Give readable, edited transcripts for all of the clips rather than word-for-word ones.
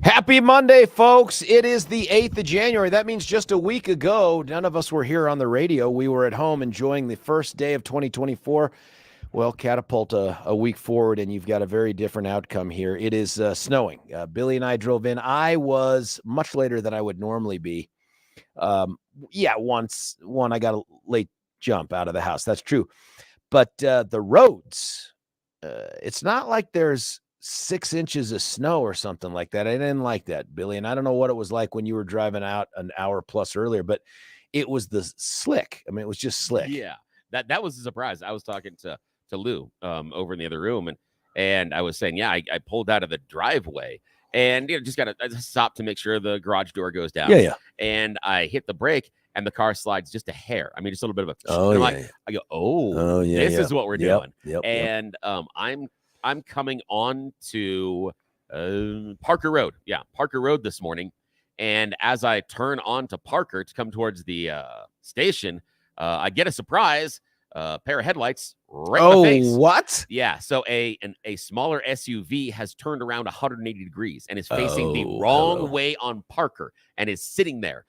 Happy Monday, folks. It is the 8th of January. That means just a week ago, none of us were here on the radio. We were at home enjoying the first day of 2024. Well, catapult a week forward, and you've got a very different outcome here. It is snowing. Billy and I drove in. I was much later than I would normally be. One, I got a late jump out of the house. That's true. But the roads, it's not like there's 6 inches of snow or something like that. I didn't like that, Billy. And I don't know what it was like when you were driving out an hour plus earlier, but it was the slick. I mean, it was just slick. Yeah, that was a surprise. I was talking to Lou over in the other room, and I was saying, yeah, I pulled out of the driveway and just got to stop to make sure the garage door goes down. Yeah. And I hit the brake, and the car slides just a hair. I mean, just a little bit of a. Oh, yeah. I go, this is what we're doing. And I'm coming on to Parker Road. Yeah, Parker Road this morning. And as I turn on to Parker to come towards the station, I get a surprise pair of headlights right in the face. Oh, what? Yeah. So a smaller SUV has turned around 180 degrees and is facing the wrong way on Parker and is sitting there.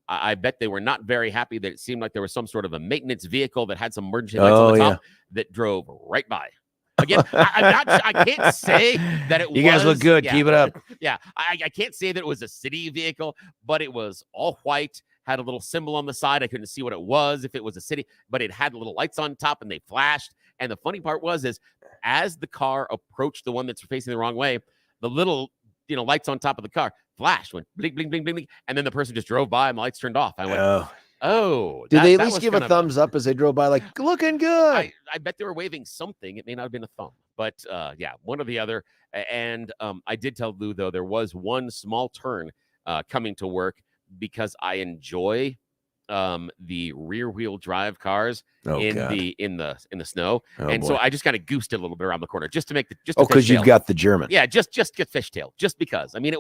I bet they were not very happy that it seemed like there was some sort of a maintenance vehicle that had some emergency lights on the top that drove right by. Again, I can't say that it was. You guys look good. Yeah, keep it up. Yeah. I can't say that it was a city vehicle, but it was all white, had a little symbol on the side. I couldn't see what it was, if it was a city, but it had little lights on top and they flashed. And the funny part is as the car approached the one that's facing the wrong way, the little, lights on top of the car flashed, went blink, blink, blink, blink, blink. And then the person just drove by and the lights turned off. I went, Did they at least give a thumbs up as they drove by, like, looking good? I bet they were waving something. It may not have been a thumb, but yeah, one or the other. And I did tell Lou, though, there was one small turn coming to work because I enjoy the rear wheel drive cars in the snow. So I just kind of goosed it a little bit around the corner just to make because you've got the German. Yeah, just get fishtail, just because. I mean,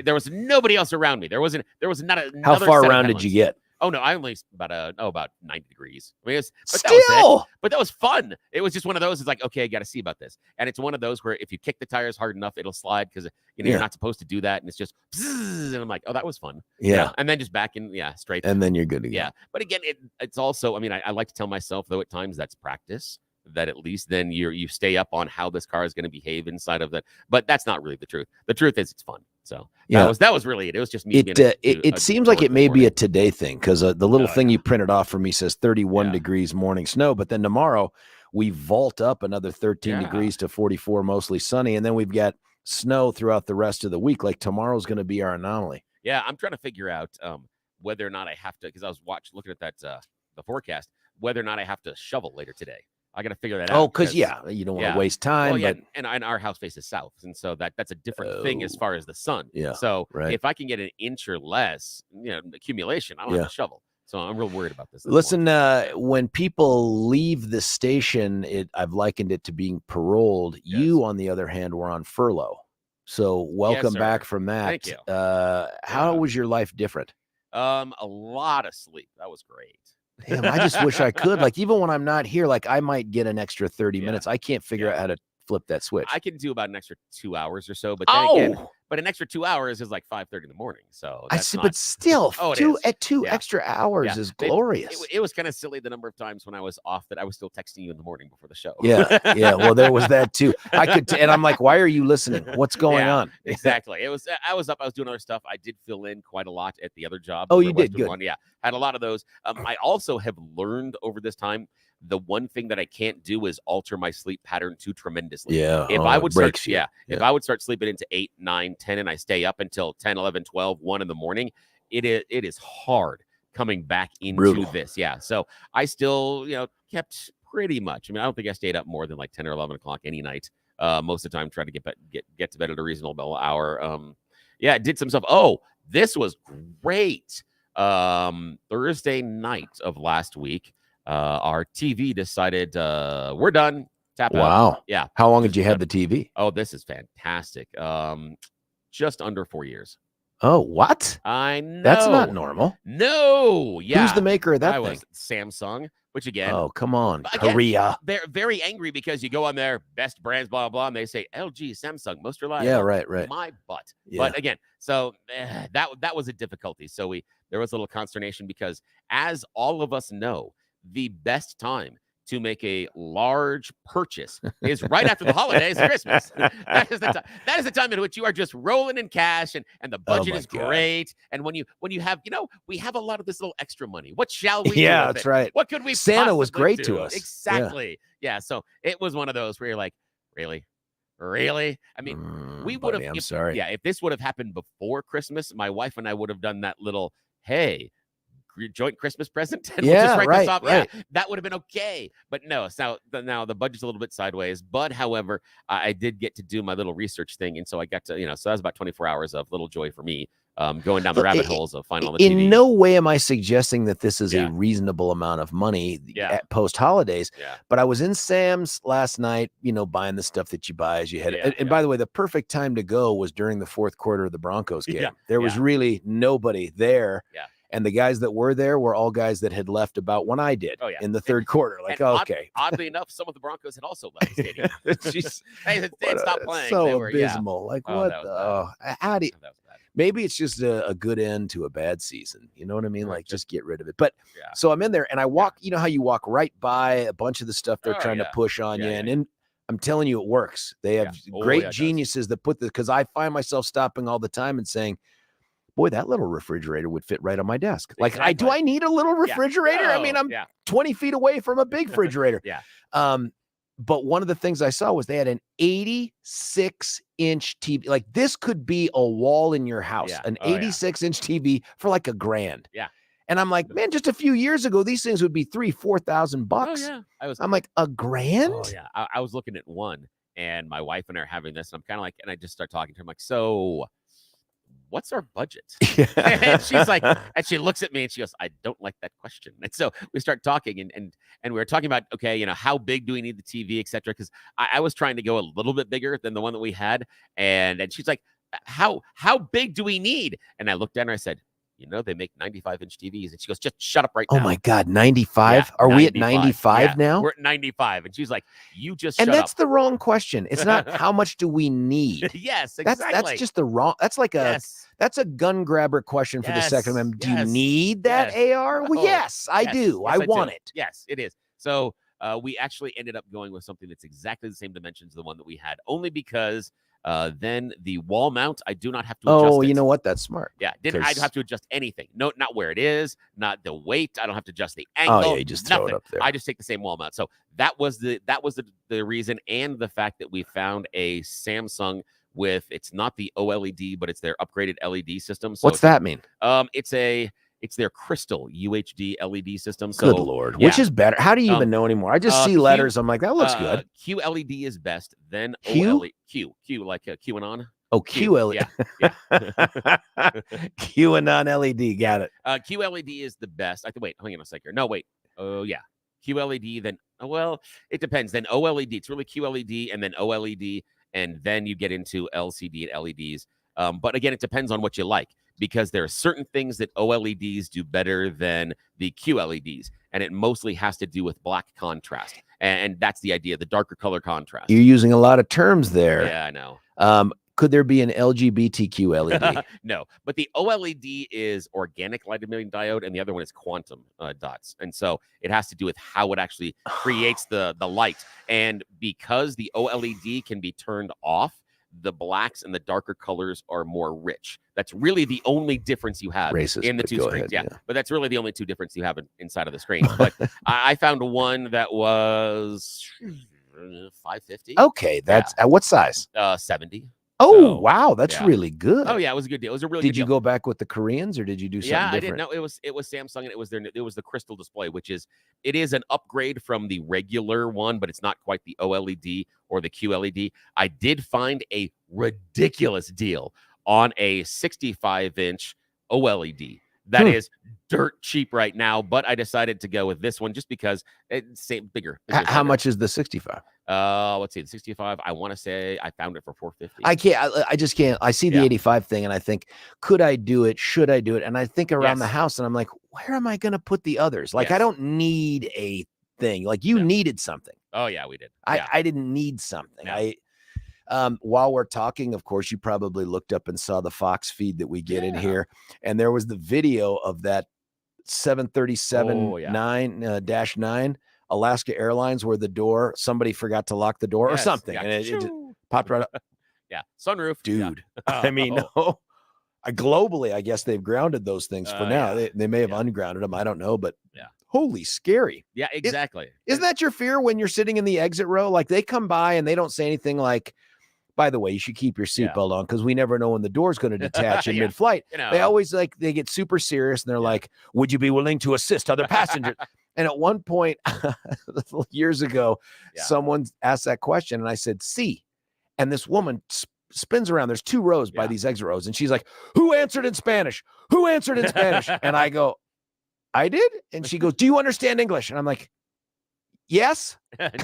there was nobody else around me. There was not a. How far around did you get? Oh no, I only about 90 degrees. I mean, that was fun. It was just one of those. It's like, okay, I got to see about this, and it's one of those where if you kick the tires hard enough, it'll slide because you're not supposed to do that, and it's just, and I'm like, oh, that was fun. Yeah, and then just back in, straight, and then you're good again. Yeah, but again, it's also, I mean, I like to tell myself though at times that's practice. That at least then you stay up on how this car is going to behave inside of that. But that's not really the truth. The truth is it's fun. So that was really it. It was just me. It seems like it may be a today thing because the little thing you printed off for me says 31 degrees morning snow. But then tomorrow we vault up another 13 degrees to 44, mostly sunny. And then we've got snow throughout the rest of the week. Like tomorrow's going to be our anomaly. Yeah, I'm trying to figure out whether or not I have to, because I was looking at that the forecast, whether or not I have to shovel later today. I got to figure that out. Oh, because you don't want to waste time. Well, and our house faces south, and so that's a different thing as far as the sun. Yeah. So if I can get an inch or less, accumulation, I don't have to shovel. So I'm real worried about this. Listen, when people leave the station, I've likened it to being paroled. Yes. You, on the other hand, were on furlough. So welcome back from that. Thank you. How was your life different? A lot of sleep. That was great. Damn, I just wish I could. Like, even when I'm not here, like I might get an extra 30 minutes. I can't figure out how to flip that switch. I can do about an extra 2 hours or so, but then again, an extra 2 hours is like 5:30 in the morning. So but still, two extra hours is glorious. It was kind of silly the number of times when I was off that I was still texting you in the morning before the show. Yeah. Well, there was that too. And I'm like, why are you listening? What's going on? Exactly. I was up. I was doing other stuff. I did fill in quite a lot at the other job. Oh, you did good. Yeah, had a lot of those. I also have learned over this time. The one thing that I can't do is alter my sleep pattern too tremendously. Yeah. If I would start, if I would start sleeping into 8, 9, 10, and I stay up until 10, 11, 12, 1 in the morning, it is hard coming back into this. Yeah. So I still, kept pretty much. I mean, I don't think I stayed up more than like 10 or 11 o'clock any night. Most of the time, trying to get to bed at a reasonable hour. Did some stuff. Oh, this was great. Thursday night of last week. Our TV decided we're done. Tap out. Wow. Yeah. How long did you have the TV? Oh, this is fantastic. Just under 4 years. Oh, what? I know. That's not normal. No. Yeah. Who's the maker of that thing? Was Samsung. which again, oh, come on, again, Korea. they're very angry because you go on their best brands, blah, blah, and they say LG, Samsung, most reliable. Yeah, right. My butt. Yeah. But again, so that was a difficulty. So there was a little consternation because, as all of us know, the best time to make a large purchase is right after the holidays, Christmas. That is the time in which you are just rolling in cash, and the budget is great. And when you have, we have a lot of this little extra money. What shall we do? Yeah, with that's it? right. What could we? Santa was great do? to us. Exactly. Yeah. So it was one of those where you're like, really? I mean, we would have. I'm sorry. Yeah. If this would have happened before Christmas, my wife and I would have done that little, hey, joint Christmas present, and we'll just write this off. Right. Yeah, that would have been okay. But no, so now the budget's a little bit sideways. But however, I did get to do my little research thing, and so I got to, so that was about 24 hours of little joy for me, going down the rabbit holes of finding all the TV. In no way am I suggesting that this is a reasonable amount of money at post holidays. Yeah. But I was in Sam's last night, buying the stuff that you buy as you head. And by the way, the perfect time to go was during the fourth quarter of the Broncos game. There was really nobody there. Yeah. And the guys that were there were all guys that had left about when I did in the third quarter. Like, okay. Oddly enough, some of the Broncos had also left the stadium. They stopped playing. So abysmal. Like, what? How do you, maybe it's just a good end to a bad season. You know what I mean? Like, just get rid of it. But so I'm in there and I walk, you know how you walk right by a bunch of the stuff they're trying to push on you. And I'm telling you, it works. They have great geniuses that put because I find myself stopping all the time and saying, boy, that little refrigerator would fit right on my desk. Like, do I need a little refrigerator? I mean, I'm 20 feet away from a big refrigerator. But one of the things I saw was they had an 86-inch TV. Like, this could be a wall in your house, an 86-inch TV for like $1,000. Yeah. And I'm like, man, just a few years ago, these things would be $3,000-$4,000 bucks. Oh, yeah. I'm like, $1,000? Oh, yeah. I was looking at one, and my wife and I are having this, and I'm kind of like, and I just start talking to her. I'm like, so what's our budget? And she's like, and she looks at me and she goes, I don't like that question. And so we start talking and we were talking about, okay, how big do we need the TV, et cetera? Because I was trying to go a little bit bigger than the one that we had. And she's like, how big do we need? And I looked at her and I said, they make 95-inch TVs. And she goes, just shut up right now. Oh my God, 95? Yeah, are 95. We at 95 now? We're at 95. And she's like, you just shut up. And that's the wrong question. It's not how much do we need? Yes, exactly. That's just the wrong, that's like that's a gun grabber question for the Second Amendment. Do you need that AR? Well, yes, I do. I want it. Yes, it is. So we actually ended up going with something that's exactly the same dimensions as the one that we had, only because then the wall mount, I do not have to adjust it. You know what? That's smart. Yeah, I don't have to adjust anything. No, not where it is, not the weight. I don't have to adjust the angle. Oh, yeah, you just throw it up there. I just take the same wall mount. So that was the reason, and the fact that we found a Samsung with, it's not the OLED, but it's their upgraded LED system. So what's that mean? It's their crystal UHD LED system. So, good Lord. Which is better? How do you even know anymore? I just see letters. I'm like, that looks good. QLED is best. Then Q? OLED. Q like QAnon. Oh, QLED. Yeah. QAnon LED. Got it. QLED is the best. Wait, hang on a second. No, wait. Oh, yeah. QLED, then, it depends. Then OLED. It's really QLED and then OLED. And then you get into LCD and LEDs. But again, it depends on what you like, because there are certain things that OLEDs do better than the QLEDs. And it mostly has to do with black contrast. And that's the idea, the darker color contrast. You're using a lot of terms there. Yeah, I know. Could there be an LGBTQ LED? No, but the OLED is organic light emitting diode, and the other one is quantum dots. And so it has to do with how it actually creates the light. And because the OLED can be turned off, the blacks and the darker colors are more rich. That's really the only difference you have in the two screens. Ahead, yeah, but that's really the only two difference you have inside of the screen. But I found one that was $550. Okay, that's at what size? 70. Oh, so, wow, that's really good. Oh yeah, it was a good deal. It was a really good deal. Did you go back with the Koreans, or did you do something different? I didn't know. It was Samsung, and it was the crystal display, which is an upgrade from the regular one, but it's not quite the OLED or the QLED. I did find a ridiculous deal on a 65-inch OLED. That is dirt cheap right now, but I decided to go with this one just because it's bigger. How much is the 65? Let's see, the 65. I want to say I found it for $450. I just can't. I see the 85 thing, and I think, could I do it? Should I do it? And I think around the house, and I'm like, where am I going to put the others? Like, I don't need a thing. Like you needed something. Oh yeah, we did. I didn't need something. While we're talking, of course, you probably looked up and saw the Fox feed that we get in here, and there was the video of that 737-9 Alaska Airlines where the door, somebody forgot to lock the door or something, and it just popped right up. Sunroof, dude. I mean, globally, I guess they've grounded those things for now. They may have ungrounded them. I don't know, but holy scary. Yeah, exactly. Isn't that your fear when you're sitting in the exit row? Like they come by and they don't say anything like, by the way, you should keep your seatbelt on because we never know when the door's going to detach in mid-flight. They always they get super serious and they're like, would you be willing to assist other passengers? And at one point years ago, someone asked that question and I said, C. And this woman spins around. There's 2 rows by these exit rows. And she's like, who answered in Spanish? Who answered in Spanish? And I go, I did. And she goes, do you understand English? And I'm like, yes.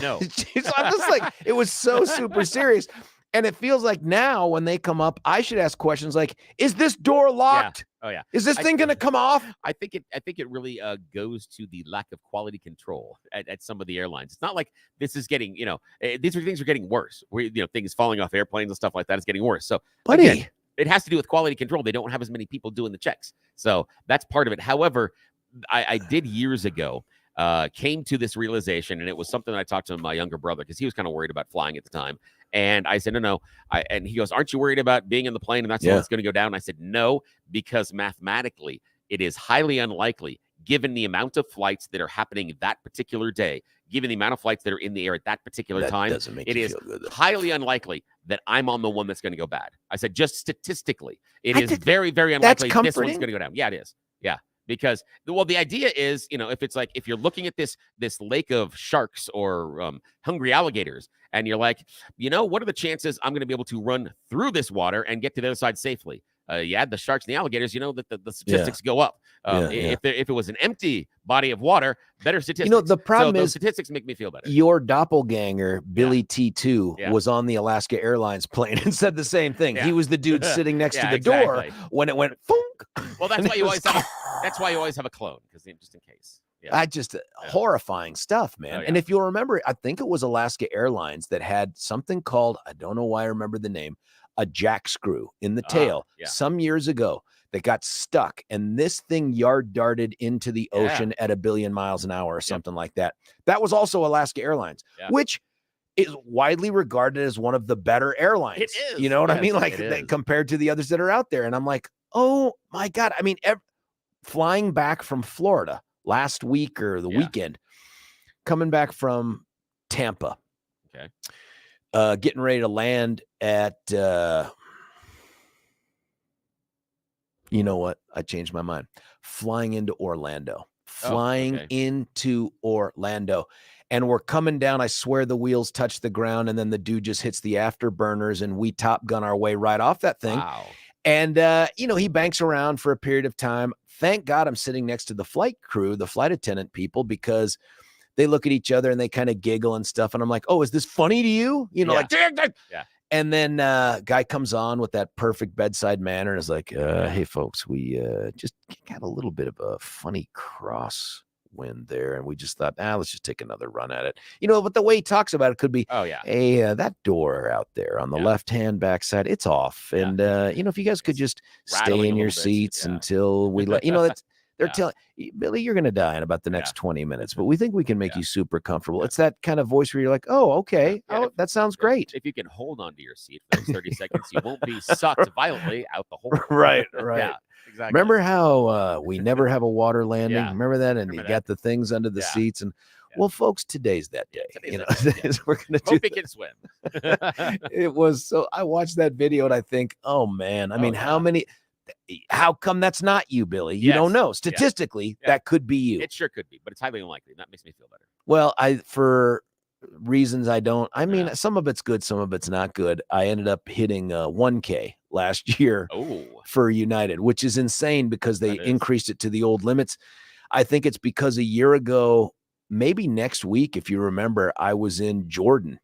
No. So I'm just like, it was so super serious. And it feels like now when they come up, I should ask questions like, is this door locked? Oh yeah. Is this thing going to come off? I think it really goes to the lack of quality control at some of the airlines. It's not like this is getting, these things are getting worse. Where, things falling off airplanes and stuff like that is getting worse. So again, it has to do with quality control. They don't have as many people doing the checks. So that's part of it. However, I did years ago, came to this realization, and it was something that I talked to my younger brother because he was kind of worried about flying at the time. And I said, no. And he goes, aren't you worried about being in the plane and that's what's going to go down? I said, no, because mathematically, it is highly unlikely, given the amount of flights that are happening that particular day, given the amount of flights that are in the air at that particular time, it is highly unlikely that I'm on the one that's going to go bad. I said, just statistically, it is very, very unlikely this one's going to go down. Yeah, it is. Yeah. Because, the idea is, if it's like, if you're looking at this lake of sharks or hungry alligators, and you're like, what are the chances I'm going to be able to run through this water and get to the other side safely? You add the sharks and the alligators, that the statistics go up. If it was an empty body of water, better statistics. The problem is statistics make me feel better. Your doppelganger, Billy T2, was on the Alaska Airlines plane and said the same thing. He was the dude sitting next to the door when it went funk. Well, that's why you always have a clone, because just in case. I just horrifying stuff, man. And if you'll remember, I think it was Alaska Airlines that had something called, I don't know why I remember the name, a jack screw in the tail some years ago that got stuck. And this thing yard darted into the ocean at 1 billion miles an hour or something like that. That was also Alaska Airlines, which is widely regarded as one of the better airlines. It is. You know what I mean? Like compared to the others that are out there. And I'm like, oh my God. I mean, flying back from Florida last week or the weekend, coming back from Tampa, getting ready to land at, you know what? I changed my mind. Flying into Orlando. And we're coming down. I swear the wheels touch the ground, and then the dude just hits the afterburners, and we Top Gun our way right off that thing. Wow. And, he banks around for a period of time. Thank God I'm sitting next to the flight crew, the flight attendant people, because they look at each other and they kind of giggle and stuff. And I'm like, oh, is this funny to you? Like, and then guy comes on with that perfect bedside manner and is like, hey, folks, we just got a little bit of a funny crosswind there. And we just thought, let's just take another run at it. But the way he talks about it could be, hey, that door out there on the left-hand backside, it's off. And, if you guys could just stay in your seats until we let, they're telling Billy, you're going to die in about the next 20 minutes, but we think we can make you super comfortable. It's that kind of voice where you're like, oh, okay. That sounds great. If you can hold on to your seat for those 30 seconds, you won't be sucked violently out the hole. Right. Yeah, exactly. Remember how we never have a water landing? Remember that? And you got the things under the seats. And well, folks, today's that day. We're going to hope he can swim. It was so, I watched that video and I think, oh man, I mean, how come that's not you, Billy? You don't know. Statistically, that could be you. It sure could be, but it's highly unlikely. That makes me feel better. Well, for reasons I mean, some of it's good, some of it's not good. I ended up hitting 1K last year for United, which is insane because they increased it to the old limits. I think it's because a year ago, maybe next week, if you remember, I was in Jordan.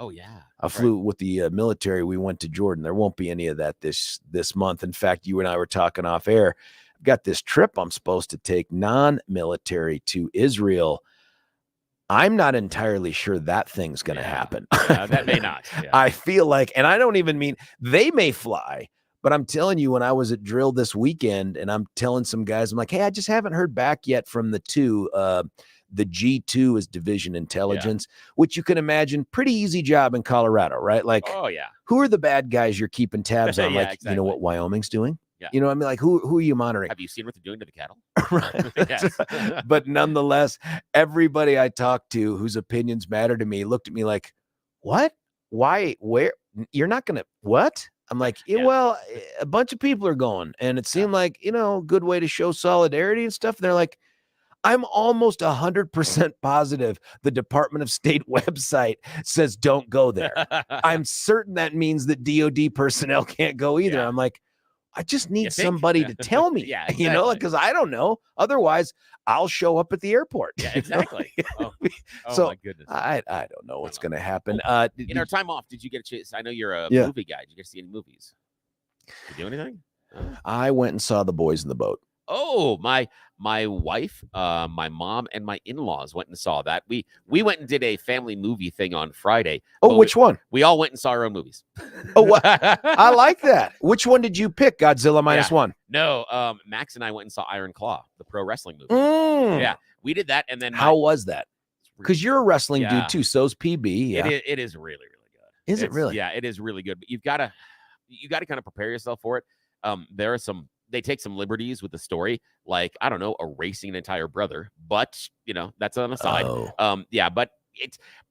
Oh yeah. I flew with the military. We went to Jordan. There won't be any of that this month. In fact, you and I were talking off air. I've got this trip I'm supposed to take non-military to Israel I'm not entirely sure that thing's going to happen. That may not. Yeah. I feel like, and I don't even mean they may fly, but I'm telling you, when I was at drill this weekend and I'm telling some guys, I'm like, hey, I just haven't heard back yet from the two. The G2 is division intelligence, which you can imagine pretty easy job in Colorado, right? Like, who are the bad guys you're keeping tabs on? Like, you know what Wyoming's doing? Yeah. You know what I mean? Like, who are you monitoring? Have you seen what they're doing to the cattle? Right. But nonetheless, everybody I talked to whose opinions matter to me looked at me like, what? Why? Where? You're not going to, what? I'm like, well, a bunch of people are going. And it seemed like, good way to show solidarity and stuff. And they're like, I'm almost 100% positive the Department of State website says don't go there. I'm certain that means that DOD personnel can't go either. I'm like, I just need somebody to tell me, exactly. because I don't know. Otherwise, I'll show up at the airport. Yeah, exactly. So my goodness. I don't know what's going to happen. In our time off, did you get a chance? I know you're a movie guy. Did you get to see any movies? Did you do anything? I went and saw The Boys in the Boat. Oh, my wife, my mom, and my in-laws went and saw that. We went and did a family movie thing on Friday. Oh, which one? We all went and saw our own movies. Oh, I like that. Which one did you pick? Godzilla -1? No, Max and I went and saw Iron Claw, the pro wrestling movie. Yeah, we did that, and then how was that? Because you're a wrestling dude too. So's PB. Yeah, it is really, really good. Is it really? Yeah, it is really good. But you gotta kind of prepare yourself for it. There are they take some liberties with the story, like, I don't know, erasing an entire brother, but that's on the side. But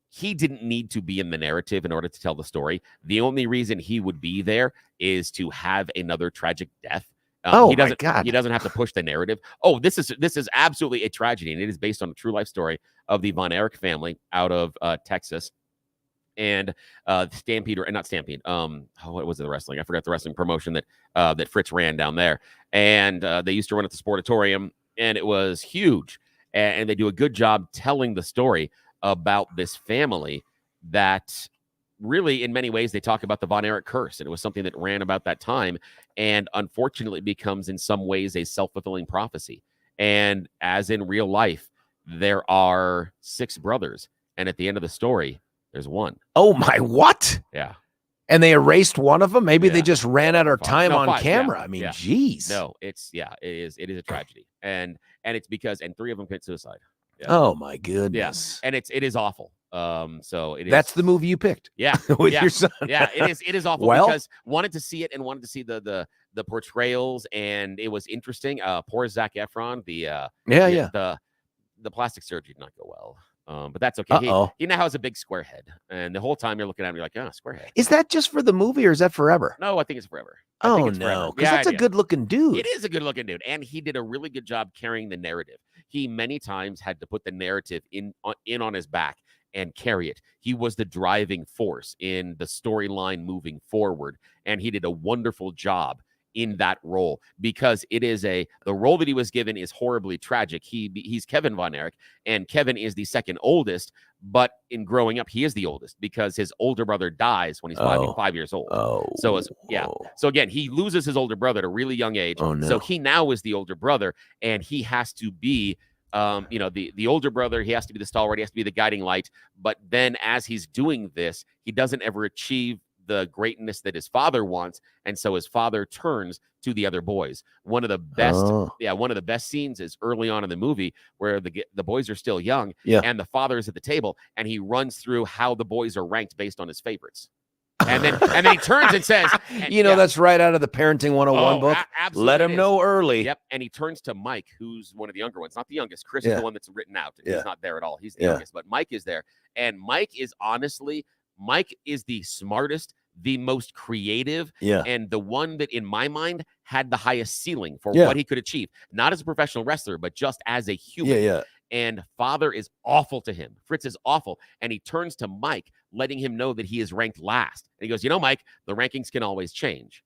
he didn't need to be in the narrative in order to tell the story. The only reason he would be there is to have another tragic death. My God. He doesn't have to push the narrative. Oh, this is absolutely a tragedy, and it is based on a true life story of the Von Erich family out of Texas. And Stampede, or not Stampede. What was it? The wrestling? I forgot the wrestling promotion that Fritz ran down there. And they used to run at the Sportatorium, and it was huge. And they do a good job telling the story about this family that really, in many ways, they talk about the Von Erich curse. And it was something that ran about that time, and unfortunately becomes in some ways a self-fulfilling prophecy. And as in real life, there are 6 brothers, and at the end of the story, there's 1. Oh my, what? Yeah. And they erased one of them? Maybe they just ran out of time on 5, camera. I mean, geez. No, it is a tragedy. And it's because 3 of them commit suicide. Yeah. Oh my goodness. Yeah. And it is awful. So it is. That's the movie you picked. Yeah. With your son. Yeah, it is awful, because wanted to see it and wanted to see the portrayals, and it was interesting. Poor Zac Efron, the plastic surgery did not go well. But that's okay. He now has a big square head, and the whole time you're looking at him, you're like, square head. Is that just for the movie, or is that forever? No, I think it's forever. No, because that's a good-looking dude. It is a good-looking dude, and he did a really good job carrying the narrative. He many times had to put the narrative in on his back and carry it. He was the driving force in the storyline moving forward, and he did a wonderful job in that role, because it is the role that he was given is horribly tragic. He's Kevin Von Erich, and Kevin is the second oldest, but in growing up, he is the oldest because his older brother dies when he's 5 years old. So again, he loses his older brother at a really young age. So he now is the older brother, and he has to be the older brother. He has to be the stalwart, he has to be the guiding light. But then as he's doing this, he doesn't ever achieve the greatness that his father wants, and so his father turns to the other boys. One of the best scenes is early on in the movie, where the boys are still young, and the father is at the table, and he runs through how the boys are ranked based on his favorites. And then he turns and says, that's right out of the Parenting 101 book. Let him know early. Yep. And he turns to Mike, who's one of the younger ones, not the youngest. Chris is the one that's written out. He's not there at all. He's the youngest, but Mike is there. And Mike is the smartest, the most creative, and the one that, in my mind, had the highest ceiling for what he could achieve. Not as a professional wrestler, but just as a human. And father is awful to him. Fritz is awful. And he turns to Mike, letting him know that he is ranked last. And he goes, Mike, the rankings can always change.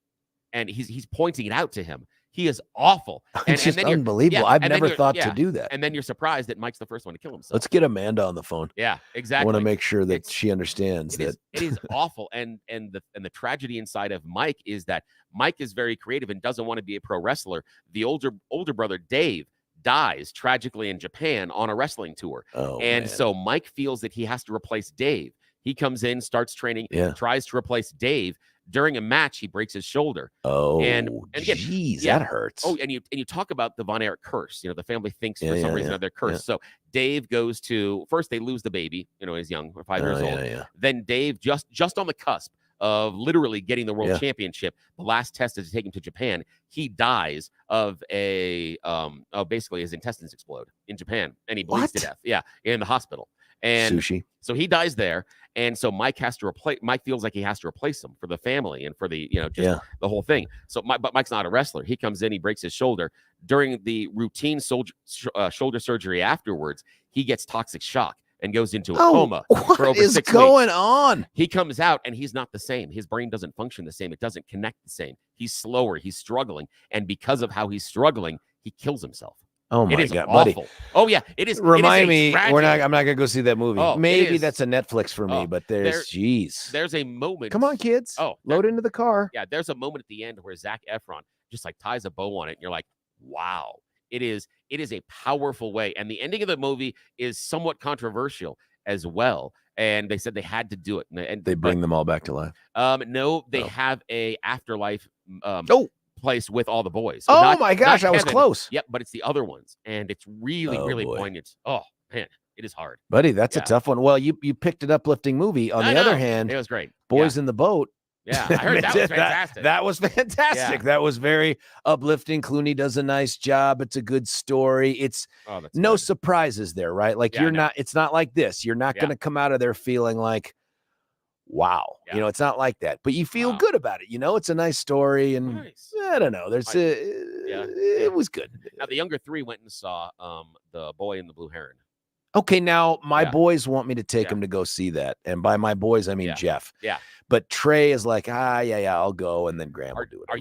And he's pointing it out to him. He is awful. And it's just unbelievable. I've never thought to do that. And then you're surprised that Mike's the first one to kill himself. Let's get Amanda on the phone. Yeah, exactly. I want to make sure that she understands that. It is awful. And the tragedy inside of Mike is that Mike is very creative and doesn't want to be a pro wrestler. The older brother, Dave, dies tragically in Japan on a wrestling tour. And so Mike feels that he has to replace Dave. He comes in, starts training, tries to replace Dave. During a match, he breaks his shoulder. And again, geez, that hurts. Oh, and you talk about the Von Erich curse. The family thinks for some reason they're cursed. So Dave goes to, first they lose the baby, he's young, 5 years old. Then Dave, just on the cusp of literally getting the world championship, the last test is to take him to Japan. He dies of basically his intestines explode in Japan, and he bleeds to death. Yeah, in the hospital. And sushi. So he dies there. And so Mike feels like he has to replace him for the family and for the, the whole thing. So but Mike's not a wrestler. He comes in, he breaks his shoulder. During the routine shoulder surgery afterwards, he gets toxic shock and goes into a coma for over 6 weeks. What is going on? He comes out and he's not the same. His brain doesn't function the same. It doesn't connect the same. He's slower. He's struggling. And because of how he's struggling, he kills himself. Oh my God, awful. buddy! Oh yeah, it is. Remind me, I'm not gonna go see that movie. Maybe that's a Netflix for me, but there's a moment. Come on, kids. Load into the car. Yeah, there's a moment at the end where Zac Efron just like ties a bow on it, and you're like, wow, it is a powerful way. And the ending of the movie is somewhat controversial as well. And they said they had to do it, and they bring them all back to life. No, they have a afterlife. Place with all the boys. So my gosh, I was close. Yep, but it's the other ones, and it's really poignant. Oh man, it is hard, buddy. That's a tough one. Well, you picked an uplifting movie. On the other hand, it was great. Boys in the Boat. Yeah, I heard that was fantastic. That was fantastic. That was very uplifting. Clooney does a nice job. It's a good story. It's no surprises there, right? Like not. It's not like this. You're not going to come out of there feeling like, wow, it's not like that, but you feel good about it. It's a nice story, and I don't know. It was good. Now the younger three went and saw The Boy in the Blue Heron. Okay, now my boys want me to take them to go see that, and by my boys I mean Jeff. Yeah, but Trey is like, I'll go, and then Graham will do it. Are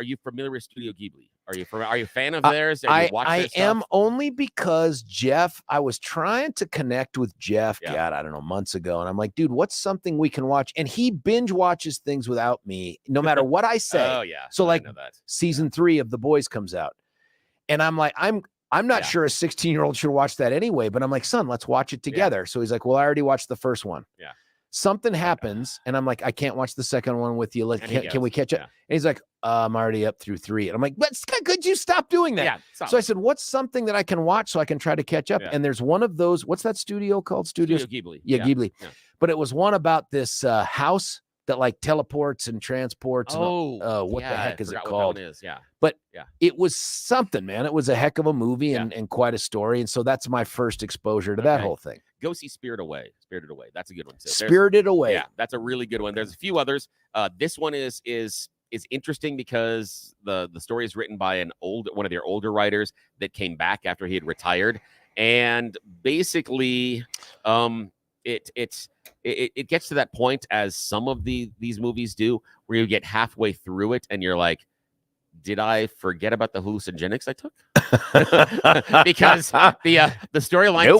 you familiar with Studio Ghibli? Are you a fan of theirs? I am, only because Jeff, I was trying to connect with Jeff, God, I don't know, months ago. And I'm like, dude, what's something we can watch? And he binge watches things without me, no matter what I say. Oh, yeah. So like season 3 of The Boys comes out. And I'm like, I'm not sure a 16-year-old should watch that anyway, but I'm like, son, let's watch it together. So he's like, well, I already watched the first one. Yeah. Something happens, and I'm like, I can't watch the second one with you. Like, can we catch up? And he's like, I'm already up through 3. And I'm like, but could you stop doing that? Yeah, so I said, what's something that I can watch so I can try to catch up? And there's one of those. What's that studio called? Studio Ghibli. Yeah, Ghibli. Yeah. But it was one about this house that like teleports and transports. What the heck is it called? What that one is. Yeah. But it was something, man. It was a heck of a movie and quite a story. And so that's my first exposure to that whole thing. Go see Spirited Away. That's a good one too. Spirited Away. Yeah, that's a really good one. There's a few others. This one is interesting because the story is written by one of their older writers that came back after he had retired, and basically, it gets to that point, as some of these movies do, where you get halfway through it and you're like, did I forget about the hallucinogenics I took? Because the storyline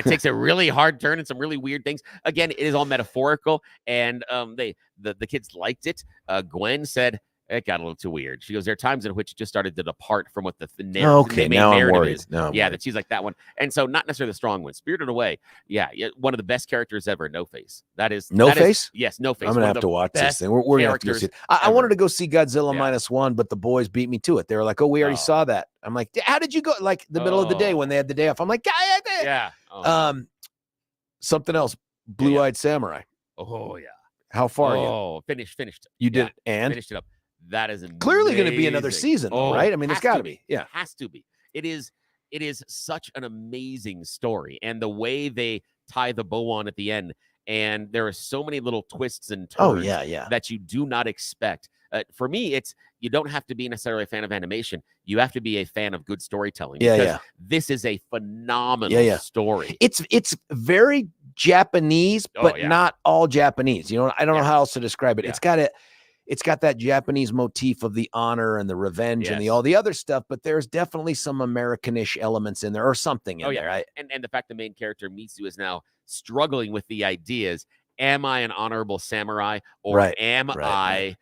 takes a really hard turn and some really weird things. Again, it is all metaphorical, and the kids liked it. Gwen said it got a little too weird. She goes, there are times in which it just started to depart from what the main narrative is. That she's like that one. And so not necessarily the strong one. Spirited Away. Yeah, one of the best characters ever, No Face. No Face? Yes, No Face. I'm going to have to watch this thing. We're going to have to go see it. I wanted to go see Godzilla -1, but the boys beat me to it. They were like, we already saw that. I'm like, how did you go? Like the middle of the day when they had the day off. I'm like, something else. Blue-Eyed Samurai. Oh, yeah. How far are you? Oh, finished. You did it, and finished it up. That is amazing. Clearly going to be another season, right? I mean, there's got to be. Yeah, it has to be. It is such an amazing story, and the way they tie the bow on at the end, and there are so many little twists and turns that you do not expect. For me, you don't have to be necessarily a fan of animation. You have to be a fan of good storytelling. This is a phenomenal story. It's very Japanese, but not all Japanese. I don't know how else to describe it. It's got that Japanese motif of the honor and the revenge and all the other stuff, but there's definitely some Americanish elements in there, or something in there. Right? And the fact the main character Mitsu is now struggling with the ideas. Am I an honorable samurai, or am I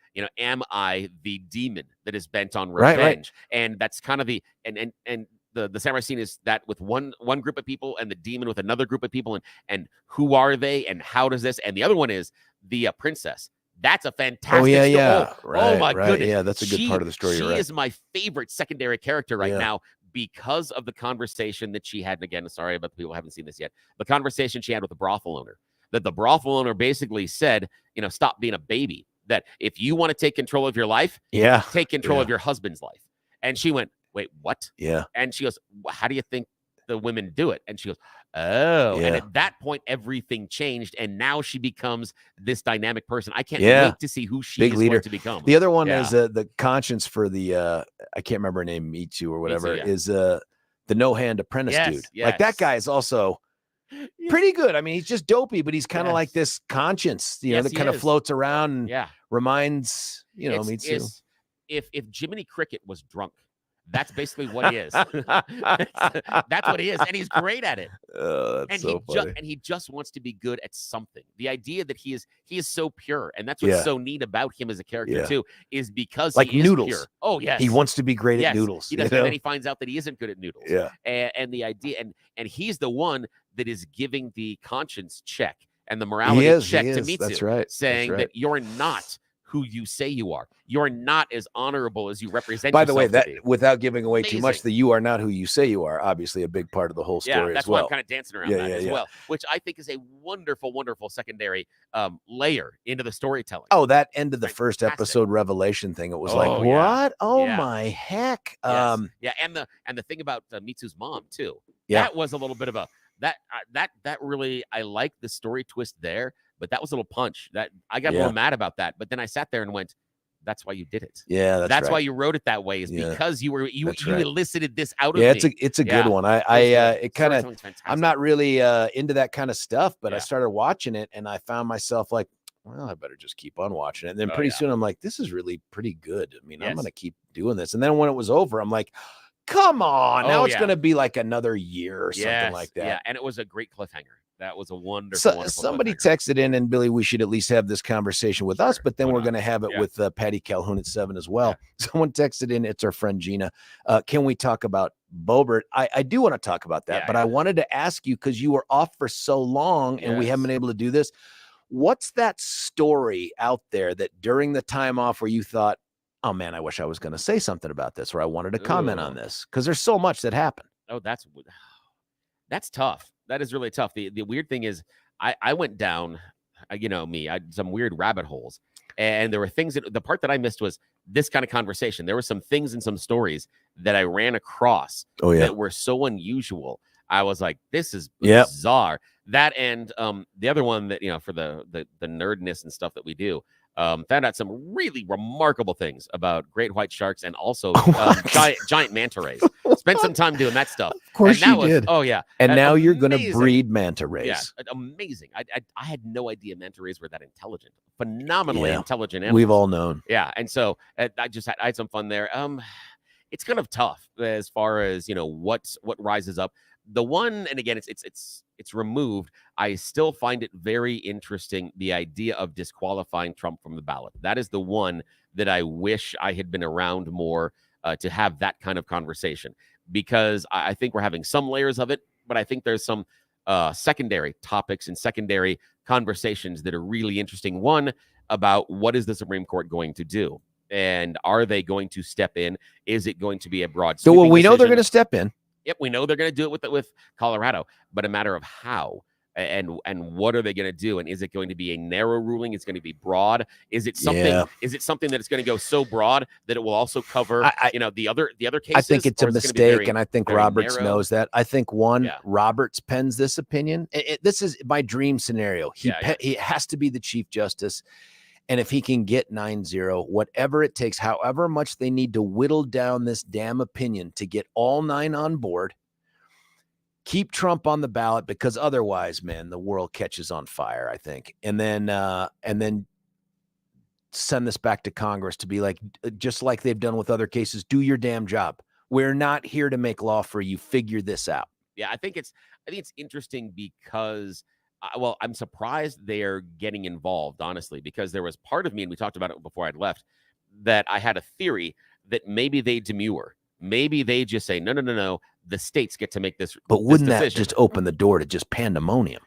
the demon that is bent on revenge? And that's kind of and the samurai scene is that with one group of people and the demon with another group of people, and who are they and how does this, and the other one is the princess. That's a fantastic story. Right, oh my goodness. Yeah, that's a good part of the story. She right. is my favorite secondary character right now because of the conversation that she had. And again, sorry about the people who haven't seen this yet. The conversation she had with the brothel owner. That the brothel owner basically said, stop being a baby. That if you want to take control of your life, take control of your husband's life. And she went, wait, what? Yeah. And she goes, how do you think the women do it? And she goes, oh. And at that point, everything changed. And now she becomes this dynamic person. I can't wait to see who she is going to become. The other one is the conscience for the, I can't remember her name, Mitsu or whatever, is the no-hand apprentice dude. Like that guy is also pretty good. I mean, he's just dopey, but he's kind of like this conscience, that kind of floats around and reminds, Mitsu. If Jiminy Cricket was drunk, that's basically what he is. That's what he is, and he's great at it. He just wants to be good at something. The idea that he is so pure, and that's what's so neat about him as a character too, is because like he noodles. Is pure. Oh yes, he wants to be great at noodles. He does, and then he finds out that he isn't good at noodles. Yeah, and the idea, and he's the one that is giving the conscience check and the morality check to Mitsu. That's right. Saying that you're not who you say you are. You're not as honorable as you represent. By the way, that without giving away too much, that you are not who you say you are, obviously a big part of the whole story that's as well. Why I'm kind of dancing around that as well, which I think is a wonderful, wonderful secondary layer into the storytelling. Oh, that end of the first episode revelation thing. It was like, what? Oh my heck. And the thing about Mitsu's mom too. That was a little bit of a that really, I like the story twist there. But that was a little punch. That I got a little mad about that. But then I sat there and went, "That's why you did it. Yeah, that's why you wrote it that way. Is because you elicited this out of me. It's a good one. It kind of I'm not really into that kind of stuff, but I started watching it and I found myself like, well, I better just keep on watching it. And then pretty soon I'm like, this is really pretty good. I mean, I'm gonna keep doing this. And then when it was over, I'm like, come on, now it's gonna be like another year or something like that. Yeah, and it was a great cliffhanger. That was a wonderful. Somebody texted in, and Billy, we should at least have this conversation with us, but then we're going to have it with Patty Calhoun at 7 as well. Someone texted in, it's our friend Gina. Can we talk about Boebert? I do want to talk about that, but I wanted to ask you, because you were off for so long and we haven't been able to do this. What's that story out there that during the time off where you thought, oh man, I wish I was going to say something about this, or I wanted to comment on this? Because there's so much that happened. Oh, that's tough. That is really tough. The weird thing is I went down, me, I had some weird rabbit holes, and there were things that the part that I missed was this kind of conversation. There were some things and some stories that I ran across that were so unusual. I was like, this is bizarre. That and the other one that, for the nerdness and stuff that we do, found out some really remarkable things about great white sharks and also giant manta rays. Spent some time doing that stuff. Of course you did. Oh, yeah. And now you're going to breed manta rays. Yeah, amazing. I had no idea manta rays were that intelligent. Phenomenally intelligent animals. We've all known. Yeah, and so I had some fun there. It's kind of tough as far as, what rises up. The one, and again, it's removed. I still find it very interesting, the idea of disqualifying Trump from the ballot. That is the one that I wish I had been around more to have that kind of conversation, because I think we're having some layers of it, but I think there's some secondary topics and secondary conversations that are really interesting. One, about what is the Supreme Court going to do? And are they going to step in? Is it going to be a broad sweeping decision? We know they're going to step in. Yep, we know they're going to do it with Colorado, but a matter of how and what are they going to do? And is it going to be a narrow ruling? Is it going to be broad? Is it something? Yeah. Is it something that is going to go so broad that it will also cover the other cases? I think it's a mistake, and I think Roberts knows that. I think Roberts pens this opinion. This is my dream scenario. He has to be the Chief Justice. And if he can get 9-0, whatever it takes, however much they need to whittle down this damn opinion to get all 9 on board, keep Trump on the ballot, because otherwise, man, the world catches on fire, I think. And then send this back to Congress to be like, just like they've done with other cases, do your damn job. We're not here to make law for you. Figure this out. Yeah, I think it's interesting because I'm surprised they're getting involved, honestly, because there was part of me, and we talked about it before I'd left, that I had a theory that maybe they demur. maybe they just say, no. The states get to make this. But wouldn't this that decision. just open the door to just pandemonium?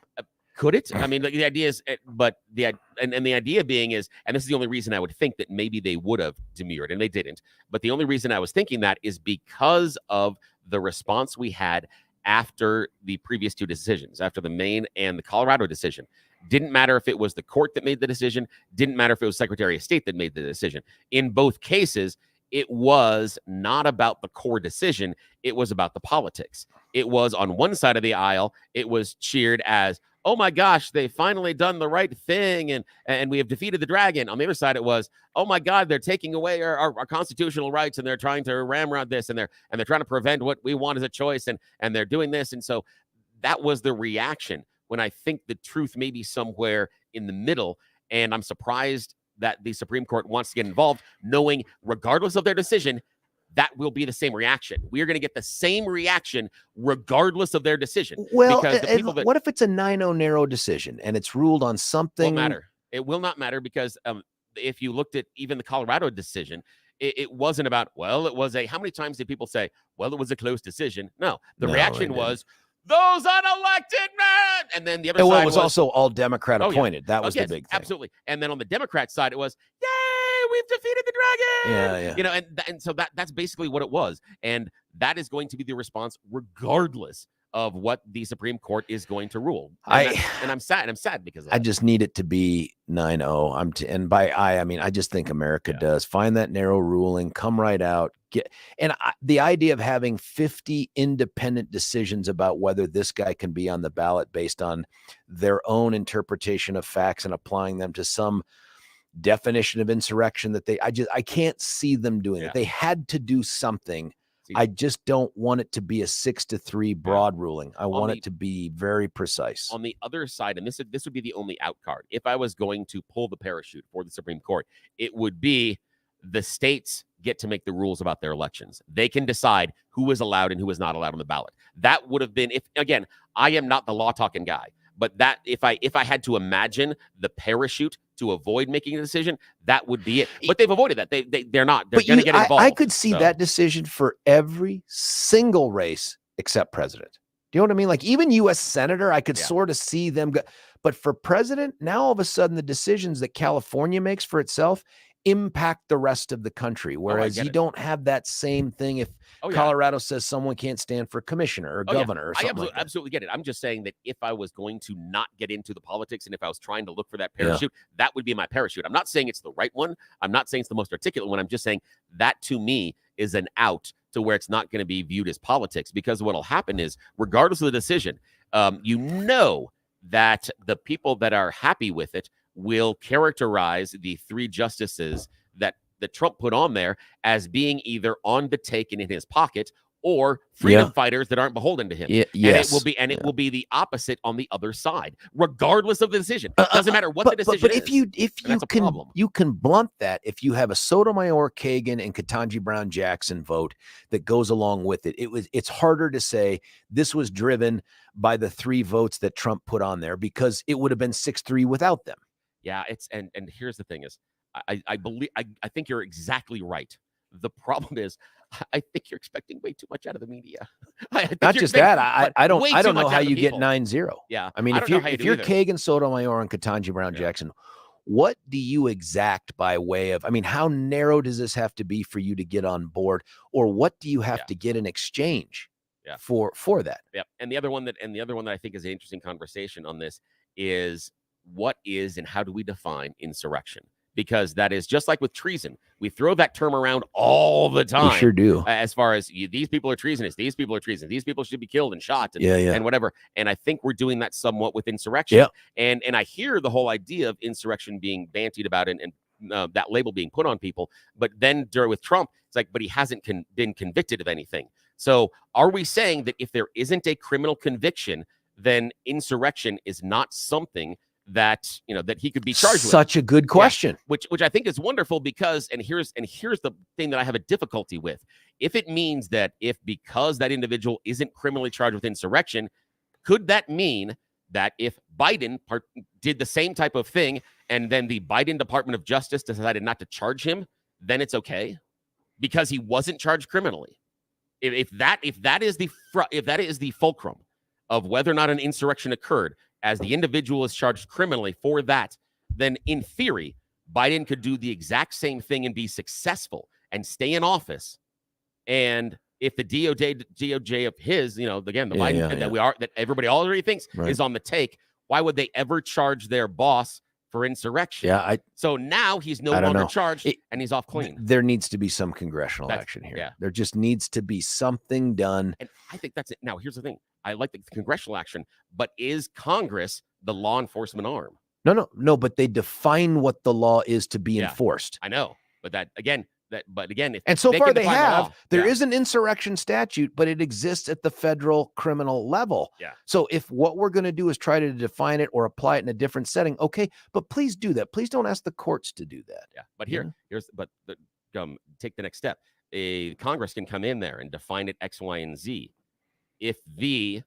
Could it? I mean, the idea is, but the idea being is, and this is the only reason I would think that maybe they would have demurred, and they didn't. But the only reason I was thinking that is because of the response we had after the previous two decisions, after the Maine and the Colorado decision. Didn't matter if it was the court that made the decision. Didn't matter if it was Secretary of State that made the decision. In both cases, it was not about the core decision. It was about the politics. It was on one side of the aisle, it was cheered as, oh my gosh, they finally done the right thing, and we have defeated the dragon. On the other side, it was, oh my God, they're taking away our constitutional rights, and they're trying to ramrod this, and they're trying to prevent what we want as a choice, and they're doing this. And so that was the reaction, when I think the truth may be somewhere in the middle. And I'm surprised that the Supreme Court wants to get involved, knowing regardless of their decision, that will be the same reaction. We are going to get the same reaction regardless of their decision. Well, because the people what if it's a 9-0 narrow decision and it's ruled on something? Won't matter. It will not matter, because if you looked at even the Colorado decision, it wasn't about, well, it was how many times did people say, well, it was a close decision? No, the reaction was, those unelected men. And then the other side was also all Democrat appointed. That was the big thing. Absolutely. And then on the Democrat side, it was, yay, we've defeated the dragon. Yeah. You know, and so that's basically what it was. And that is going to be the response regardless of what the Supreme Court is going to rule. And I'm sad. I'm sad because of that. I just need it to be 9-0. And by I mean, I just think America does. Find that narrow ruling, come right out. The idea of having 50 independent decisions about whether this guy can be on the ballot based on their own interpretation of facts and applying them to some definition of insurrection that I can't see them doing it. They had to do something. I just don't want it to be a 6-3 broad ruling. I want it to be very precise. On the other side, and this would be the only out card, if I was going to pull the parachute for the Supreme Court, it would be the states get to make the rules about their elections. They can decide who is allowed and who is not allowed on the ballot. That would have been, if again, I am not the law talking guy, but that if I had to imagine the parachute to avoid making a decision, that would be it. But they've avoided that. They're not. They're going to get involved. I could see that decision for every single race except president. Do you know what I mean? Like even U.S. senator, I could sort of see them go. But for president, now all of a sudden the decisions that California makes for itself impact the rest of the country. Whereas you don't have that same thing if Colorado says someone can't stand for commissioner or governor or something. I absolutely get it. I'm just saying that if I was going to not get into the politics and if I was trying to look for that parachute, that would be my parachute. I'm not saying it's the right one. I'm not saying it's the most articulate one. I'm just saying that to me is an out to where it's not going to be viewed as politics, because what'll happen is regardless of the decision, you know that the people that are happy with it will characterize the three justices that Trump put on there as being either on the take and in his pocket or freedom fighters that aren't beholden to him. Yes. And it will be the opposite on the other side, regardless of the decision. Doesn't matter what the decision is. But you can blunt that if you have a Sotomayor, Kagan, and Ketanji Brown Jackson vote that goes along with it. It's harder to say this was driven by the 3 votes that Trump put on there, because it would have been 6-3 without them. Yeah, and here's the thing is, I think you're exactly right. The problem is, I think you're expecting way too much out of the media. Not just that, I don't know how you get 9-0. Yeah, I mean, if you're Kagan, Sotomayor, and Ketanji Brown Jackson, what do you exact by way of? I mean, how narrow does this have to be for you to get on board, or what do you have to get in exchange for that? Yeah, and the other one that I think is an interesting conversation on this is, what is and how do we define insurrection? Because that is just like with treason. We throw that term around all the time. We sure do. As far as these people are treasonous, these people are treasonous, these people should be killed and shot and whatever. And I think we're doing that somewhat with insurrection. Yeah. And I hear the whole idea of insurrection being bantied about and that label being put on people. But then with Trump, it's like, but he hasn't been convicted of anything. So are we saying that if there isn't a criminal conviction, then insurrection is not something that that he could be charged with? Such a good question. Which I think is wonderful, because and here's the thing that I have a difficulty with. If it means that because that individual isn't criminally charged with insurrection, could that mean that if Biden did the same type of thing and then the Biden Department of Justice decided not to charge him, then it's okay because he wasn't charged criminally? If that is the fulcrum of whether or not an insurrection occurred, as the individual is charged criminally for that, then in theory, Biden could do the exact same thing and be successful and stay in office. And if the DOJ of his, again, the Biden that everybody already thinks is on the take, why would they ever charge their boss for insurrection? So now he's no longer charged and he's off clean. There needs to be some congressional action here. Yeah. There just needs to be something done. And I think that's it. Now, here's the thing. I like the congressional action, but is Congress the law enforcement arm? No, but they define what the law is to be enforced. I know, but again, and so far they have. There is an insurrection statute, but it exists at the federal criminal level. Yeah. So if what we're going to do is try to define it or apply it in a different setting, okay, but please do that. Please don't ask the courts to do that. Yeah. But take the next step. Congress can come in there and define it X, Y, and Z. If the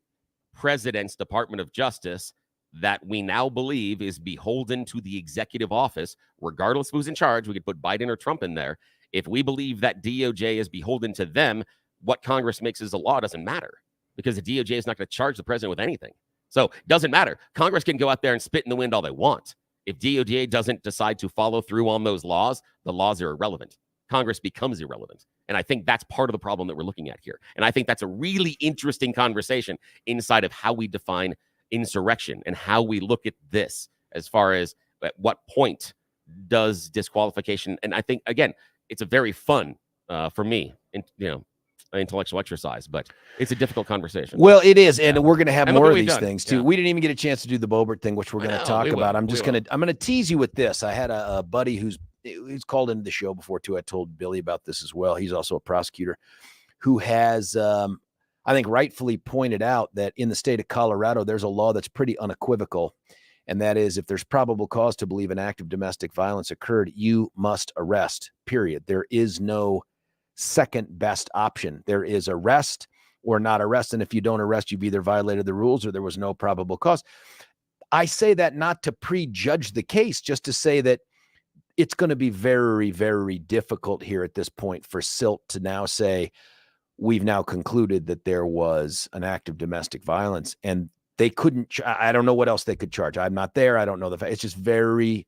president's Department of Justice, that we now believe is beholden to the executive office, regardless of who's in charge, we could put Biden or Trump in there. If we believe that DOJ is beholden to them, what Congress makes as a law doesn't matter, because the DOJ is not going to charge the president with anything. So it doesn't matter. Congress can go out there and spit in the wind all they want. If DOJ doesn't decide to follow through on those laws, the laws are irrelevant. Congress becomes irrelevant. And I think that's part of the problem that we're looking at here. And I think that's a really interesting conversation inside of how we define insurrection and how we look at this, as far as at what point does disqualification. And I think, again, it's a very fun for me, intellectual exercise, but it's a difficult conversation. Well, it is, and we're going to have more of these things too. We didn't even get a chance to do the Boebert thing, which we're going to talk about. I'm going to tease you with this. I had a buddy who's called into the show before too. I told Billy about this as well. He's also a prosecutor who has, I think, rightfully pointed out that in the state of Colorado, there's a law that's pretty unequivocal. And that is, if there's probable cause to believe an act of domestic violence occurred, you must arrest, period. There is no second best option. There is arrest or not arrest. And if you don't arrest, you've either violated the rules or there was no probable cause. I say that not to prejudge the case, just to say that it's going to be very, very difficult here at this point for SILT to now say, we've now concluded that there was an act of domestic violence, and they couldn't, I don't know what else they could charge. I'm not there. I don't know the fact. It's just very,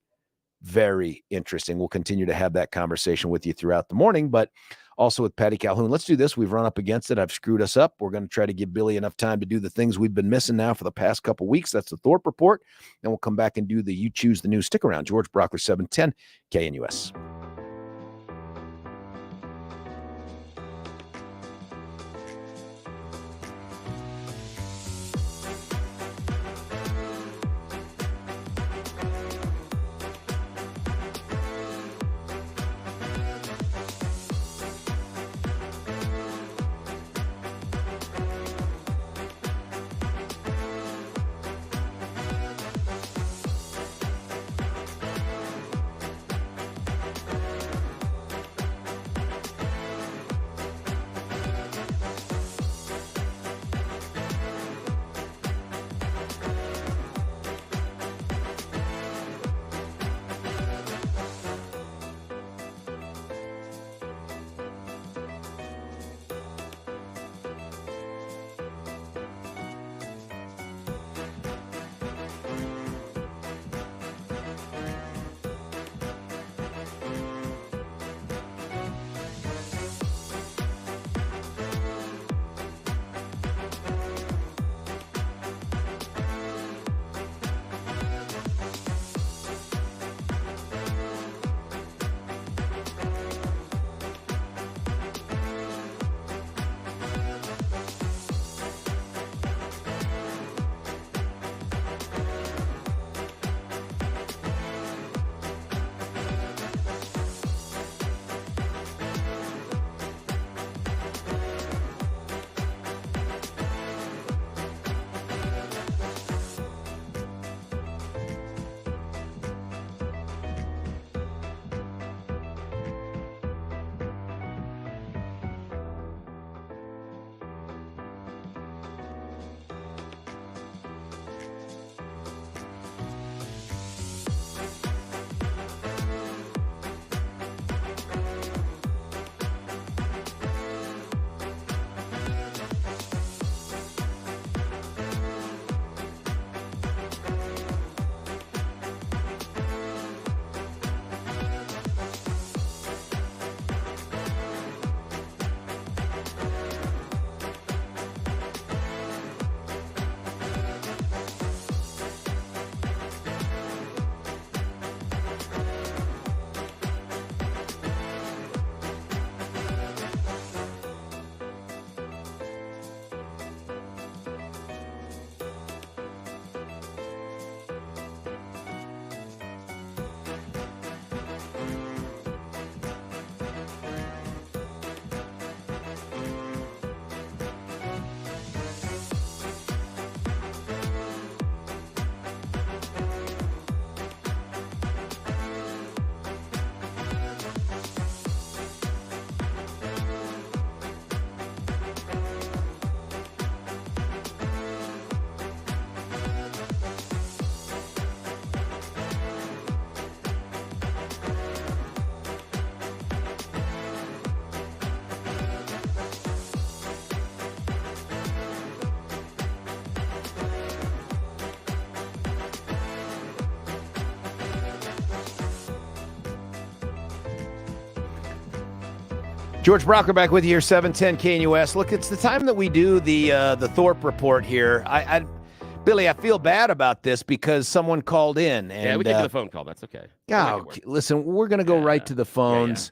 very interesting. We'll continue to have that conversation with you throughout the morning, but also with Patty Calhoun. Let's do this. We've run up against it. I've screwed us up. We're going to try to give Billy enough time to do the things we've been missing now for the past couple of weeks. That's the Thorpe Report. Then we'll come back and do the You Choose the News. Stick around. George Brauchler, 710 KNUS. George Brauchler back with you here, 710 KNUS. Look, it's the time that we do the Thorpe report here. Billy, I feel bad about this because someone called in. And, yeah, we can do the phone call. That's okay. Listen, we're going to go right to the phones.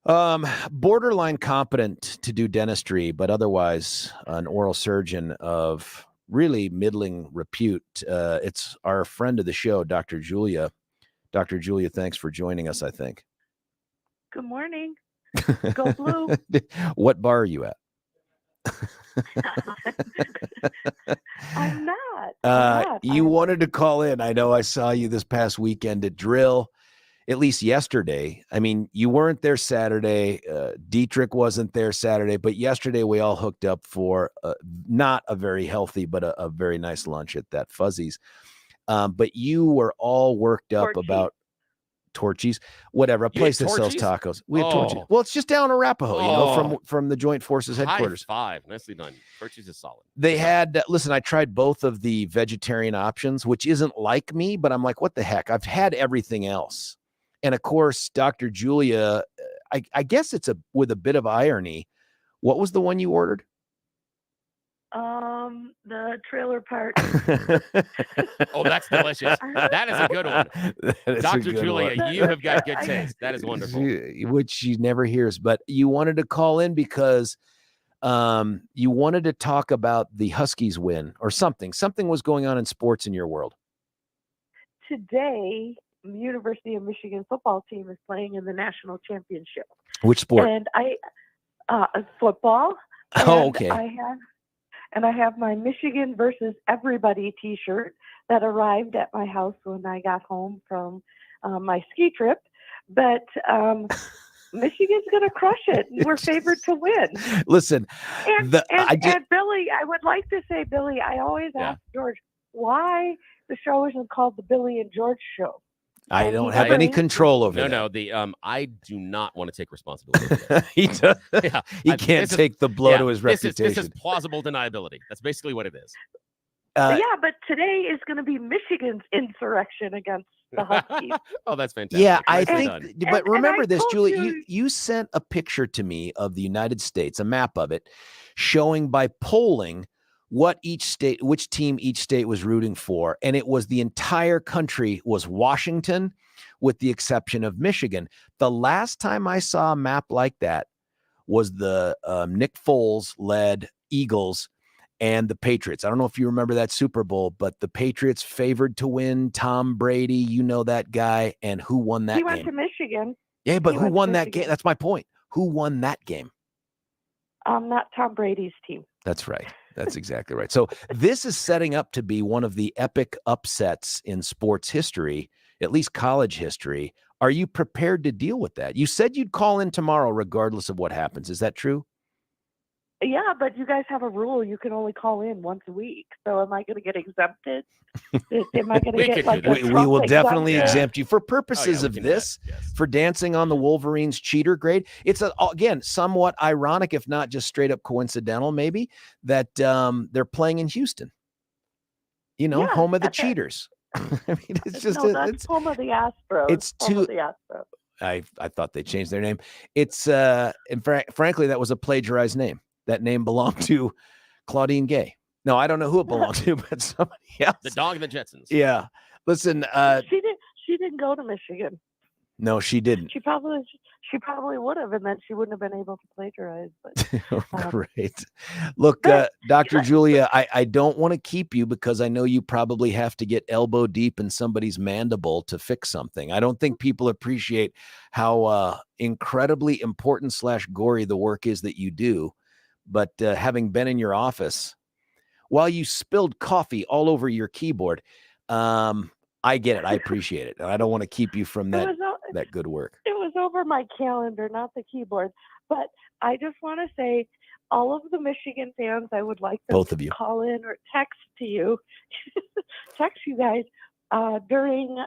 Borderline competent to do dentistry, but otherwise an oral surgeon of really middling repute. It's our friend of the show, Dr. Julia. Dr. Julia, thanks for joining us, I think. Good morning. Go Blue. What bar are you at? I'm not. You wanted to call in. I know I saw you this past weekend at Drill, at least yesterday. I mean, you weren't there Saturday. Dietrich wasn't there Saturday, but yesterday we all hooked up for not a very healthy, but a very nice lunch at that Fuzzy's. But you were all worked up about Torchy's, whatever, a place that sells tacos. We have Torchy's. Well, it's just down Arapahoe, from the Joint Forces headquarters. High five. Nicely done. Torchy's is solid. They had, listen, I tried both of the vegetarian options, which isn't like me, but I'm like, what the heck? I've had everything else. And of course, Dr. Julia, I guess it's with a bit of irony. What was the one you ordered? The trailer park. Oh, that's delicious. That is a good one. Dr. Julia, you have got good taste. That is wonderful. Which she never hears. But you wanted to call in because you wanted to talk about the Huskies win or something. Something was going on in sports in your world. Today, the University of Michigan football team is playing in the national championship. Which sport? And football. Oh, okay. I have my Michigan versus everybody T-shirt that arrived at my house when I got home from my ski trip. But Michigan's going to crush it. We're favored to win. Listen, and Billy, I would like to say, Billy, I always ask George why the show isn't called the Billy and George Show. I don't have any control over that. No. I do not want to take responsibility. He does. Yeah, he can't take the blow to his reputation. This is plausible deniability. That's basically what it is. But today is going to be Michigan's insurrection against the Huskies. Oh, that's fantastic. Yeah, I think. But remember this, Julie. You sent a picture to me of the United States, a map of it, showing by polling which team each state was rooting for. And it was the entire country was Washington, with the exception of Michigan. The last time I saw a map like that was the Nick Foles-led Eagles and the Patriots. I don't know if you remember that Super Bowl, but the Patriots favored to win. Tom Brady, you know that guy. And who won that game? He went to Michigan. Yeah, but who won that game? That's my point. Who won that game? Not Tom Brady's team. That's right. That's exactly right. So this is setting up to be one of the epic upsets in sports history, at least college history. Are you prepared to deal with that? You said you'd call in tomorrow regardless of what happens. Is that true? Yeah, but you guys have a rule. You can only call in once a week. So am I going to get exempted? Am I going to get like we will definitely exempt you for purposes of this, for dancing on the Wolverines cheater grade. It's again, somewhat ironic, if not just straight up coincidental, maybe that they're playing in Houston, home of the cheaters. I mean, it's just, that's home of the Astros. It's home of the Astros. I thought they changed their name. It's, and frankly, that was a plagiarized name. That name belonged to Claudine Gay. No, I don't know who it belonged to, but somebody else. The dog and the Jetsons. Yeah. Listen, she didn't go to Michigan. No, she didn't. She probably would have, and then she wouldn't have been able to plagiarize. But Great. Look, Dr. Julia, I don't want to keep you because I know you probably have to get elbow deep in somebody's mandible to fix something. I don't think people appreciate how incredibly important / gory the work is that you do. But having been in your office, while you spilled coffee all over your keyboard, I get it. I appreciate it. And I don't want to keep you from that good work. It was over my calendar, not the keyboard. But I just want to say, all of the Michigan fans, I would like them both of you to call in or text to you, text you guys during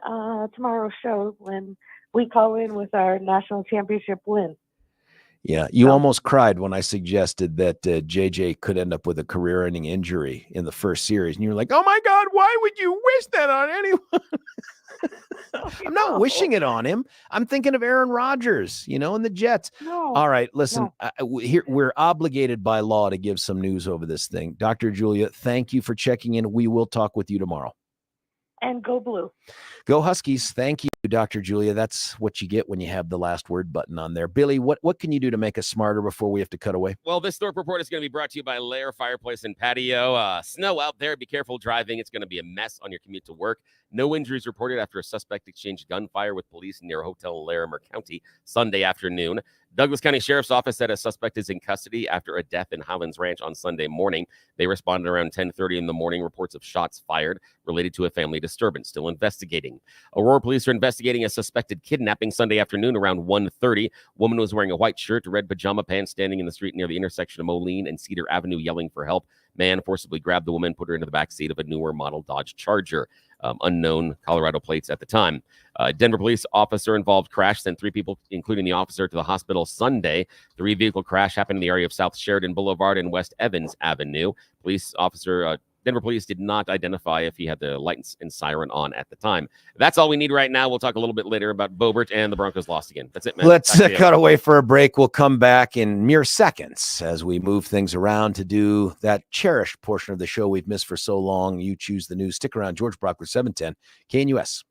tomorrow's show when we call in with our national championship win. Yeah, you Oh. almost cried when I suggested that JJ could end up with a career-ending injury in the first series, and you were like, "Oh my God, why would you wish that on anyone?" I'm not wishing it on him. I'm thinking of Aaron Rodgers, and the Jets. No. All right, listen, No. here we're obligated by law to give some news over this thing. Dr. Julia, thank you for checking in. We will talk with you tomorrow. And go blue. Go Huskies. Thank you, Dr. Julia. That's what you get when you have the last word button on there. Billy, what can you do to make us smarter before we have to cut away? Well, this Thorpe Report is going to be brought to you by Lair Fireplace and Patio. Snow out there. Be careful driving. It's going to be a mess on your commute to work. No injuries reported after a suspect exchanged gunfire with police near a hotel in Larimer County Sunday afternoon. Douglas County Sheriff's Office said a suspect is in custody after a death in Highlands Ranch on Sunday morning. They responded around 10:30 in the morning. Reports of shots fired related to a family disturbance. Still investigating. Aurora police are investigating a suspected kidnapping Sunday afternoon around 1:30. Woman was wearing a white shirt, red pajama pants, standing in the street near the intersection of Moline and Cedar Avenue yelling for help. Man forcibly grabbed the woman, put her into the back seat of a newer model Dodge Charger. Unknown Colorado plates at the time. Denver police officer involved crash sent 3 people, including the officer, to the hospital Sunday. The 3-vehicle crash happened in the area of South Sheridan Boulevard and West Evans Avenue. Denver police did not identify if he had the lights and siren on at the time. That's all we need right now. We'll talk a little bit later about Bobert and the Broncos lost again. That's it, man. Let's cut away for a break. We'll come back in mere seconds as we move things around to do that cherished portion of the show we've missed for so long. You choose the news. Stick around. George Brauchler, 710 KNUS.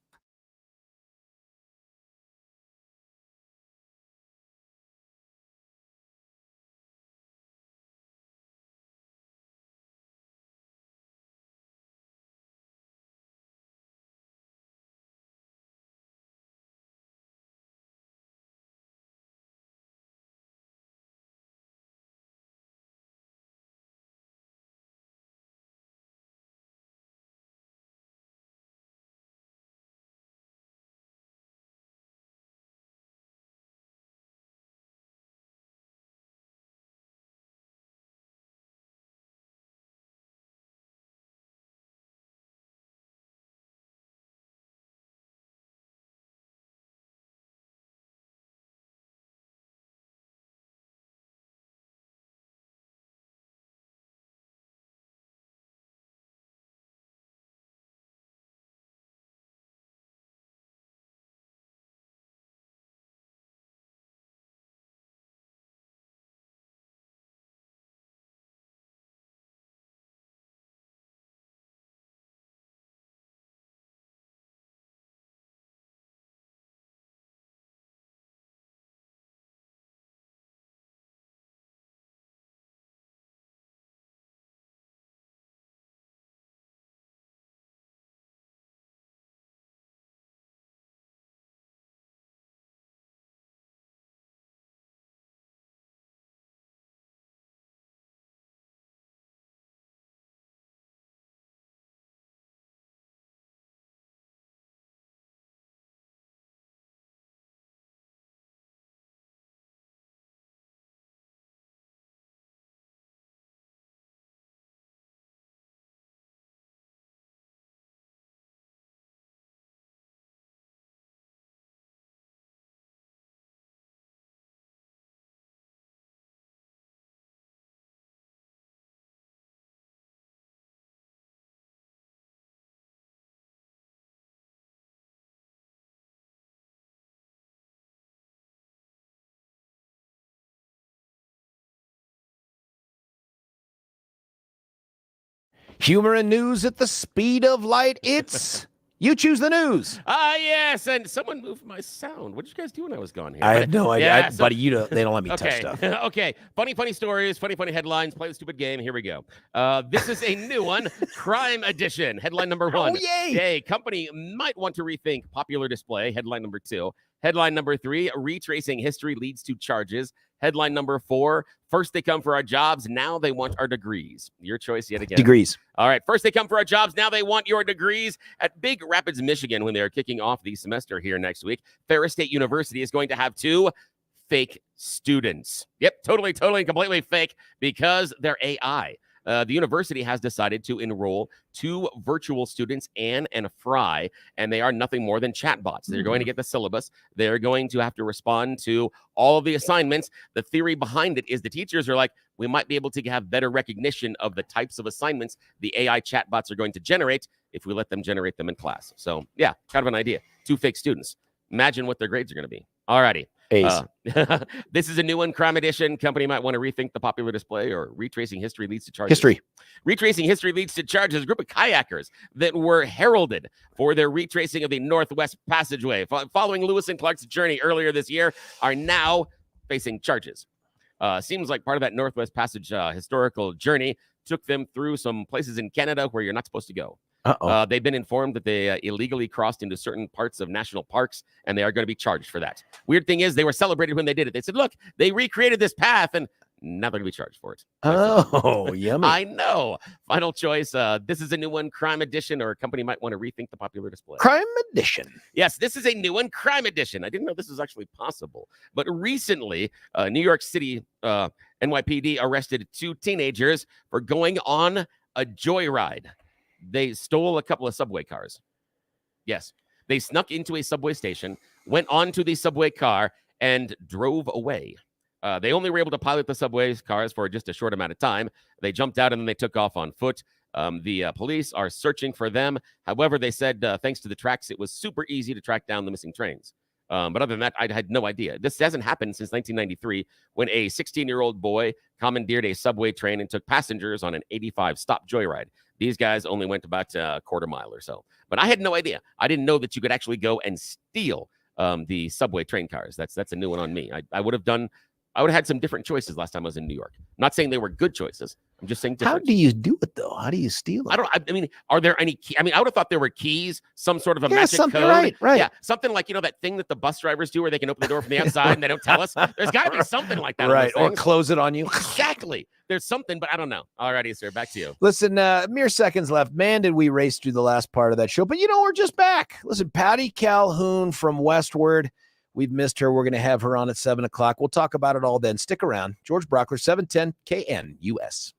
Humor and news at the speed of light. It's You Choose the News. Yes, and someone moved my sound. What did you guys do when I was gone here? I have no idea. Yeah, Buddy, they don't let me touch stuff. Okay. Funny stories, funny headlines. Play the stupid game. Here we go. This is a new one, Crime Edition. Headline number 1. Oh, yay! Yay. Company might want to rethink popular display. Headline number 2. Headline number 3, retracing history leads to charges. Headline number 4, first they come for our jobs, now they want our degrees. Your choice yet again. Degrees. All right, first they come for our jobs, now they want your degrees. At Big Rapids, Michigan, when they are kicking off the semester here next week, Ferris State University is going to have 2 fake students. Yep, totally, completely fake because they're AI. the university has decided to enroll 2 virtual students, Anne and Fry, and they are nothing more than chatbots. They're going to get the syllabus. They're going to have to respond to all of the assignments. The theory behind it is the teachers are like, we might be able to have better recognition of the types of assignments the AI chatbots are going to generate if we let them generate them in class. So, yeah, kind of an idea. 2 fake students. Imagine what their grades are going to be. All righty. This is a new one, Crime Edition. Company might want to rethink the popular display, or retracing history leads to charges. Retracing history leads to charges. A group of kayakers that were heralded for their retracing of the Northwest Passageway following Lewis and Clark's journey earlier this year are now facing charges. Seems like part of that Northwest Passage historical journey took them through some places in Canada where you're not supposed to go. They've been informed that they illegally crossed into certain parts of national parks, and they are going to be charged for that. Weird thing is, they were celebrated when they did it. They said, look, they recreated this path, and now they're going to be charged for it. Yummy. I know. Final choice. This is a new one, Crime Edition, or a company might want to rethink the popular display. Crime Edition. Yes, this is a new one, Crime Edition. I didn't know this was actually possible. But recently, New York City NYPD arrested 2 teenagers for going on a joyride. They stole a couple of subway cars. Yes, they snuck into a subway station, went onto the subway car, and drove away. They only were able to pilot the subway cars for just a short amount of time. They jumped out and then they took off on foot. The police are searching for them. However, they said thanks to the tracks, it was super easy to track down the missing trains. But other than that, I had no idea. This hasn't happened since 1993, when a 16-year-old boy commandeered a subway train and took passengers on an 85-stop joyride. These guys only went about a quarter mile or so. But I had no idea. I didn't know that you could actually go and steal the subway train cars. That's a new one on me. I would have had some different choices last time I was in New York. I'm not saying they were good choices. I'm just saying different. How do you do it, though? How do you steal it? I mean, are there any I would have thought there were keys, some sort of a magic code. Right. Yeah, something like, that thing that the bus drivers do where they can open the door from the outside and they don't tell us. There's got to be something like that. Right, or close it on you. Exactly. There's something, but I don't know. All righty, sir, back to you. Listen, mere seconds left. Man, did we race through the last part of that show. But, we're just back. Listen, Patty Calhoun from Westward. We've missed her. We're going to have her on at 7 o'clock. We'll talk about it all then. Stick around. George Brauchler, 710 KNUS.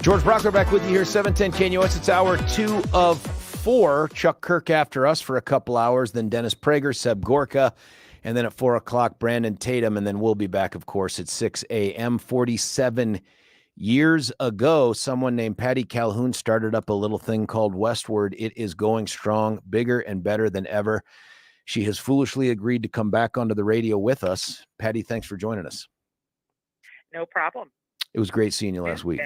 George Brauchler back with you here, 710 KNUS. It's hour 2 of 4. Chuck Kirk after us for a couple hours, then Dennis Prager, Seb Gorka, and then at 4 o'clock, Brandon Tatum, and then we'll be back, of course, at 6 a.m. 47 years ago, someone named Patty Calhoun started up a little thing called Westward. It is going strong, bigger and better than ever. She has foolishly agreed to come back onto the radio with us. Patty, thanks for joining us. No problem. It was great seeing you last week.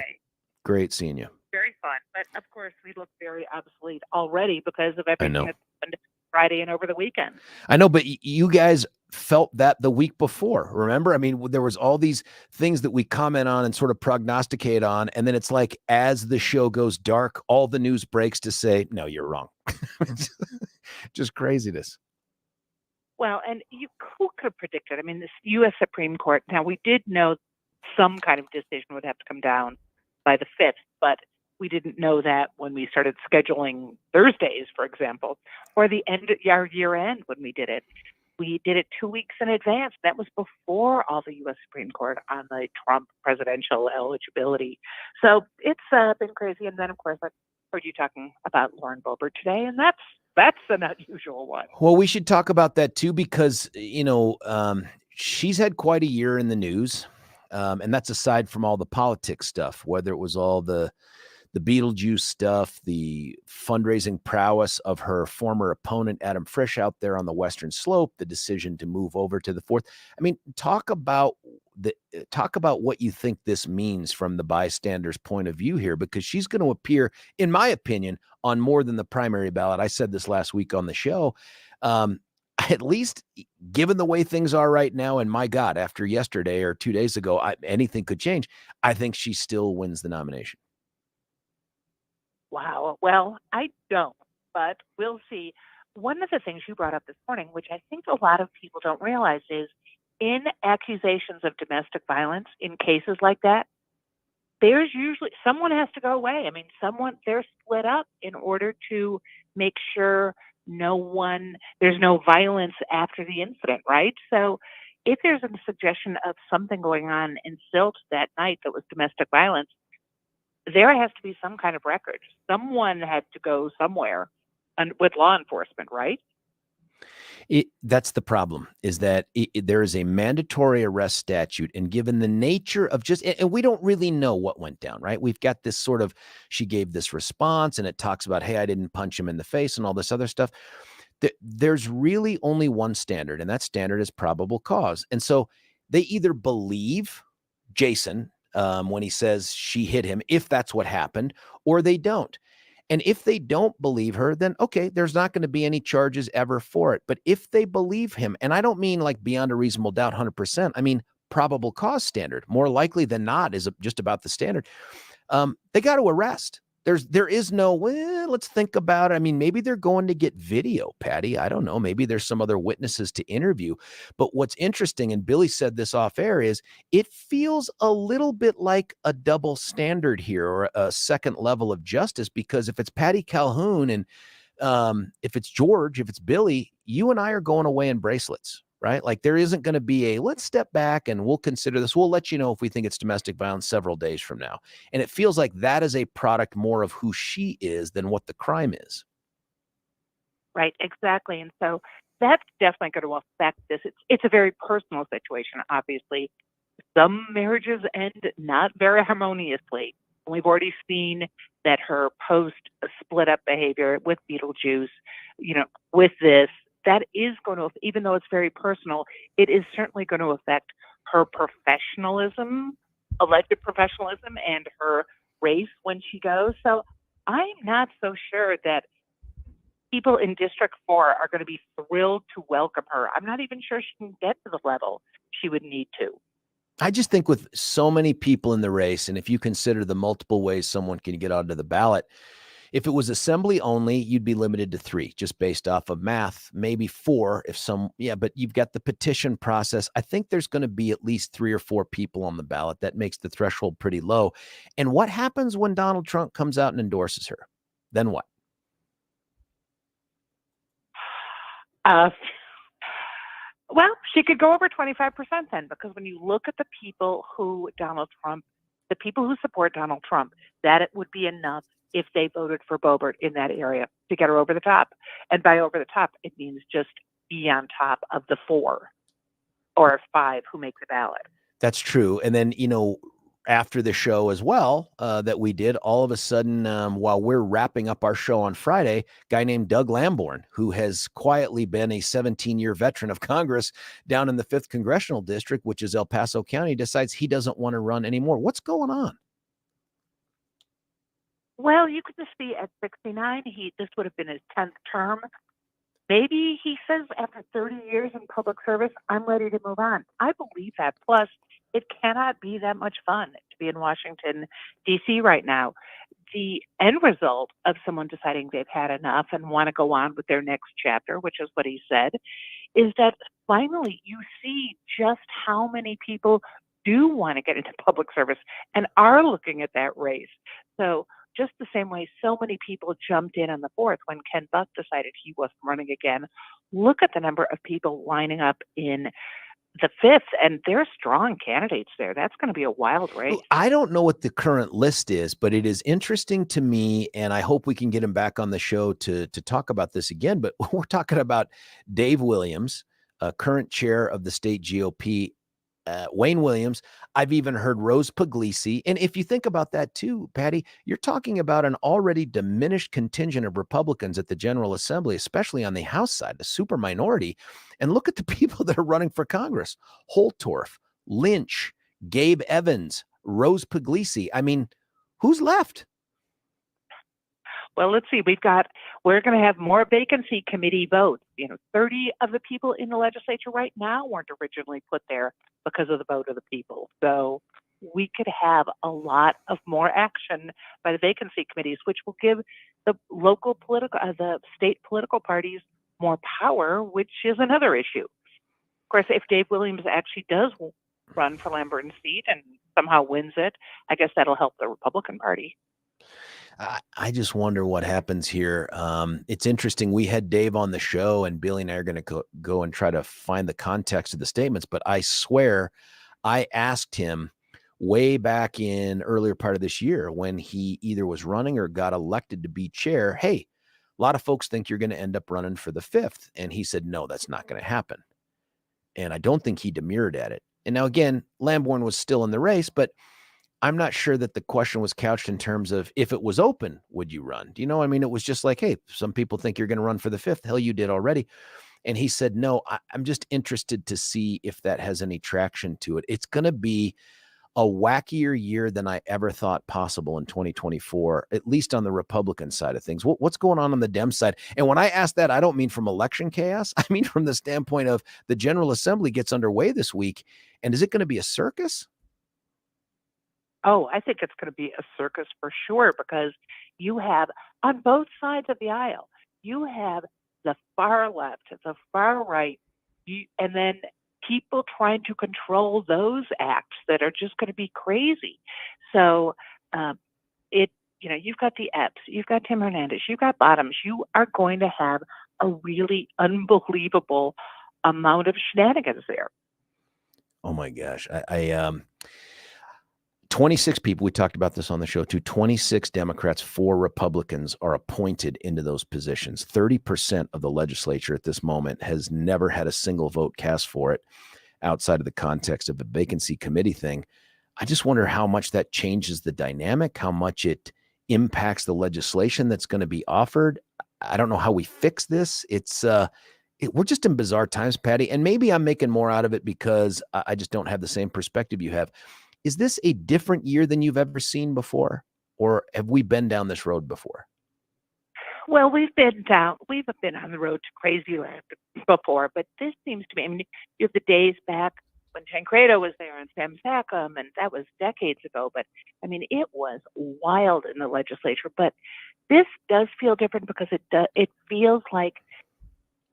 Great seeing you. Very fun. But, of course, we look very obsolete already because of everything know. that's happened Friday and over the weekend. I know, but you guys felt that the week before, remember? I mean, there was all these things that we comment on and sort of prognosticate on, and then it's like as the show goes dark, all the news breaks to say, no, you're wrong. Just craziness. Well, and who could have predicted? I mean, this U.S. Supreme Court, now we did know some kind of decision would have to come down by the 5th, but we didn't know that when we started scheduling Thursdays, for example, or the end of our year end when we did it. We did it 2 weeks in advance. That was before all the U.S. Supreme Court on the Trump presidential eligibility. So it's been crazy. And then, of course, I heard you talking about Lauren Boebert today, and that's an unusual one. Well, we should talk about that, too, because, she's had quite a year in the news. And that's aside from all the politics stuff, whether it was all the Beetlejuice stuff, the fundraising prowess of her former opponent, Adam Frisch, out there on the Western Slope, the decision to move over to the 4th. I mean, talk about what you think this means from the bystander's point of view here, because she's going to appear, in my opinion, on more than the primary ballot. I said this last week on the show. At least given the way things are right now, and my God, after yesterday or 2 days ago, anything could change. I think she still wins the nomination. Wow. Well, I don't, but we'll see. One of the things you brought up this morning, which I think a lot of people don't realize, is in accusations of domestic violence, in cases like that, there's usually someone has to go away. I mean, they're split up in order to make sure there's no violence after the incident, right? So if there's a suggestion of something going on in Silt that night that was domestic violence, there has to be some kind of record. Someone had to go somewhere with law enforcement, right? That's the problem, is that there is a mandatory arrest statute, and given the nature of and we don't really know what went down, right? We've got this sort of, she gave this response and it talks about, hey, I didn't punch him in the face and all this other stuff. There's really only one standard, and that standard is probable cause. And so they either believe Jason when he says she hit him, if that's what happened, or they don't. And if they don't believe her, then okay, there's not going to be any charges ever for it. But if they believe him, and I don't mean like beyond a reasonable doubt, 100%, I mean probable cause standard, more likely than not is just about the standard. They got to arrest. There is no, let's think about it. I mean, maybe they're going to get video, Patty. I don't know. Maybe there's some other witnesses to interview. But what's interesting, and Billy said this off air, is it feels a little bit like a double standard here, or a second level of justice, because if it's Patty Calhoun and if it's George, if it's Billy, you and I are going away in bracelets, right? Like there isn't going to be let's step back and we'll consider this. We'll let you know if we think it's domestic violence several days from now. And it feels like that is a product more of who she is than what the crime is. Right, exactly. And so that's definitely going to affect this. It's a very personal situation, obviously. Some marriages end not very harmoniously. We've already seen that her post-split up behavior with Beetlejuice, with this, that is going to, even though it's very personal, it is certainly going to affect her professionalism, alleged professionalism, and her race when she goes. So I'm not so sure that people in District 4 are going to be thrilled to welcome her. I'm not even sure she can get to the level she would need to. I just think with so many people in the race, and if you consider the multiple ways someone can get onto the ballot, if it was assembly only, you'd be limited to 3, just based off of math, maybe 4 but you've got the petition process. I think there's going to be at least 3 or 4 people on the ballot. That makes the threshold pretty low. And what happens when Donald Trump comes out and endorses her? Then what? Well, she could go over 25% then, because when you look at the people who Donald Trump the people who support Donald Trump, that it would be enough if they voted for Boebert in that area to get her over the top. And by over the top, it means just be on top of the 4 or 5 who make the ballot. That's true. And then, after the show as well that we did, all of a sudden, while we're wrapping up our show on Friday, a guy named Doug Lamborn, who has quietly been a 17-year veteran of Congress down in the 5th Congressional District, which is El Paso County, decides he doesn't want to run anymore. What's going on? Well, you could just be at 69. This would have been his 10th term. Maybe he says after 30 years in public service, I'm ready to move on. I believe that. Plus, it cannot be that much fun to be in Washington, D.C. right now. The end result of someone deciding they've had enough and want to go on with their next chapter, which is what he said, is that finally you see just how many people do want to get into public service and are looking at that race. So just the same way so many people jumped in on the 4th when Ken Buck decided he wasn't running again. Look at the number of people lining up in the 5th, and they're strong candidates there. That's going to be a wild race. I don't know what the current list is, but it is interesting to me, and I hope we can get him back on the show to talk about this again. But we're talking about Dave Williams, current chair of the state GOP, Wayne Williams. I've even heard Rose Puglisi. And if you think about that too, Patty, you're talking about an already diminished contingent of Republicans at the General Assembly, especially on the House side, a super minority. And look at the people that are running for Congress: Holtorf, Lynch, Gabe Evans, Rose Puglisi. I mean, who's left? Well, let's see. We're going to have more vacancy committee votes. 30 of the people in the legislature right now weren't originally put there because of the vote of the people. So we could have a lot of more action by the vacancy committees, which will give the the state political parties more power, which is another issue. Of course, if Dave Williams actually does run for Lamberton's seat and somehow wins it, I guess that'll help the Republican Party. I just wonder what happens here. It's interesting. We had Dave on the show, and Billy and I are going to go and try to find the context of the statements. But I swear I asked him way back in earlier part of this year when he either was running or got elected to be chair, hey, a lot of folks think you're going to end up running for the 5th. And he said, no, that's not going to happen. And I don't think he demurred at it. And now, again, Lamborn was still in the race, but I'm not sure that the question was couched in terms of if it was open, would you run? Do you know? I mean, it was just like, hey, some people think you're going to run for the 5th. Hell, you did already. And he said, no, I'm just interested to see if that has any traction to it. It's going to be a wackier year than I ever thought possible in 2024, at least on the Republican side of things. What's going on the Dem side? And when I ask that, I don't mean from election chaos. I mean from the standpoint of the General Assembly gets underway this week. And is it going to be a circus? Oh, I think it's going to be a circus for sure, because you have on both sides of the aisle, you have the far left, the far right, and then people trying to control those acts that are just going to be crazy. So you've got the Epps, you've got Tim Hernandez, you've got Bottoms. You are going to have a really unbelievable amount of shenanigans there. Oh my gosh. 26 people, we talked about this on the show too, 26 Democrats, 4 Republicans are appointed into those positions. 30% of the legislature at this moment has never had a single vote cast for it outside of the context of the vacancy committee thing. I just wonder how much that changes the dynamic, how much it impacts the legislation that's going to be offered. I don't know how we fix this. We're just in bizarre times, Patty, and maybe I'm making more out of it because I just don't have the same perspective you have. Is this a different year than you've ever seen before, or have we been down this road before? Well, we've been on the road to crazy land before, but this seems to be, you have the days back when Tancredo was there and Sam Sackham, and that was decades ago, but it was wild in the legislature. But this does feel different because it feels like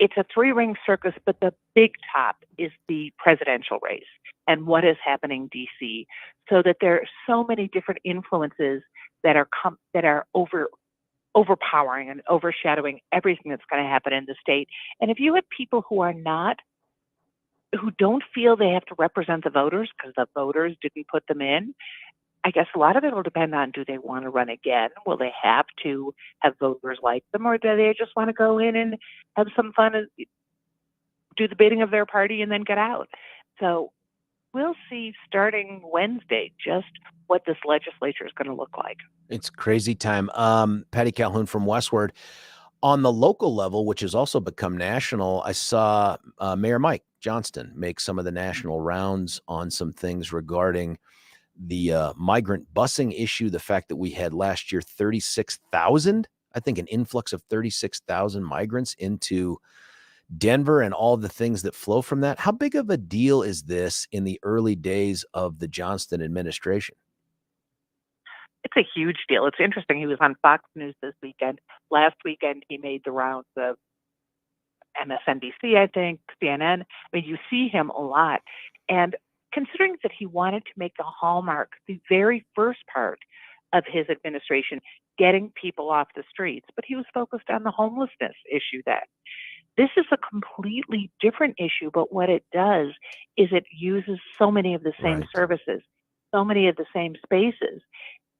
it's a 3-ring circus, but the big top is the presidential race and what is happening in D.C. So that there are so many different influences that are overpowering and overshadowing everything that's going to happen in the state. And if you have people who don't feel they have to represent the voters because the voters didn't put them in, I guess a lot of it will depend on, do they want to run again? Will they have to have voters like them, or do they just want to go in and have some fun and do the bidding of their party and then get out? So we'll see starting Wednesday just what this legislature is going to look like. It's crazy time. Patty Calhoun from Westward. On the local level, which has also become national, I saw Mayor Mike Johnston make some of the national rounds on some things regarding the migrant busing issue, the fact that we had last year 36,000, I think an influx of 36,000 migrants into Denver and all the things that flow from that. How big of a deal is this in the early days of the Johnston administration? It's a huge deal. It's interesting. He was on Fox News this weekend. Last weekend, he made the rounds of MSNBC, I think, CNN. I mean, you see him a lot. And considering that he wanted to make the hallmark, the very first part of his administration, getting people off the streets, but he was focused on the homelessness issue then. This is a completely different issue, but what it does is it uses so many of the same services, so many of the same spaces.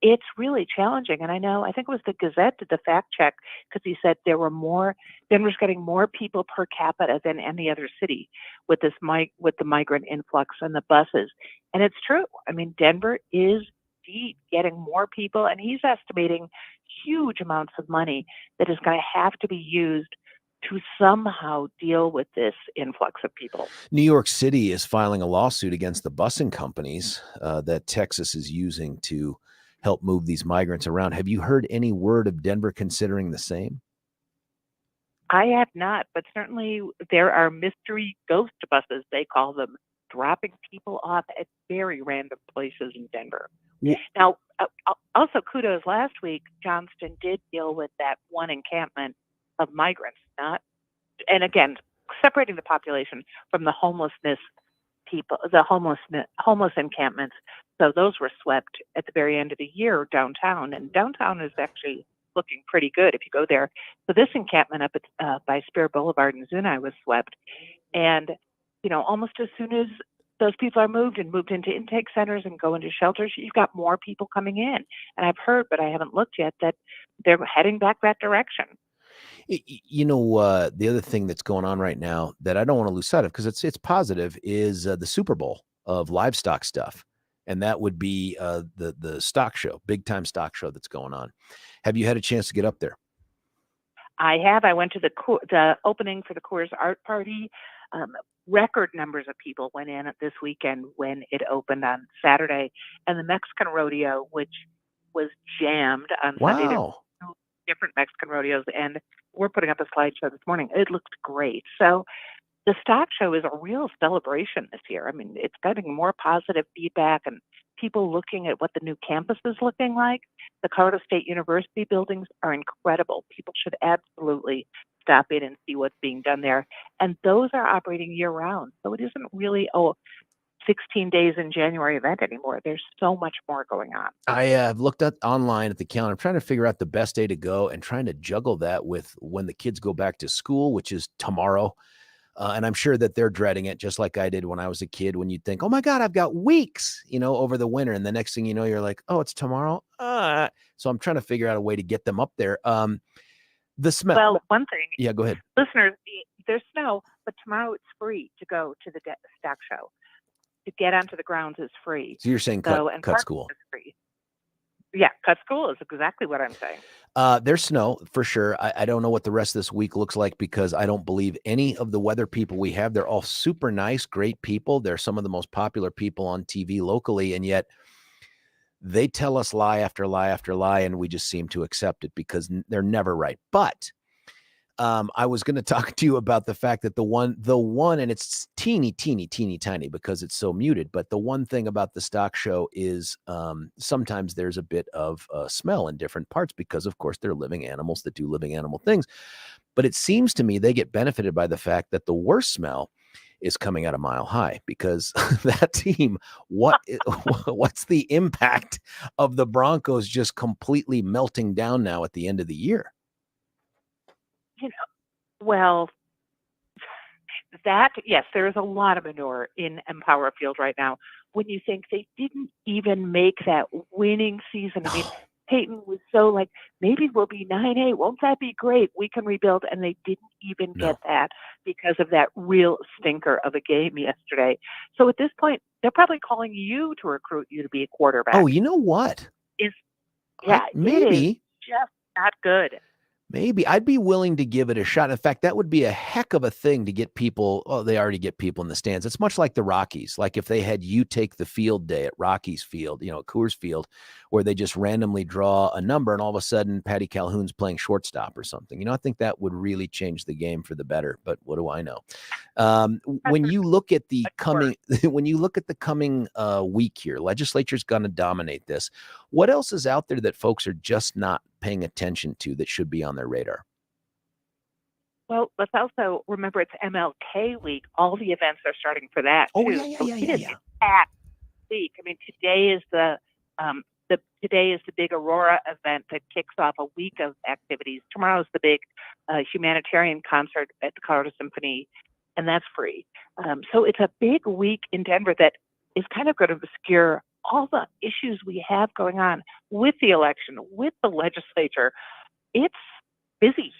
It's really challenging. And I think it was the Gazette did the fact check, because he said Denver's getting more people per capita than any other city with the migrant influx and the buses. And it's true. I mean, Denver is indeed getting more people, and he's estimating huge amounts of money that is going to have to be used to somehow deal with this influx of people. New York City is filing a lawsuit against the busing companies that Texas is using to help move these migrants around. Have you heard any word of Denver considering the same? I have not, but certainly there are mystery ghost buses, they call them, dropping people off at very random places in Denver. Yeah. Now, also kudos, last week, Johnston did deal with that one encampment of migrants, and again, separating the population from the homelessness people, the homeless encampments. So those were swept at the very end of the year downtown, and downtown is actually looking pretty good if you go there. So this encampment up at by Spear Boulevard in Zuni was swept, and almost as soon as those people are moved into intake centers and go into shelters, you've got more people coming in. And I've heard, but I haven't looked yet, that they're heading back that direction. The other thing that's going on right now that I don't want to lose sight of, because it's positive, is the Super Bowl of livestock stuff. And that would be the stock show, big time stock show that's going on. Have you had a chance to get up there? I have. I went to the opening for the Coors Art Party. Record numbers of people went in this weekend when it opened on Saturday, and the Mexican rodeo, which was jammed on Sunday. There were two different Mexican rodeos, and we're putting up a slideshow this morning. It looked great. So the stock show is a real celebration this year. I mean, it's getting more positive feedback and people looking at what the new campus is looking like. The Colorado State University buildings are incredible. People should absolutely stop in and see what's being done there. And those are operating year-round. So it isn't really 16 days in January event anymore. There's so much more going on. I have looked at online at the calendar. I'm trying to figure out the best day to go and trying to juggle that with when the kids go back to school, which is tomorrow. And I'm sure that they're dreading it, just like I did when I was a kid, when you'd think, oh my God, I've got weeks, over the winter. And the next thing you know, you're like, oh, it's tomorrow. So I'm trying to figure out a way to get them up there. The smell. Well, one thing. Yeah, go ahead. Listeners, there's snow, but tomorrow it's free to go to the stock show. To get onto the grounds is free. So you're saying cut school. Is free. Yeah, cut school is exactly what I'm saying. There's snow for sure. I don't know what the rest of this week looks like, because I don't believe any of the weather people we have. They're all super nice, great people. They're some of the most popular people on TV locally, and yet they tell us lie after lie after lie, and we just seem to accept it because they're never right. But I was going to talk to you about the fact that the one, and it's teeny tiny because it's so muted. But the one thing about the stock show is sometimes there's a bit of smell in different parts because, of course, they're living animals that do living animal things. But it seems to me they get benefited by the fact that the worst smell is coming out of Mile High, because that team, what's the impact of the Broncos just completely melting down now at the end of the year? Well, yes, there is a lot of manure in Empower Field right now. when you think they didn't even make that winning season. I mean, Peyton was so like, maybe we'll be 9-8. Won't that be great? We can rebuild. And they didn't even get that because of that real stinker of a game yesterday. So at this point, they're probably calling you to recruit you to be a quarterback. Oh, you know what? Maybe. It is just not good. Maybe I'd be willing to give it a shot. In fact, that would be a heck of a thing to get people. Oh, they already get people in the stands. It's much like the Rockies. Like if they had you take the field day at Rockies Field, at Coors Field, where they just randomly draw a number and all of a sudden Patty Calhoun's playing shortstop or something. I think that would really change the game for the better. But what do I know? When you look at the coming week here, legislature's going to dominate this. What else is out there that folks are just not paying attention to that should be on their radar? Well, let's also remember it's MLK week. All the events are starting for that. Oh, too. yeah. Packed week. I mean, today is the big Aurora event that kicks off a week of activities. Tomorrow is the big humanitarian concert at the Colorado Symphony, and that's free. So it's a big week in Denver that is kind of going to obscure all the issues we have going on with the election, with the legislature. It's busy.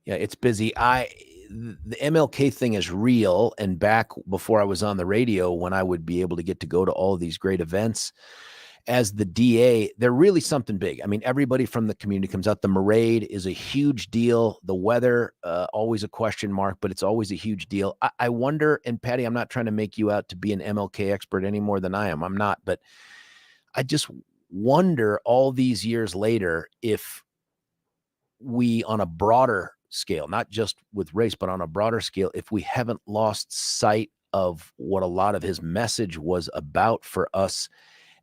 Yeah, it's busy. The MLK thing is real. And back before I was on the radio, when I would be able to get to go to all of these great events as the DA, they're really something big. I mean, everybody from the community comes out. The parade is a huge deal. The weather, always a question mark, but it's always a huge deal. I wonder, and Patty, I'm not trying to make you out to be an MLK expert any more than I am. I'm not, but I just wonder all these years later if we, on a broader scale, not just with race, but on a broader scale, if we haven't lost sight of what a lot of his message was about for us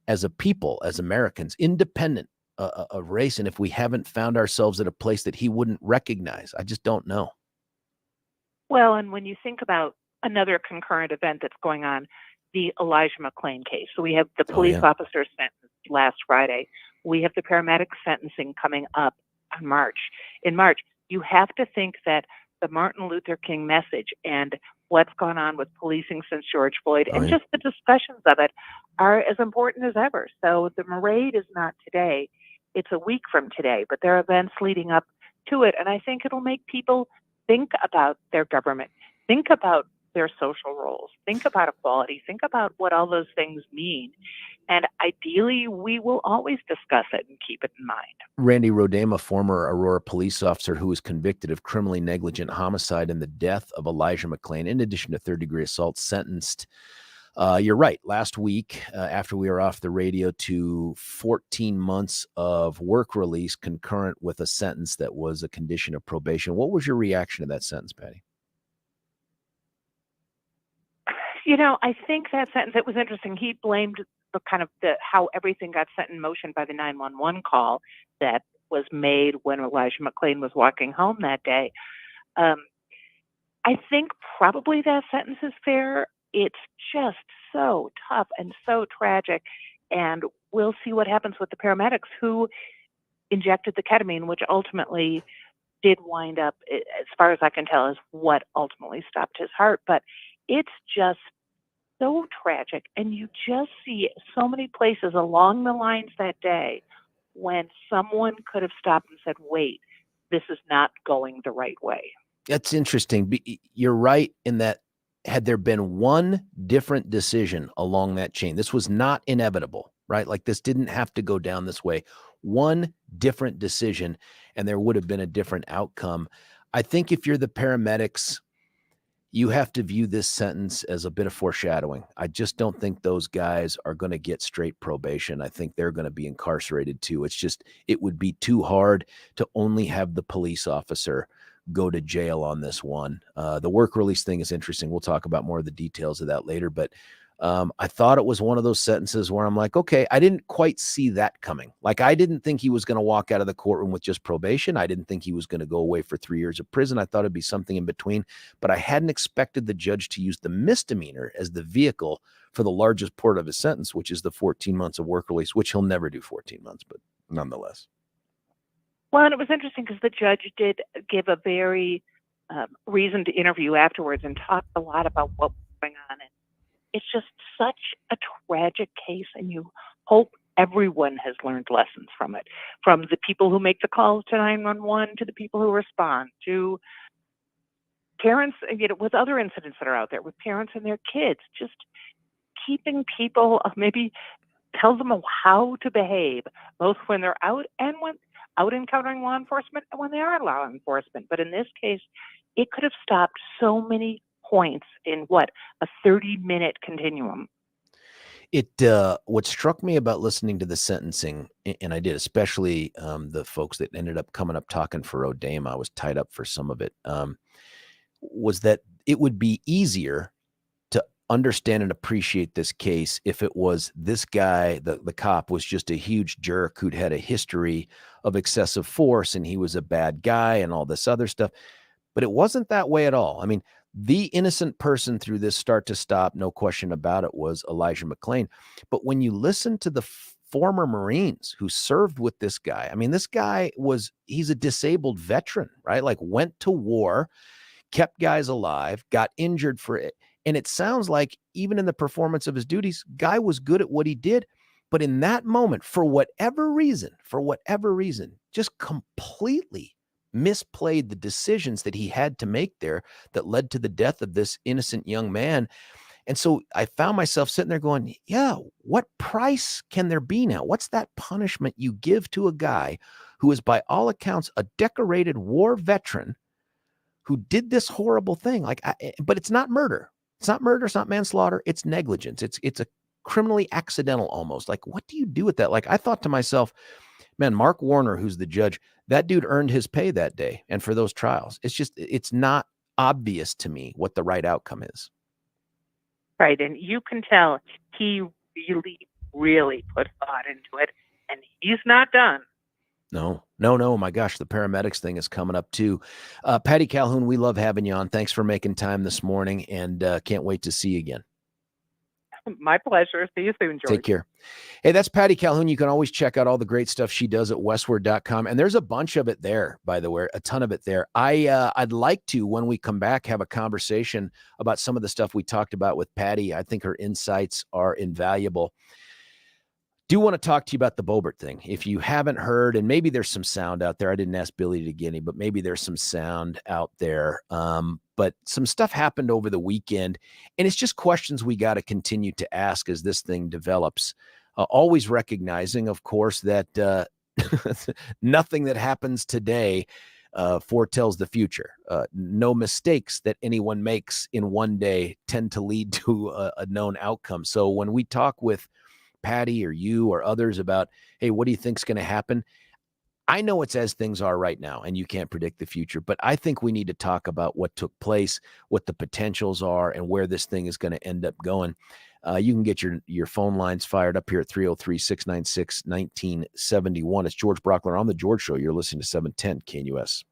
as a people, as Americans, independent of race, and if we haven't found ourselves at a place that he wouldn't recognize. I just don't know. Well, and when you think about another concurrent event that's going on, the Elijah McClain case. So we have the police officer sentenced last Friday. We have the paramedic sentencing coming up in March. You have to think that the Martin Luther King message and what's gone on with policing since George Floyd just the discussions of it are as important as ever. So the parade is not today. It's a week from today, but there are events leading up to it. And I think it'll make people think about their government, think about their social roles, think about equality, think about what all those things mean. And ideally, we will always discuss it and keep it in mind. Randy Rodema, former Aurora police officer who was convicted of criminally negligent homicide in the death of Elijah McClain, in addition to third-degree assault, sentenced, you're right, last week after we were off the radio, to 14 months of work release concurrent with a sentence that was a condition of probation. What was your reaction to that sentence, Patty? I think that sentence, it was interesting. He blamed how everything got set in motion by the 911 call that was made when Elijah McClain was walking home that day. I think probably that sentence is fair. It's just so tough and so tragic. And we'll see what happens with the paramedics who injected the ketamine, which ultimately did wind up, as far as I can tell, is what ultimately stopped his heart. But it's just so tragic. And you just see so many places along the lines that day when someone could have stopped and said, wait, this is not going the right way. That's interesting. You're right in that had there been one different decision along that chain, this was not inevitable, right? Like this didn't have to go down this way. One different decision and there would have been a different outcome. I think if you're the paramedics, you have to view this sentence as a bit of foreshadowing. I just don't think those guys are going to get straight probation. I think they're going to be incarcerated too. It would be too hard to only have the police officer go to jail on this one. The work release thing is interesting. We'll talk about more of the details of that later, but I thought it was one of those sentences where I'm like, okay, I didn't quite see that coming. Like, I didn't think he was going to walk out of the courtroom with just probation. I didn't think he was going to go away for 3 years of prison. I thought it'd be something in between, but I hadn't expected the judge to use the misdemeanor as the vehicle for the largest part of his sentence, which is the 14 months of work release, which he'll never do 14 months, but nonetheless. Well, and it was interesting because the judge did give a very reasoned interview afterwards and talked a lot about what was going on it's just such a tragic case, and you hope everyone has learned lessons from it, from the people who make the calls to 911 to the people who respond, to parents, with other incidents that are out there, with parents and their kids, just keeping people, maybe tell them how to behave, both when they're out and when out encountering law enforcement and when they are law enforcement. But in this case, it could have stopped so many points in a 30-minute continuum. What struck me about listening to the sentencing, and I did, especially the folks that ended up coming up talking for O'Dame, I was tied up for some of it, was that it would be easier to understand and appreciate this case if it was this guy, the cop, was just a huge jerk who'd had a history of excessive force and he was a bad guy and all this other stuff. But it wasn't that way at all. I mean, the innocent person through this start to stop, no question about it, was Elijah McClain. But when you listen to the former Marines who served with this guy, I mean, this guy he's a disabled veteran, right? Like, went to war, kept guys alive, got injured for it. And it sounds like even in the performance of his duties, guy was good at what he did. But in that moment, for whatever reason, just completely misplayed the decisions that he had to make there that led to the death of this innocent young man. And so I found myself sitting there going, yeah, what price can there be now? What's that punishment you give to a guy who is, by all accounts, a decorated war veteran who did this horrible thing? But it's not murder. It's not murder. It's not manslaughter. It's negligence. It's a criminally accidental almost. Like, what do you do with that? Like, I thought to myself, man, Mark Warner, who's the judge, that dude earned his pay that day and for those trials. It's not obvious to me what the right outcome is. Right. And you can tell he really, really put thought into it, and he's not done. No. My gosh, the paramedics thing is coming up too. Patty Calhoun, we love having you on. Thanks for making time this morning, and can't wait to see you again. My pleasure. See you soon, George. Take care. Hey, that's Patty Calhoun. You can always check out all the great stuff she does at westward.com. And there's a bunch of it there, by the way, a ton of it there. I'd like to, when we come back, have a conversation about some of the stuff we talked about with Patty. I think her insights are invaluable. Do want to talk to you about the Boebert thing. If you haven't heard, and maybe there's some sound out there. I didn't ask Billy to get any, but maybe there's some sound out there. But some stuff happened over the weekend, and it's just questions we got to continue to ask as this thing develops. Always recognizing, of course, that nothing that happens today foretells the future. No mistakes that anyone makes in one day tend to lead to a known outcome. So when we talk with Patty or you or others about, hey, what do you think's going to happen? I know it's as things are right now, and you can't predict the future, but I think we need to talk about what took place, what the potentials are, and where this thing is going to end up going. You can get your phone lines fired up here at 303-696-1971. It's George Brauchler on The George Show. You're listening to 710 KNUS.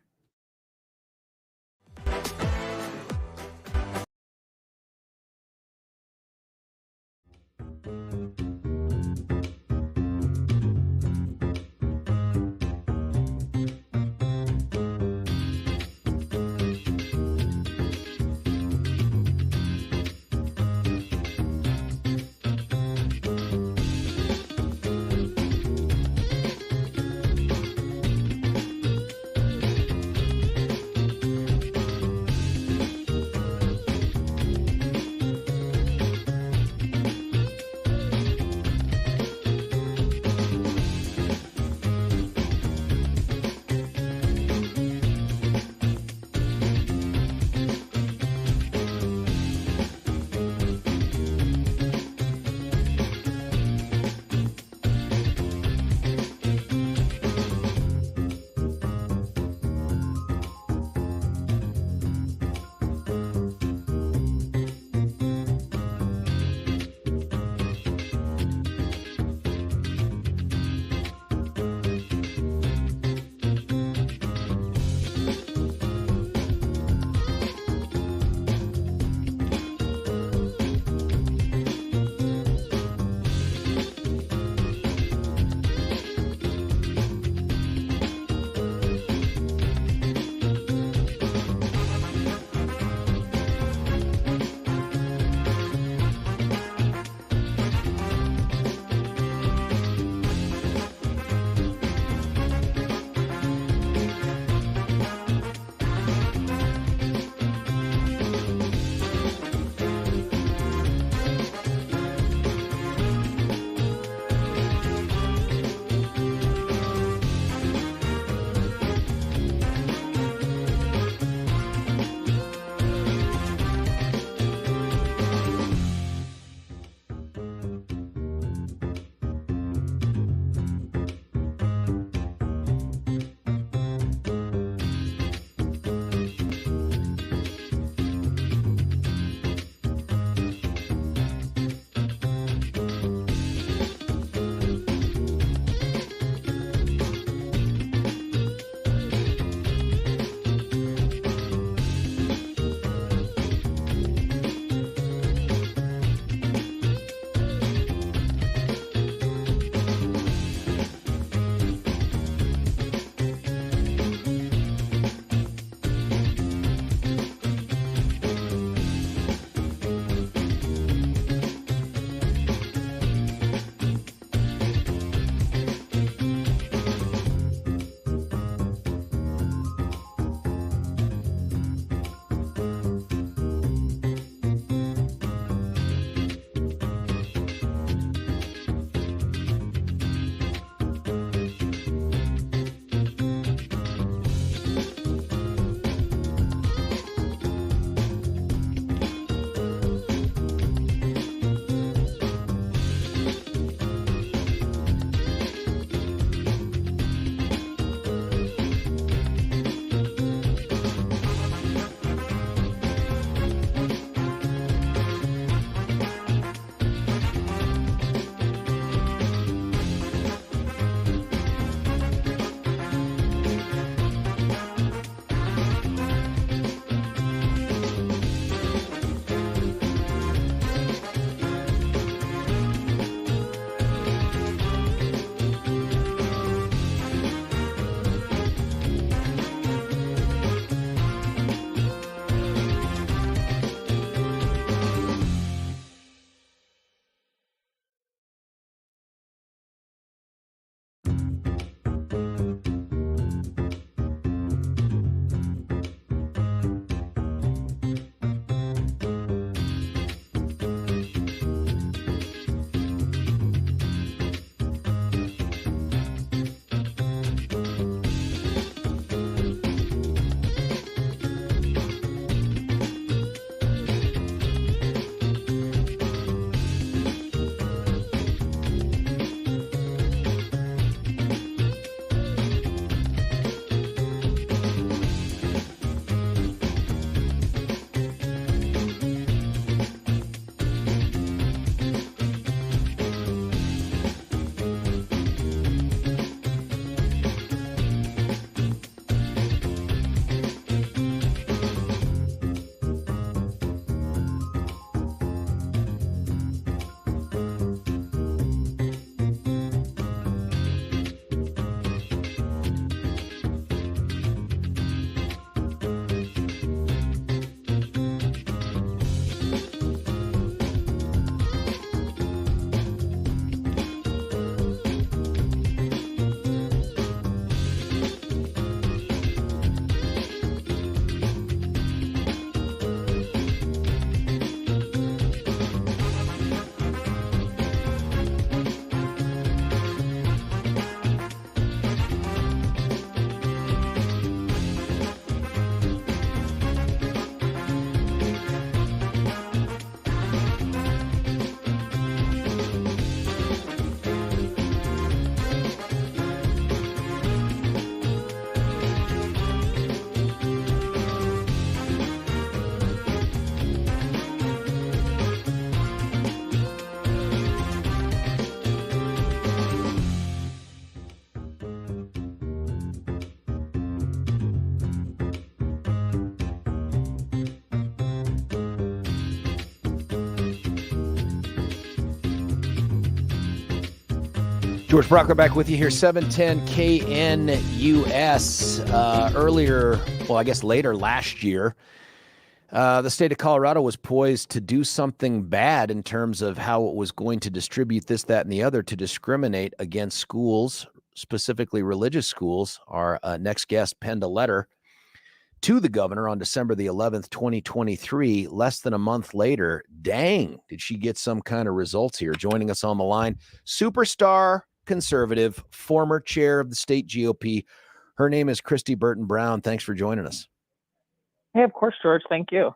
George Brauchler back with you here, 710 KNUS. Later last year, the state of Colorado was poised to do something bad in terms of how it was going to distribute this, that, and the other to discriminate against schools, specifically religious schools. Our next guest penned a letter to the governor on December the 11th, 2023. Less than a month later, dang, did she get some kind of results here. Joining us on the line, superstar conservative, former chair of the state GOP. Her name is Christy Burton Brown. Thanks for joining us. Hey, of course, George. Thank you.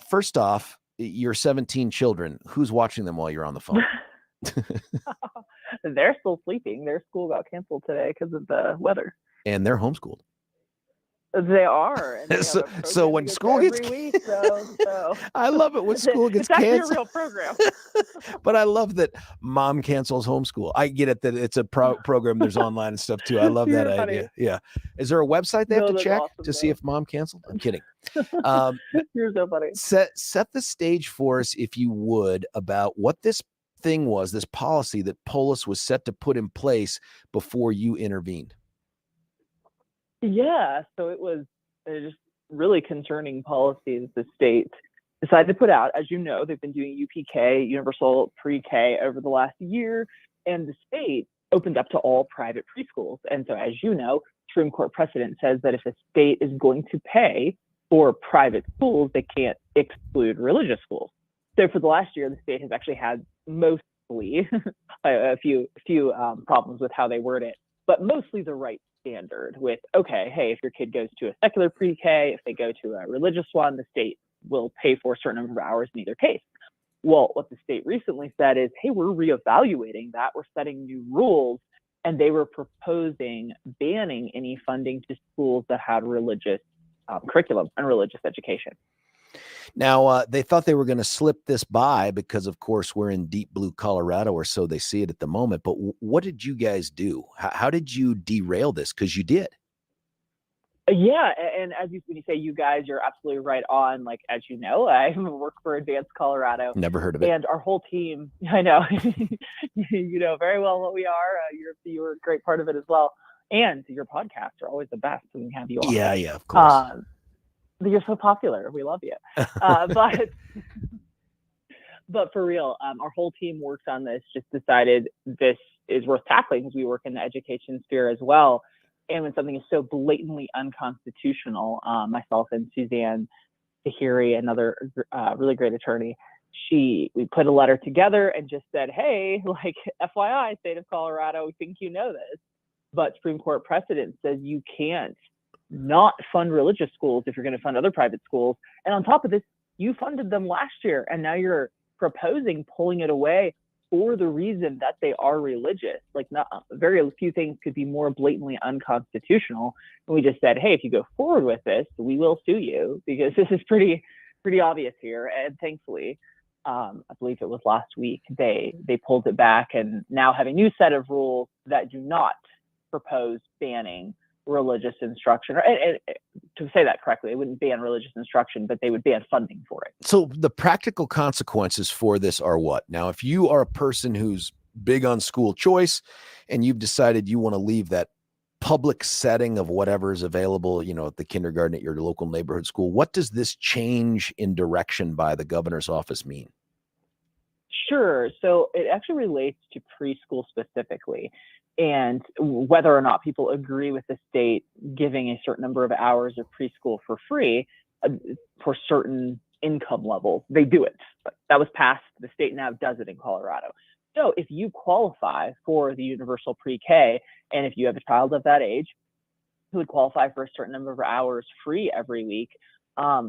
First off, your 17 children, who's watching them while you're on the phone? They're still sleeping. Their school got canceled today because of the weather. And they're homeschooled. They are. And they so when school gets week, so I love it when school gets canceled. It's actually a real program. But I love that mom cancels homeschool. I get it that it's a program. There's online and stuff too. I love that idea. Funny. Yeah. Is there a website they have to check awesome, to see if mom canceled? I'm kidding. You're so funny. Set the stage for us, if you would, about what this thing was, this policy that Polis was set to put in place before you intervened. Yeah, so it was just really concerning policies the state decided to put out. As you know, they've been doing UPK, universal pre-K, over the last year, and the state opened up to all private preschools. And so, as you know, Supreme Court precedent says that if a state is going to pay for private schools, they can't exclude religious schools. So for the last year, the state has actually had mostly a few problems with how they word it, but mostly the right standard with, okay, hey, if your kid goes to a secular pre-K, if they go to a religious one, the state will pay for a certain number of hours in either case. Well, what the state recently said is, hey, we're reevaluating that. We're setting new rules. And they were proposing banning any funding to schools that had religious curriculum and religious education. Now, they thought they were going to slip this by because, of course, we're in deep blue Colorado, or so they see it at the moment. But what did you guys do? How did you derail this? Because you did. Yeah, and when you say you guys, you're absolutely right on. Like, as you know, I work for Advanced Colorado. Never heard of it. And our whole team, I know, you know very well what we are. You're a great part of it as well. And your podcasts are always the best when we have you on. Yeah, of course. You're so popular. We love you. But for real, our whole team works on this, just decided this is worth tackling because we work in the education sphere as well. And when something is so blatantly unconstitutional, myself and Suzanne Tahiri, another really great attorney, we put a letter together and just said, hey, like, FYI, state of Colorado, we think you know this, but Supreme Court precedent says you can't not fund religious schools if you're going to fund other private schools. And on top of this, you funded them last year, and now you're proposing pulling it away for the reason that they are religious. Like, not very few things could be more blatantly unconstitutional. And we just said, hey, if you go forward with this, we will sue you, because this is pretty obvious here. And thankfully, I believe it was last week, they pulled it back and now have a new set of rules that do not propose banning religious instruction, and to say that correctly, they wouldn't ban religious instruction, but they would ban funding for it. So the practical consequences for this are what? Now, if you are a person who's big on school choice and you've decided you want to leave that public setting of whatever is available, at the kindergarten at your local neighborhood school, what does this change in direction by the governor's office mean? Sure. So it actually relates to preschool specifically. And whether or not people agree with the state giving a certain number of hours of preschool for free for certain income levels, they do it. That was passed. The state now does it in Colorado. So if you qualify for the universal pre-K, and if you have a child of that age who would qualify for a certain number of hours free every week,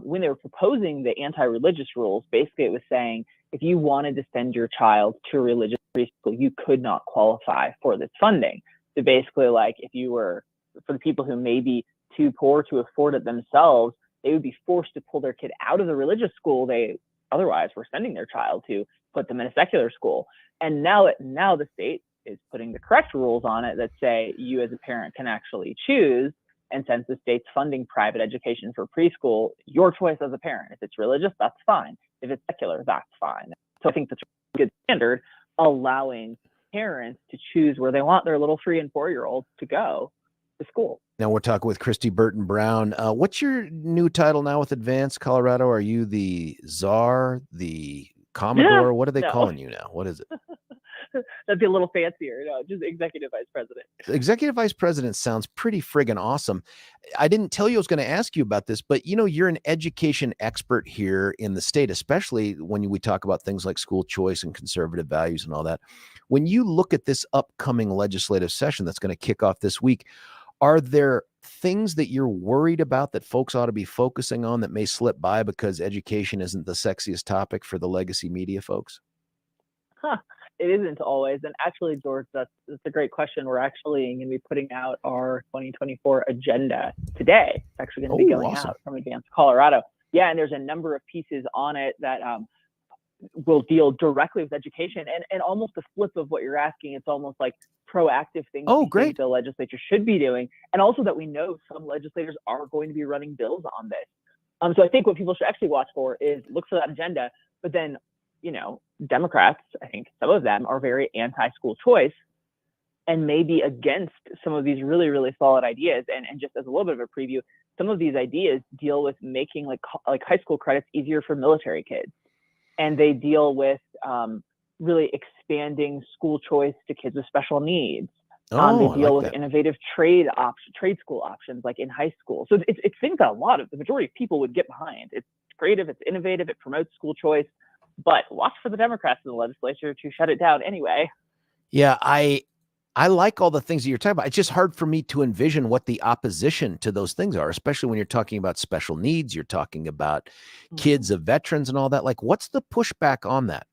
when they were proposing the anti-religious rules, basically it was saying, if you wanted to send your child to a religious preschool, you could not qualify for this funding. So basically, like, if you were, for the people who may be too poor to afford it themselves, they would be forced to pull their kid out of the religious school they otherwise were sending their child to, put them in a secular school. And now the state is putting the correct rules on it that say you as a parent can actually choose. And since the state's funding private education for preschool, your choice as a parent. If it's religious, that's fine. If it's secular, that's fine. So I think that's a good standard, allowing parents to choose where they want their little 3 and 4-year-olds to go to school. Now we're talking with Christy Burton Brown. What's your new title now with Advance Colorado? Are you the czar, the Commodore? What are they calling you now? What is it? That'd be a little fancier. No, just executive vice president. Executive vice president sounds pretty friggin' awesome. I didn't tell you I was going to ask you about this, but you're an education expert here in the state, especially when we talk about things like school choice and conservative values and all that. When you look at this upcoming legislative session that's going to kick off this week, are there things that you're worried about that folks ought to be focusing on that may slip by because education isn't the sexiest topic for the legacy media folks? It isn't always. And actually, George, that's a great question. We're actually going to be putting out our 2024 agenda today. It's actually going to be going out from Advance Colorado. Yeah, and there's a number of pieces on it that will deal directly with education and almost a flip of what you're asking. It's almost like proactive things think the legislature should be doing. And also that we know some legislators are going to be running bills on this. So I think what people should actually watch for is look for that agenda, but then Democrats, I think some of them are very anti-school choice and maybe against some of these really, really solid ideas. And just as a little bit of a preview, some of these ideas deal with making like high school credits easier for military kids. And they deal with really expanding school choice to kids with special needs. They deal with innovative trade school options like in high school. So it's things that the majority of people would get behind. It's creative, it's innovative, it promotes school choice. But watch for the Democrats in the legislature to shut it down anyway. Yeah, I like all the things that you're talking about. It's just hard for me to envision what the opposition to those things are, especially when you're talking about special needs, you're talking about kids of veterans and all that. Like, what's the pushback on that?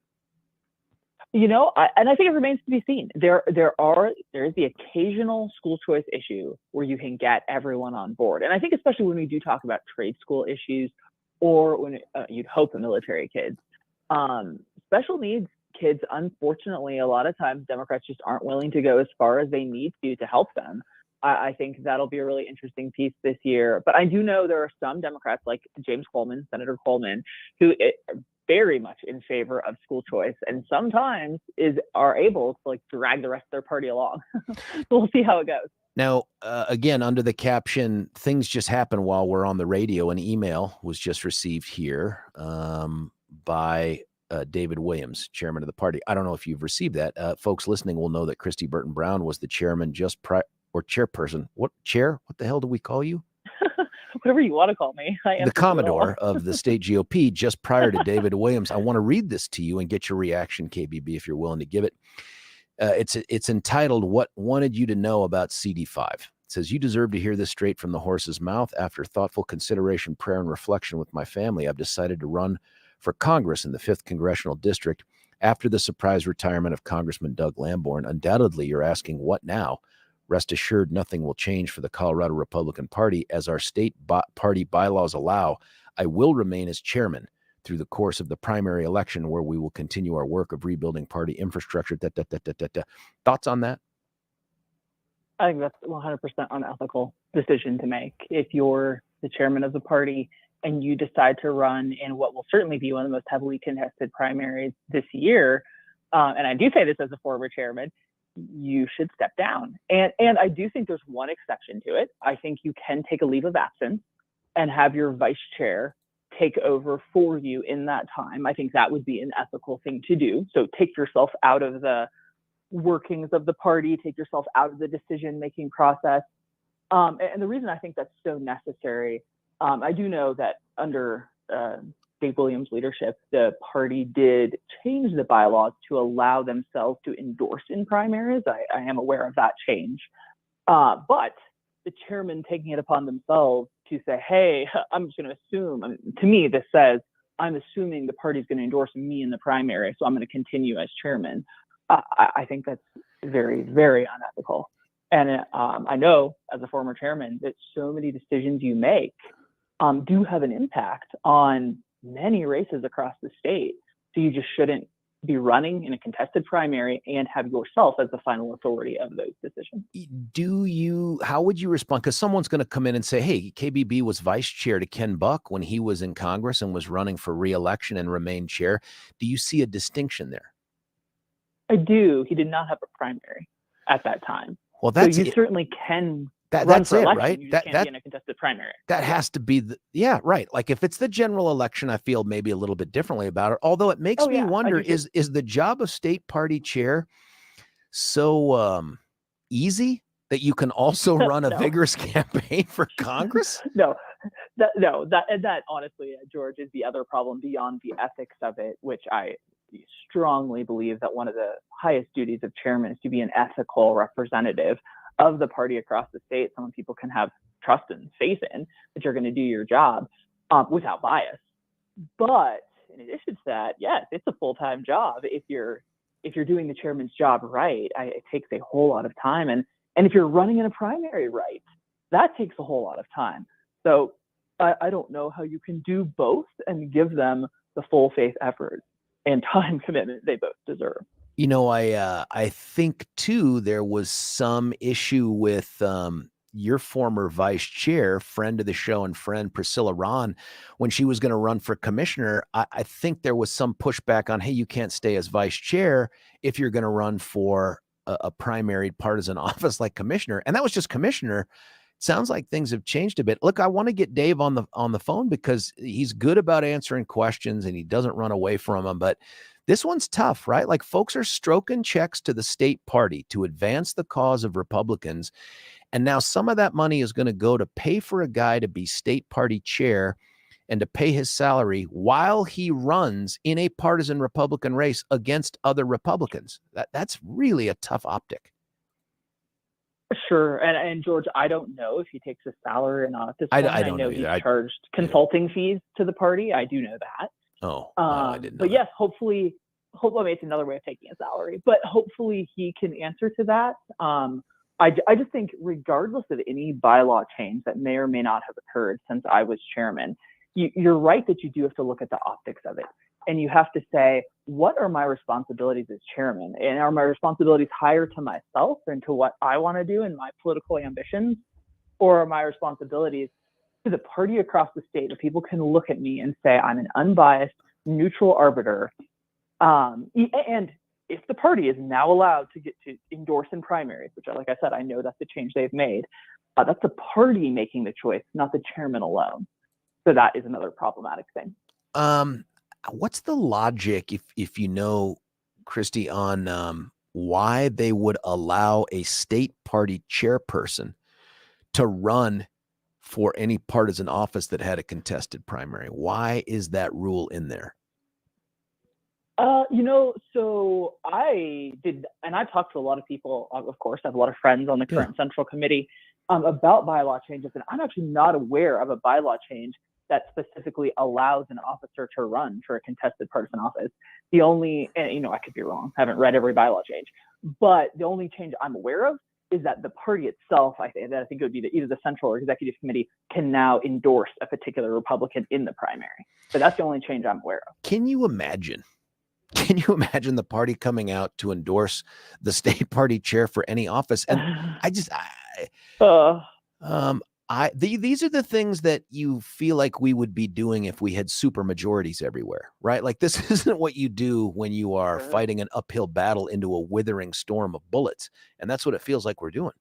And I think it remains to be seen. There is the occasional school choice issue where you can get everyone on board. And I think especially when we do talk about trade school issues or when you'd hope the military kids. Special needs kids, unfortunately, a lot of times Democrats just aren't willing to go as far as they need to help them. I think that'll be a really interesting piece this year. But I do know there are some Democrats like Senator Coleman, who are very much in favor of school choice and sometimes are able to drag the rest of their party along. We'll see how it goes. Now, again, under the caption, things just happen while we're on the radio. An email was just received here by David Williams, chairman of the party. I don't know if you've received that. Folks listening will know that Christy Burton Brown was the chairman or chairperson. What the hell do we call you? Whatever you want to call me. I am the Commodore of the state GOP just prior to David Williams. I want to read this to you and get your reaction, KBB, if you're willing to give it. It's entitled, "What Wanted You to Know About CD5." It says, "You deserve to hear this straight from the horse's mouth. After thoughtful consideration, prayer, and reflection with my family, I've decided to run for Congress in the 5th Congressional District after the surprise retirement of Congressman Doug Lamborn. Undoubtedly, you're asking, what now? Rest assured, nothing will change for the Colorado Republican Party as our state party bylaws allow. I will remain as chairman through the course of the primary election, where we will continue our work of rebuilding party infrastructure." Thoughts on that? I think that's 100% unethical decision to make. If you're the chairman of the party and you decide to run in what will certainly be one of the most heavily contested primaries this year, and I do say this as a former chairman, you should step down. And I do think there's one exception to it. I think you can take a leave of absence and have your vice chair take over for you in that time. I think that would be an ethical thing to do. So take yourself out of the workings of the party, take yourself out of the decision-making process. And the reason I think that's so necessary, I do know that under Dave Williams' leadership, the party did change the bylaws to allow themselves to endorse in primaries. I am aware of that change. But the chairman taking it upon themselves to say, hey, I'm just going to assume, to me, this says, I'm assuming the party's going to endorse me in the primary, so I'm going to continue as chairman. I think that's very, very unethical. And I know as a former chairman that so many decisions you make do have an impact on many races across the state. So you just shouldn't be running in a contested primary and have yourself as the final authority of those decisions. How would you respond? Because someone's going to come in and say, hey, KBB was vice chair to Ken Buck when he was in Congress and was running for re-election and remained chair. Do you see a distinction there? I do. He did not have a primary at that time. Well, that's so you certainly can run that's for it, election. right? You just can't be in a contested primary. That has to be right. Like if it's the general election, I feel maybe a little bit differently about it. Although it makes me wonder, is the job of state party chair so easy that you can also run a vigorous campaign for Congress? No, that honestly, George, is the other problem beyond the ethics of it, which I strongly believe that one of the highest duties of chairman is to be an ethical representative of the party across the state. Someone people can have trust and faith in that you're going to do your job without bias. But in addition to that, yes, it's a full-time job. If you're doing the chairman's job right, it takes a whole lot of time. And if you're running in a primary right, that takes a whole lot of time. So I don't know how you can do both and give them the full faith effort and time commitment they both deserve. You know, I think too there was some issue with your former vice chair, friend of the show and friend Priscilla Ron, when she was going to run for commissioner. I think there was some pushback on, hey, you can't stay as vice chair if you're going to run for a primary partisan office like commissioner, and that was just commissioner. Sounds like things have changed a bit. Look, I want to get Dave on the phone because he's good about answering questions and he doesn't run away from them. But this one's tough, right? Like folks are stroking checks to the state party to advance the cause of Republicans. And now some of that money is going to go to pay for a guy to be state party chair and to pay his salary while he runs in a partisan Republican race against other Republicans. That's really a tough optic. Sure. And George, I don't know if he takes a salary or not at this point. I don't know he's charged consulting fees to the party. I do know that. Oh, no, I didn't know but yes, hopefully it's another way of taking a salary, but hopefully he can answer to that. I just think regardless of any bylaw change that may or may not have occurred since I was chairman, you're right that you do have to look at the optics of it. And you have to say, what are my responsibilities as chairman? And are my responsibilities higher to myself and to what I want to do and my political ambitions? Or are my responsibilities to the party across the state that people can look at me and say, I'm an unbiased, neutral arbiter? And if the party is now allowed to get to endorse in primaries, which, like I said, I know that's the change they've made, that's the party making the choice, not the chairman alone. So that is another problematic thing. What's the logic, if you know, Christy, on why they would allow a state party chairperson to run for any partisan office that had a contested primary? Why is that rule in there? So I did, and I talked to a lot of people, of course, I have a lot of friends on the current Central Committee about bylaw changes, and I'm actually not aware of a bylaw change that specifically allows an officer to run for a contested partisan office. The only, and I could be wrong, I haven't read every bylaw change, but the only change I'm aware of is that the party itself, I think it would be that either the Central or Executive Committee can now endorse a particular Republican in the primary. So that's the only change I'm aware of. Can you imagine the party coming out to endorse the state party chair for any office? And these are the things that you feel like we would be doing if we had super majorities everywhere, right? Like this isn't what you do when you are fighting an uphill battle into a withering storm of bullets. And that's what it feels like we're doing.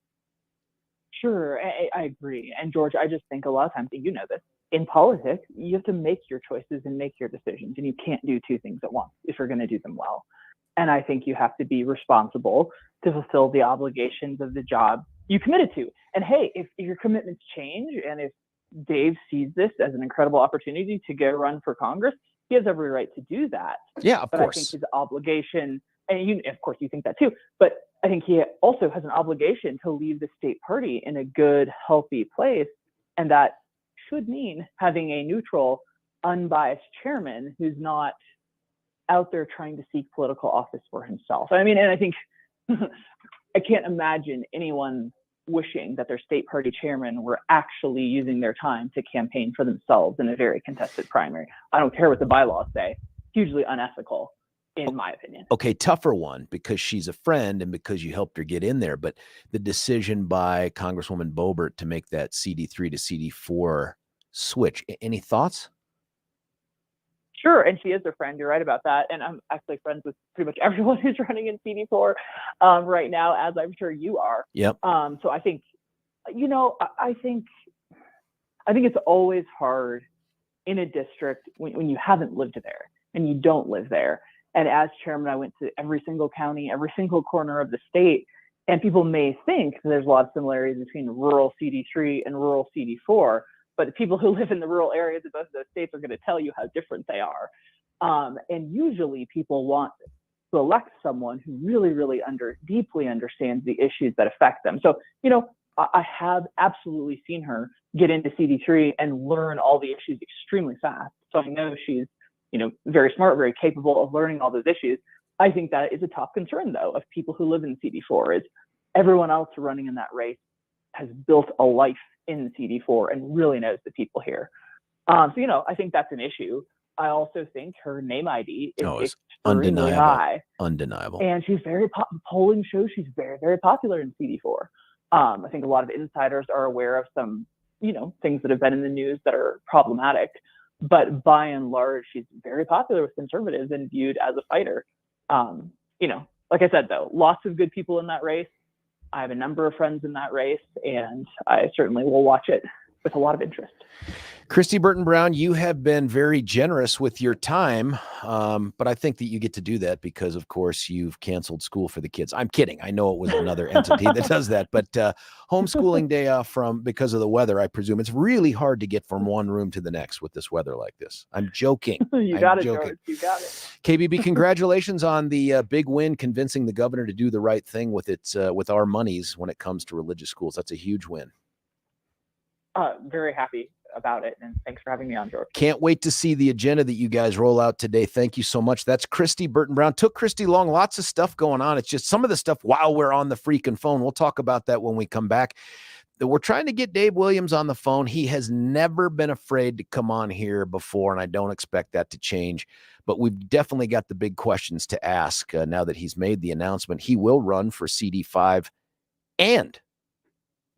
Sure, I agree. And George, I just think a lot of times, you know this, in politics, you have to make your choices and make your decisions, and you can't do two things at once if you're going to do them well. And I think you have to be responsible to fulfill the obligations of the job you committed to. And hey, if your commitments change, and if Dave sees this as an incredible opportunity to go run for Congress, he has every right to do that. Yeah, of course. I think his obligation, and of course you think that too, but I think he also has an obligation to leave the state party in a good, healthy place. And that should mean having a neutral, unbiased chairman who's not out there trying to seek political office for himself. I mean, and I think I can't imagine anyone wishing that their state party chairman were actually using their time to campaign for themselves in a very contested primary. I don't care what the bylaws say. Hugely unethical, in my opinion. Okay, tougher one because she's a friend and because you helped her get in there. But the decision by Congresswoman Boebert to make that CD3 to CD4 switch. Any thoughts? Sure, and she is a friend. You're right about that. And I'm actually friends with pretty much everyone who's running in CD4 right now, as I'm sure you are. Yep. So I think, I think it's always hard in a district when you haven't lived there and you don't live there. And as chairman, I went to every single county, every single corner of the state. And people may think there's a lot of similarities between rural CD3 and rural CD4. But the people who live in the rural areas of both of those states are going to tell you how different they are. And usually people want to elect someone who really, really deeply understands the issues that affect them. So, I have absolutely seen her get into CD3 and learn all the issues extremely fast. So I know she's, very smart, very capable of learning all those issues. I think that is a top concern, though, of people who live in CD4 is everyone else running in that race has built a life in CD4 and really knows the people here. So, I think that's an issue. I also think her name ID is extremely high. Undeniable. And she's polling shows she's very, very popular in CD4. I think a lot of insiders are aware of some, things that have been in the news that are problematic. But by and large, she's very popular with conservatives and viewed as a fighter. Like I said, though, lots of good people in that race. I have a number of friends in that race, and I certainly will watch it with a lot of interest. Christy Burton Brown, you have been very generous with your time, but I think that you get to do that because, of course, you've canceled school for the kids. I'm kidding. I know it was another entity that does that, but homeschooling day off because of the weather, I presume. It's really hard to get from one room to the next with this weather like this. I'm joking. You got it, George. You got it. KBB, congratulations on the big win, convincing the governor to do the right thing with with our monies when it comes to religious schools. That's a huge win. Very happy about it, and thanks for having me on, George. Can't wait to see the agenda that you guys roll out today. Thank you so much. That's Christy Burton Brown. Took Christy long, lots of stuff going on. It's just some of the stuff while we're on the freaking phone. We'll talk about that when we come back. We're trying to get Dave Williams on the phone. He has never been afraid to come on here before, and I don't expect that to change. But we've definitely got the big questions to ask now that he's made the announcement. He will run for CD5 and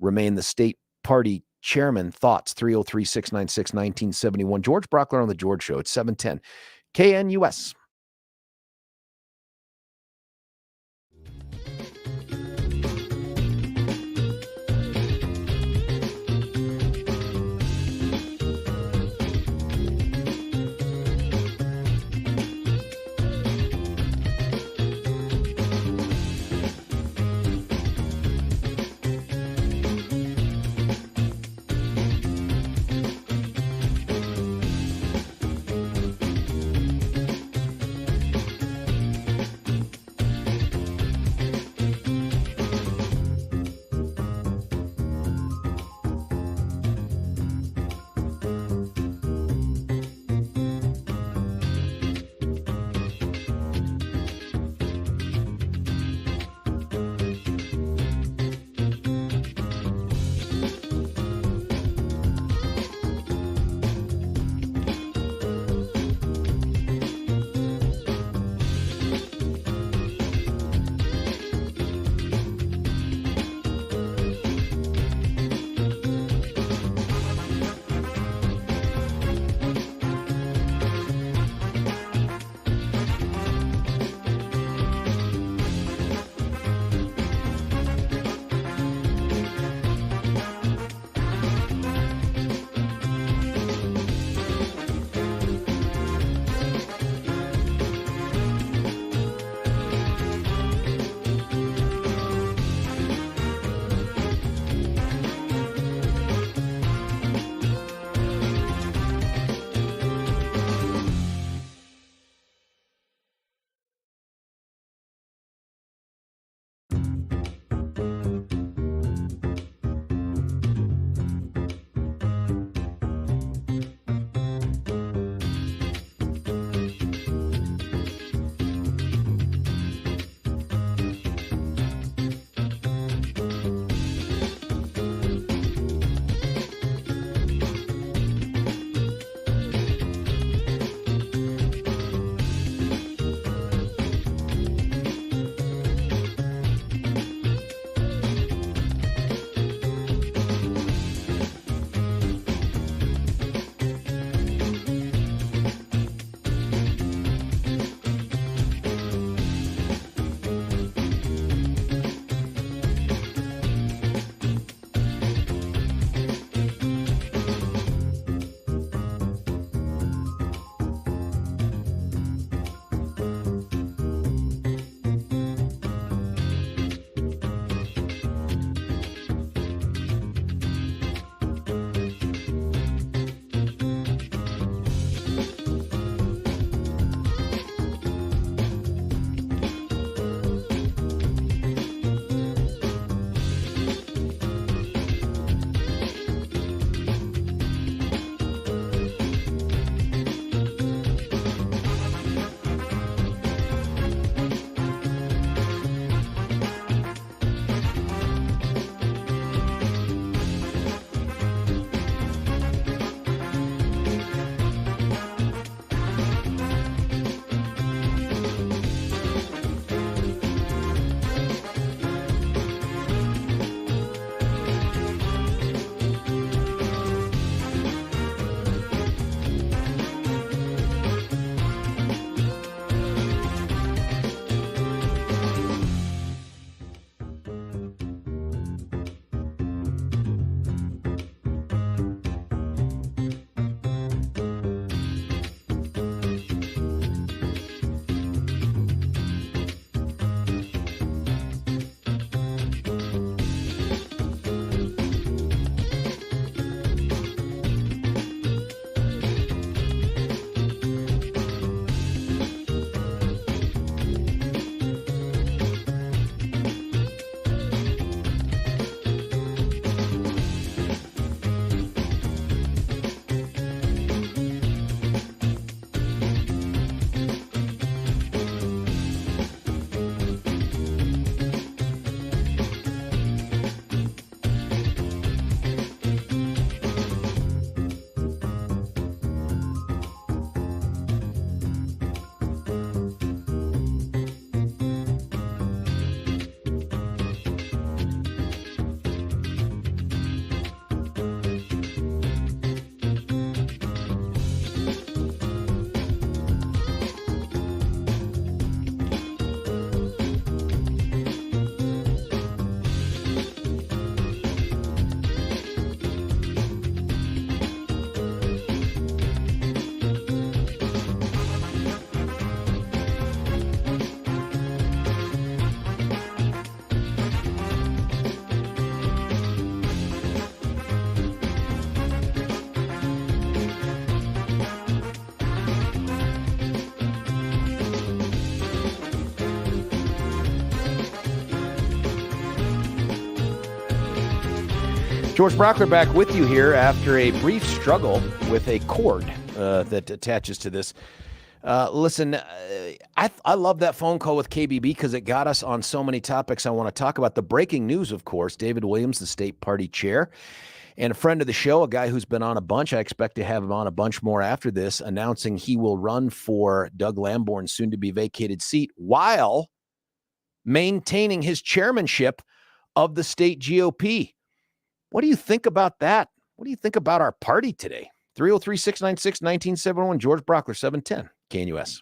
remain the state party chairman. Thoughts, 303-696-1971. George Brauchler on The George Show. It's 710 KNUS. George Brauchler back with you here after a brief struggle with a cord that attaches to this. Listen, I love that phone call with KBB because it got us on so many topics I want to talk about. The breaking news, of course, David Williams, the state party chair, and a friend of the show, a guy who's been on a bunch. I expect to have him on a bunch more after this, announcing he will run for Doug Lamborn's soon-to-be vacated seat while maintaining his chairmanship of the state GOP. What do you think about that? What do you think about our party today? 303-696-1971, George Brauchler, 710, KNUS.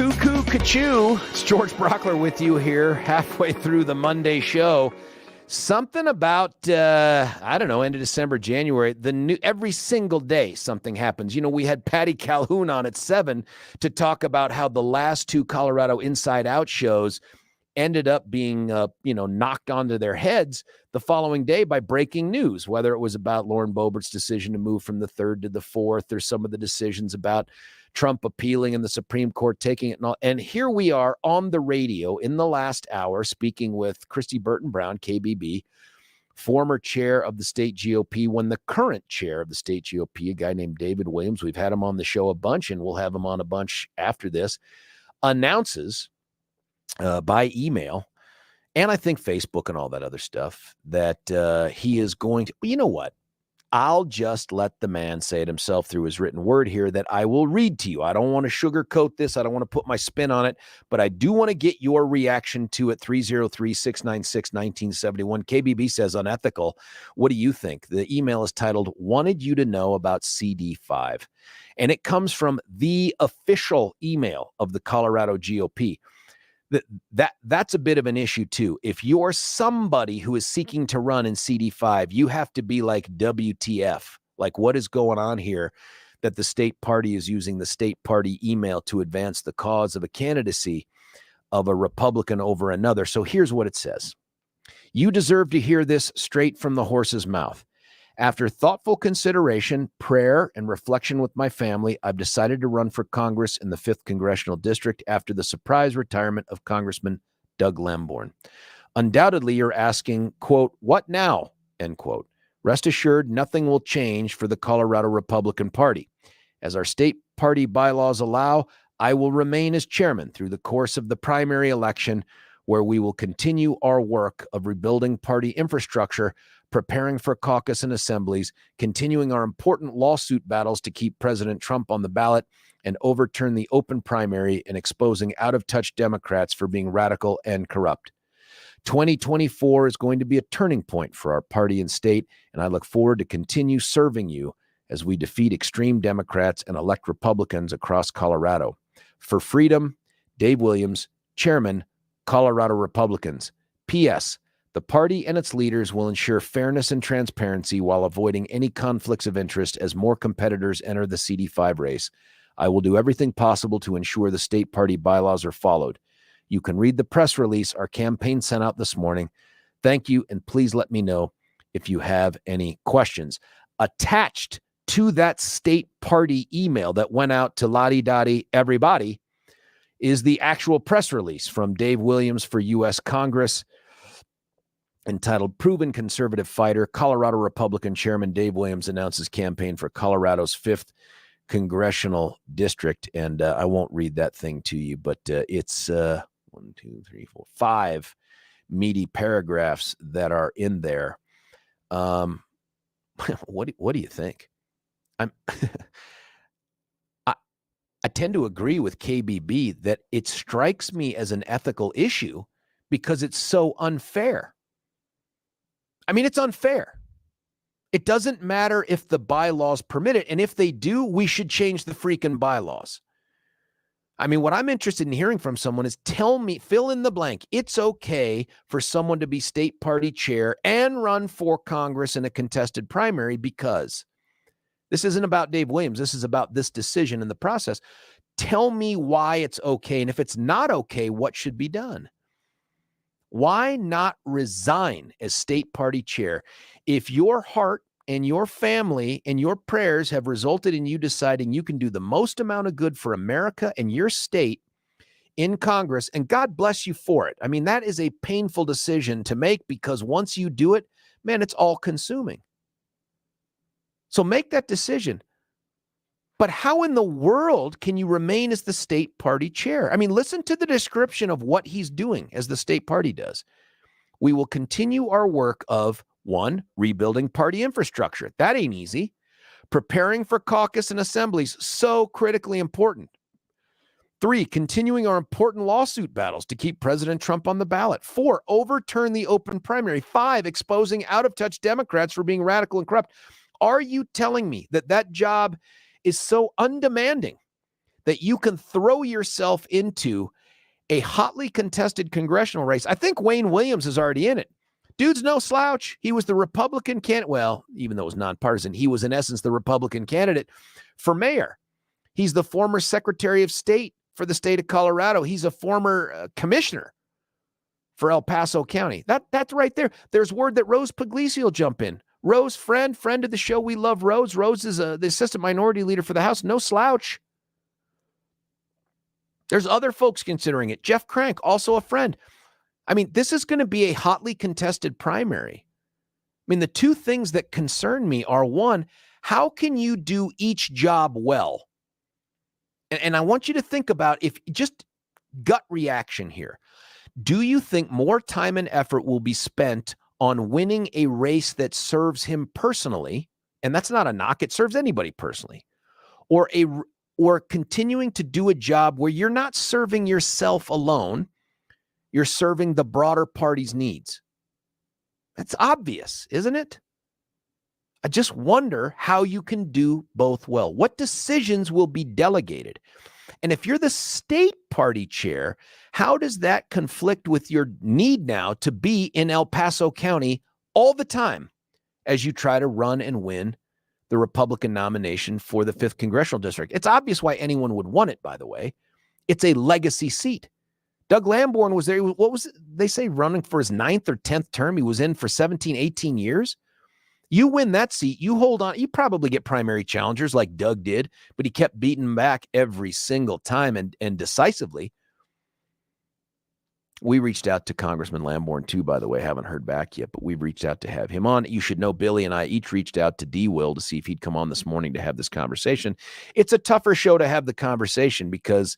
Cuckoo Cachoo. It's George Brauchler with you here halfway through the Monday show. Something about, I don't know, end of December, January, every single day something happens. You know, we had Patty Calhoun on at 7 to talk about how the last two Colorado Inside Out shows ended up being, knocked onto their heads the following day by breaking news, whether it was about Lauren Boebert's decision to move from the 3rd to the 4th, or some of the decisions about Trump appealing and the Supreme Court taking it. And here we are on the radio in the last hour speaking with Christy Burton Brown, KBB, former chair of the state GOP, when the current chair of the state GOP, a guy named David Williams, we've had him on the show a bunch and we'll have him on a bunch after this, announces by email, and I think Facebook and all that other stuff, that he is going to, you know what? I'll just let the man say it himself through his written word here that I will read to you. I don't want to sugarcoat this. I don't want to put my spin on it, but I do want to get your reaction to it. 303-696-1971. KBB says unethical. What do you think? The email is titled, "Wanted You to Know About CD5." And it comes from the official email of the Colorado GOP. That's a bit of an issue too. If you're somebody who is seeking to run in CD5, you have to be like, WTF, like what is going on here, that the state party is using the state party email to advance the cause of a candidacy of a Republican over another. So here's what it says. "You deserve to hear this straight from the horse's mouth. After thoughtful consideration, prayer, and reflection with my family, I've decided to run for Congress in the 5th Congressional District after the surprise retirement of Congressman Doug Lamborn. Undoubtedly, you're asking, quote, what now, end quote. Rest assured, nothing will change for the Colorado Republican Party. As our state party bylaws allow, I will remain as chairman through the course of the primary election, where we will continue our work of rebuilding party infrastructure, preparing for caucus and assemblies, continuing our important lawsuit battles to keep President Trump on the ballot and overturn the open primary, and exposing out-of-touch Democrats for being radical and corrupt. 2024 is going to be a turning point for our party and state, and I look forward to continue serving you as we defeat extreme Democrats and elect Republicans across Colorado. For freedom, Dave Williams, Chairman, Colorado Republicans. P.S. The party and its leaders will ensure fairness and transparency while avoiding any conflicts of interest as more competitors enter the CD5 race. I will do everything possible to ensure the state party bylaws are followed. You can read the press release our campaign sent out this morning. Thank you, and please let me know if you have any questions." Attached to that state party email that went out to la-di-da-di everybody is the actual press release from Dave Williams for U.S. Congress, entitled "Proven Conservative Fighter, Colorado Republican Chairman Dave Williams announces campaign for Colorado's 5th Congressional District." And I won't read that thing to you, but it's 1, 2, 3, 4, 5 meaty paragraphs that are in there. What do you think? I tend to agree with KBB that it strikes me as an ethical issue because it's so unfair. I mean, it's unfair. It doesn't matter if the bylaws permit it. And if they do, we should change the freaking bylaws. I mean, what I'm interested in hearing from someone is, tell me, fill in the blank. It's okay for someone to be state party chair and run for Congress in a contested primary, because this isn't about Dave Williams. This is about this decision in the process. Tell me why it's okay. And if it's not okay, what should be done? Why not resign as state party chair? If your heart and your family and your prayers have resulted in you deciding you can do the most amount of good for America and your state in Congress, and God bless you for it. I mean, that is a painful decision to make, because once you do it, man, it's all consuming. So make that decision. But how in the world can you remain as the state party chair? I mean, listen to the description of what he's doing as the state party does. We will continue our work of, 1, rebuilding party infrastructure. That ain't easy. Preparing for caucus and assemblies, so critically important. 3, continuing our important lawsuit battles to keep President Trump on the ballot. 4, overturn the open primary. 5, exposing out-of-touch Democrats for being radical and corrupt. Are you telling me that that job is so undemanding that you can throw yourself into a hotly contested congressional race. I think Wayne Williams is already in it. Dude's no slouch. He was the Republican candidate. Well, even though it was nonpartisan, he was in essence the Republican candidate for mayor. He's the former Secretary of State for the state of Colorado. He's a former commissioner for El Paso County. That's right there. There's word that Rose Puglisi will jump in. Rose, friend of the show. We love Rose. Rose is the assistant minority leader for the House. No slouch. There's other folks considering it. Jeff Crank, also a friend. I mean, this is going to be a hotly contested primary. I mean, the two things that concern me are, one, how can you do each job well? And I want you to think about, if just gut reaction here. Do you think more time and effort will be spent on winning a race that serves him personally? And that's not a knock. It serves anybody personally. Or continuing to do a job where you're not serving yourself alone, you're serving the broader party's needs. That's obvious, isn't it? I just wonder how you can do both well. What decisions will be delegated? And if you're the state party chair, how does that conflict with your need now to be in El Paso County all the time as you try to run and win the Republican nomination for the 5th Congressional District? It's obvious why anyone would want it, by the way. It's a legacy seat. Doug Lamborn was there. What was it? They say running for his 9th or 10th term. He was in for 17, 18 years. You win that seat, you hold on. You probably get primary challengers like Doug did, but he kept beating them back every single time and decisively. We reached out to Congressman Lamborn too, by the way. Haven't heard back yet, but we've reached out to have him on. You should know Billy and I each reached out to D. Will to see if he'd come on this morning to have this conversation. It's a tougher show to have the conversation because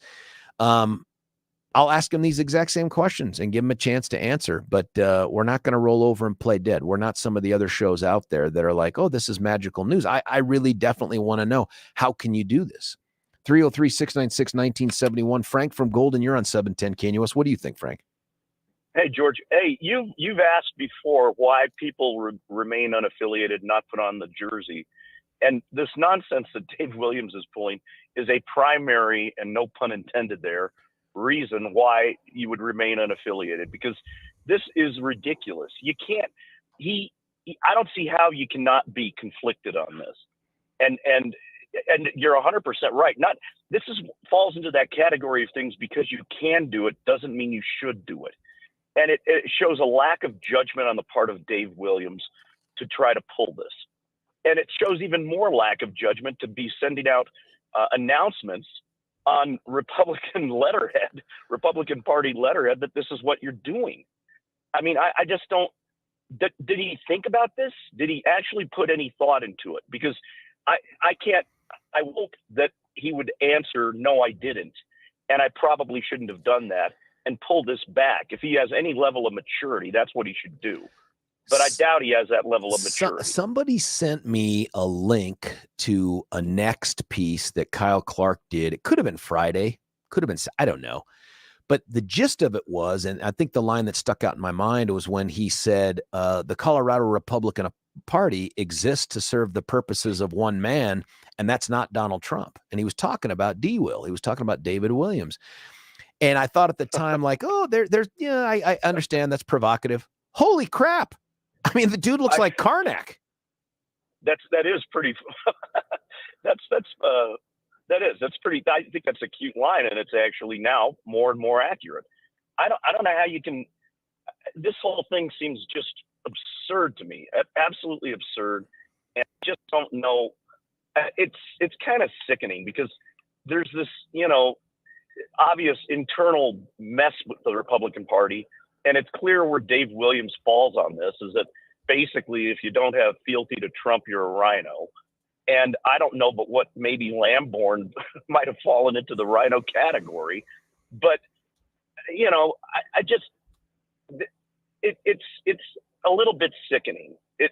I'll ask him these exact same questions and give him a chance to answer, but we're not going to roll over and play dead. We're not some of the other shows out there that are like, oh, this is magical news. I really definitely want to know, how can you do this? 303-696-1971. Frank from Golden, you're on 710 KNUS. What do you think, Frank? Hey, George. Hey, you've asked before why people remain unaffiliated, not put on the jersey. And this nonsense that Dave Williams is pulling is a primary, and no pun intended there, reason why you would remain unaffiliated, because this is ridiculous. You can't, I don't see how you cannot be conflicted on this. And you're 100% right. Falls into that category of things. Because you can do it doesn't mean you should do it. And it shows a lack of judgment on the part of Dave Williams to try to pull this. And it shows even more lack of judgment to be sending out announcements on Republican Party letterhead that this is what you're doing. I mean, I just don't, did he think about this? Did he actually put any thought into it? Because I hope that he would answer, no, I didn't. And I probably shouldn't have done that, and pull this back. If he has any level of maturity, that's what he should do. But I doubt he has that level of maturity. Somebody sent me a link to a Next piece that Kyle Clark did. It could have been Friday, could have been, I don't know. But the gist of it was, and I think the line that stuck out in my mind was when he said, the Colorado Republican Party exists to serve the purposes of one man, and that's not Donald Trump. And he was talking about D. Will. He was talking about David Williams. And I thought at the time, like, oh, there's, yeah, I understand that's provocative. Holy crap. I mean, the dude looks like Karnak. That is pretty, that's pretty, I think that's a cute line, and it's actually now more and more accurate. I don't know how you can, this whole thing seems just absurd to me, absolutely absurd. And I just don't know. It's kind of sickening, because there's this, obvious internal mess with the Republican Party. And it's clear where Dave Williams falls on this, is that basically, if you don't have fealty to Trump, you're a rhino. And I don't know, but what maybe Lamborn might have fallen into the rhino category. But, it's a little bit sickening. It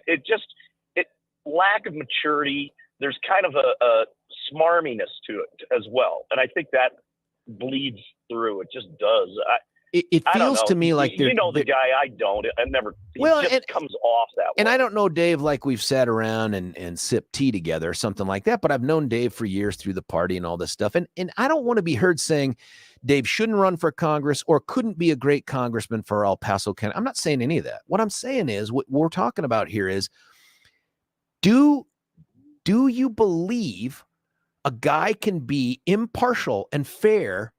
lack of maturity. There's kind of a smarminess to it as well. And I think that bleeds through. It just does. It I don't feels know. to me like you know the guy. I don't. I never. Well, he just comes off that way. And I don't know Dave like we've sat around and sipped tea together or something like that, but I've known Dave for years through the party and all this stuff. And I don't want to be heard saying Dave shouldn't run for Congress or couldn't be a great congressman for El Paso County. I'm not saying any of that. What I'm saying is what we're talking about here is do you believe a guy can be impartial and fair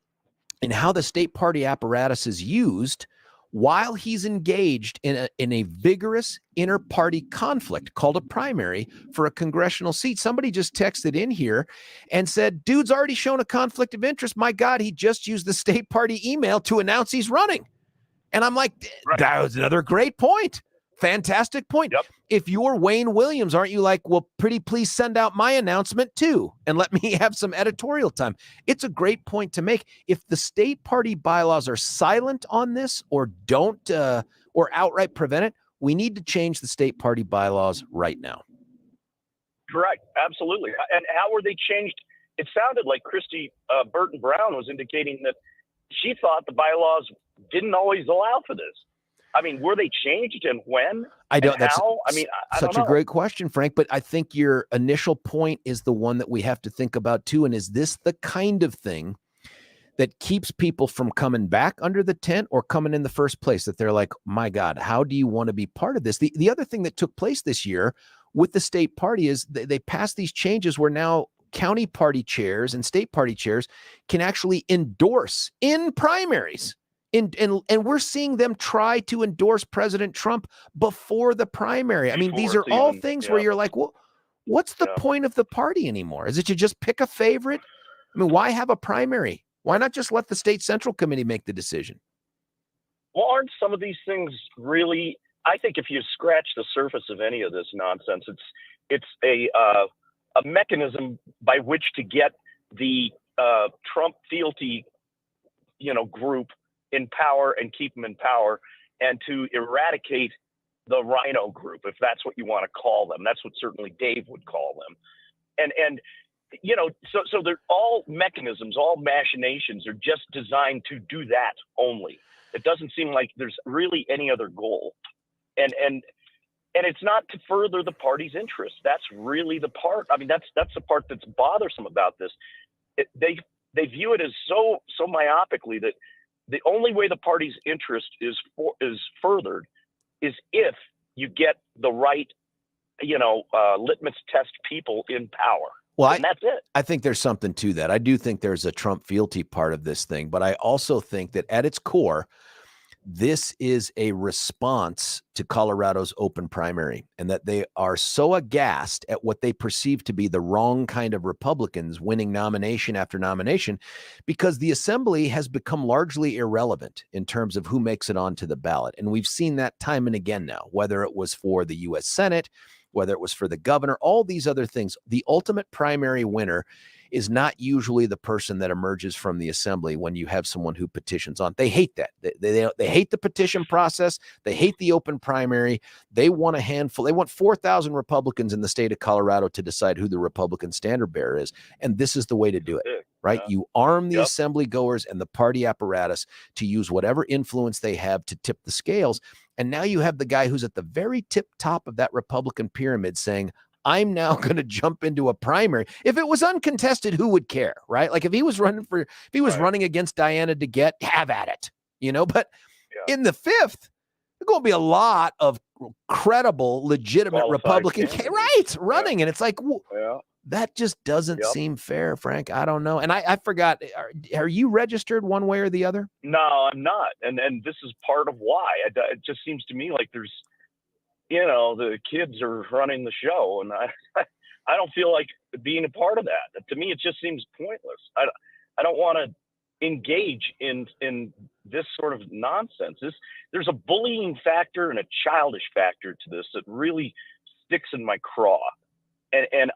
in how the state party apparatus is used while he's engaged in a vigorous inter-party conflict called a primary for a congressional seat? Somebody just texted in here and said, dude's already shown a conflict of interest. My God, he just used the state party email to announce he's running. And I'm like, that was another great point. Fantastic point. Yep. If you're Wayne Williams, aren't you like, well, pretty please send out my announcement too and let me have some editorial time? It's a great point to make. If the state party bylaws are silent on this or don't or outright prevent it, we need to change the state party bylaws right now. Correct. Absolutely. And how were they changed? It sounded like Christy Burton Brown was indicating that she thought the bylaws didn't always allow for this. I mean, were they changed and when? I don't. And that's how? I mean, I such don't a know. great question, Frank. But I think your initial point is the one that we have to think about too. And is this the kind of thing that keeps people from coming back under the tent or coming in the first place? That they're like, my God, how do you want to be part of this? The other thing that took place this year with the state party is they passed these changes where now county party chairs and state party chairs can actually endorse in primaries. And we're seeing them try to endorse President Trump before the primary. I mean, these are all things where you're like, well, what's the point of the party anymore? Is it to just pick a favorite? I mean, why have a primary? Why not just let the state central committee make the decision? Well, aren't some of these things really? I think if you scratch the surface of any of this nonsense, it's a mechanism by which to get the Trump fealty, group in power and keep them in power, and to eradicate the rhino group, if that's what you want to call them. That's what certainly Dave would call them. And so they're all mechanisms, all machinations are just designed to do that only. It doesn't seem like there's really any other goal. And it's not to further the party's interest. That's really the part. I mean, that's the part that's bothersome about this. They view it as so myopically that the only way the party's interest is furthered is if you get the right, litmus test people in power. Well, and that's it. I think there's something to that. I do think there's a Trump fealty part of this thing, but I also think that at its core, this is a response to Colorado's open primary, and that they are so aghast at what they perceive to be the wrong kind of Republicans winning nomination after nomination, because the assembly has become largely irrelevant in terms of who makes it onto the ballot. And we've seen that time and again now, whether it was for the U.S. Senate, whether it was for the governor, all these other things. The ultimate primary winner is not usually the person that emerges from the assembly when you have someone who petitions on. They hate that. They hate the petition process. They hate the open primary. They want a handful. They want 4,000 Republicans in the state of Colorado to decide who the Republican standard bearer is. And this is the way to do it, right? Yeah. You arm the assembly goers and the party apparatus to use whatever influence they have to tip the scales. And now you have the guy who's at the very tip top of that Republican pyramid saying, I'm now going to jump into a primary. If it was uncontested, who would care, right? Like if he was running against Diana DeGette, have at it, But in the fifth, there's going to be a lot of credible, legitimate Republican, running. And it's like, that just doesn't seem fair, Frank. I don't know. And I forgot, are you registered one way or the other? No, I'm not. And this is part of why. It just seems to me like there's, the kids are running the show, and I don't feel like being a part of that. To me, it just seems pointless. I don't want to engage in this sort of nonsense. There's a bullying factor and a childish factor to this that really sticks in my craw. And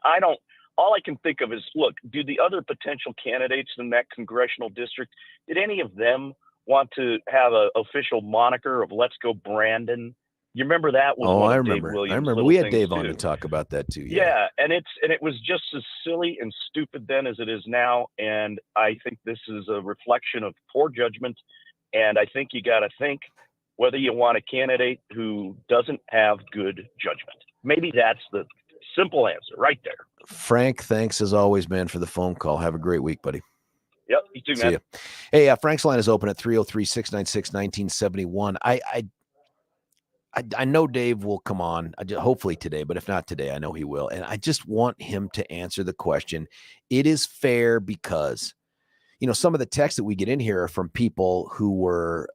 all I can think of is, look, do the other potential candidates in that congressional district, did any of them want to have an official moniker of "Let's Go Brandon"? You remember that? I remember. We had Dave on to talk about that too. Yeah, and it was just as silly and stupid then as it is now. And I think this is a reflection of poor judgment And I think you got to think whether you want a candidate who doesn't have good judgment. Maybe that's the simple answer right there. Frank, thanks as always, man, for the phone call. Have a great week, buddy. Yep, you too, man. See ya. Hey, Frank's line is open at 303-696-1971. I know Dave will come on, hopefully today, but if not today, I know he will. And I just want him to answer the question. It is fair because, some of the texts that we get in here are from people who were,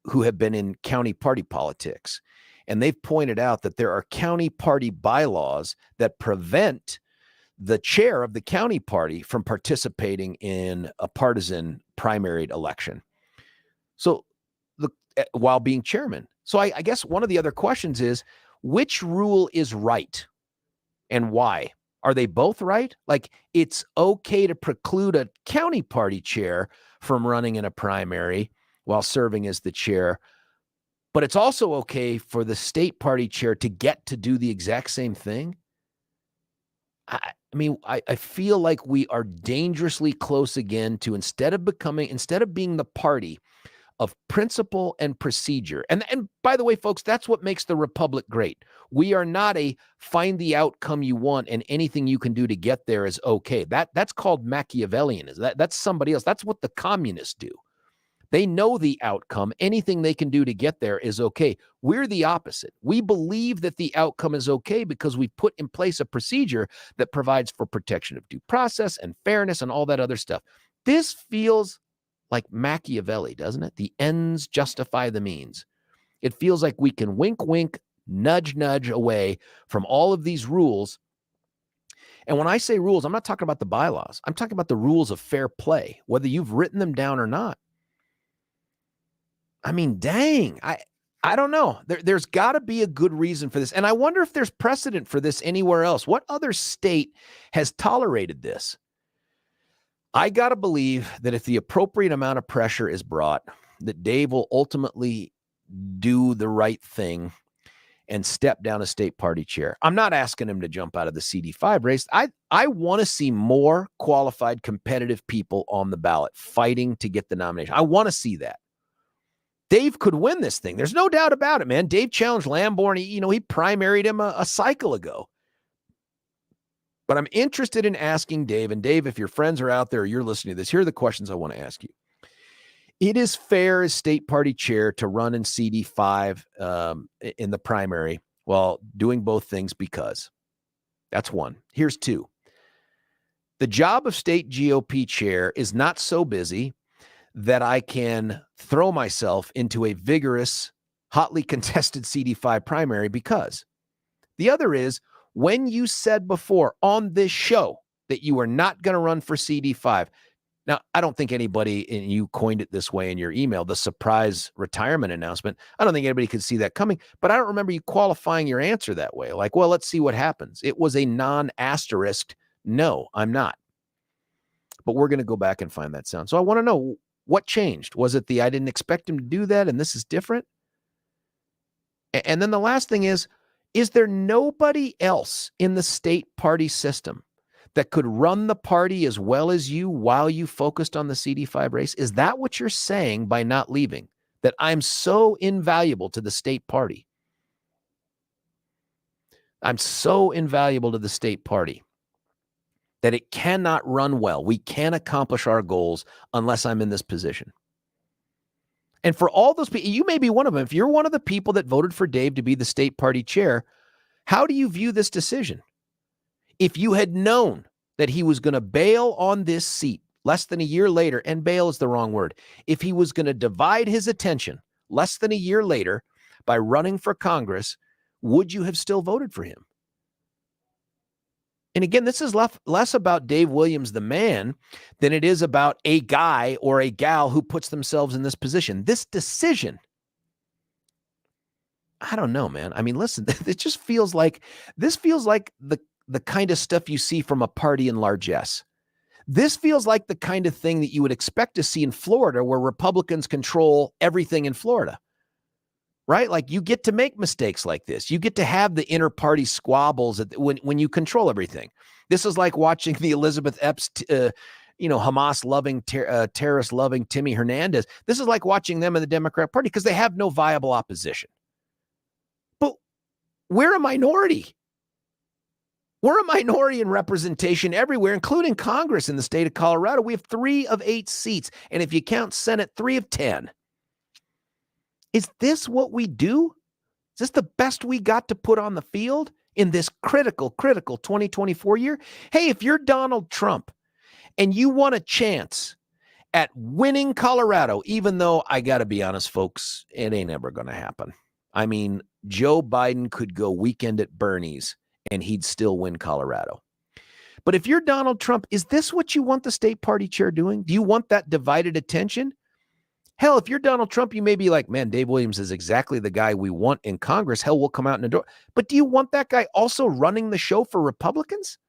who have been in county party politics. And they've pointed out that there are county party bylaws that prevent the chair of the county party from participating in a partisan primaried election. So while being chairman. So I guess one of the other questions is, which rule is right and why? Are they both right? Like, it's okay to preclude a county party chair from running in a primary while serving as the chair, but it's also okay for the state party chair to get to do the exact same thing. I feel like we are dangerously close again to instead of being the party of principle and procedure. And by the way, folks, that's what makes the republic great. We are not a find the outcome you want and anything you can do to get there is okay. That's called Machiavellianism. That's somebody else. That's what the communists do. They know the outcome. Anything they can do to get there is okay. We're the opposite. We believe that the outcome is okay because we put in place a procedure that provides for protection of due process and fairness and all that other stuff. This feels like Machiavelli, doesn't it? The ends justify the means. It feels like we can wink, wink, nudge, nudge away from all of these rules. And when I say rules, I'm not talking about the bylaws. I'm talking about the rules of fair play, whether you've written them down or not. I mean, dang, I don't know. There's got to be a good reason for this. And I wonder if there's precedent for this anywhere else. What other state has tolerated this? I got to believe that if the appropriate amount of pressure is brought, that Dave will ultimately do the right thing and step down a state party chair. I'm not asking him to jump out of the CD5 race. I want to see more qualified, competitive people on the ballot fighting to get the nomination. I want to see that. Dave could win this thing. There's no doubt about it, man. Dave challenged Lamborn. He primaried him a cycle ago. But I'm interested in asking Dave, and Dave, if your friends are out there or you're listening to this, here are the questions I want to ask you. It is fair as state party chair to run in CD5 in the primary while doing both things because. That's one. Here's two. The job of state GOP chair is not so busy that I can throw myself into a vigorous, hotly contested CD5 primary because. The other is, when you said before on this show that you are not going to run for CD5. Now, I don't think anybody, and you coined it this way in your email, the surprise retirement announcement. I don't think anybody could see that coming, but I don't remember you qualifying your answer that way. Like, well, let's see what happens. It was a non-asterisk, no, I'm not. But we're going to go back and find that sound. So I want to know, what changed? Was it I didn't expect him to do that and this is different? And then the last thing is there nobody else in the state party system that could run the party as well as you while you focused on the CD5 race? Is that what you're saying by not leaving? That I'm so invaluable to the state party? I'm so invaluable to the state party that it cannot run well. We can't accomplish our goals unless I'm in this position. And for all those people, you may be one of them. If you're one of the people that voted for Dave to be the state party chair, how do you view this decision? If you had known that he was going to bail on this seat less than a year later, and bail is the wrong word, if he was going to divide his attention less than a year later by running for Congress, would you have still voted for him? And again, this is less about Dave Williams, the man, than it is about a guy or a gal who puts themselves in this position. This decision, I don't know, man. I mean, listen, it just feels like the kind of stuff you see from a party in largesse. This feels like the kind of thing that you would expect to see in Florida, where Republicans control everything in Florida. Right? Like, you get to make mistakes like this. You get to have the inter-party squabbles when you control everything. This is like watching the Elizabeth Epps, Hamas loving, terrorist loving Timmy Hernandez. This is like watching them in the Democrat Party because they have no viable opposition. But we're a minority. We're a minority in representation everywhere, including Congress in the state of Colorado. We have 3 of 8 seats. And if you count Senate, 3 of 10. Is this what we do? Is this the best we got to put on the field in this critical 2024 year? Hey, if you're Donald Trump and you want a chance at winning Colorado, even though I got to be honest, folks, it ain't ever going to happen. I mean, Joe Biden could go weekend at Bernie's and he'd still win Colorado. But if you're Donald Trump, is this what you want the state party chair doing? Do you want that divided attention? Hell, if you're Donald Trump, you may be like, man, Dave Williams is exactly the guy we want in Congress. Hell, we'll come out and adore. But do you want that guy also running the show for Republicans?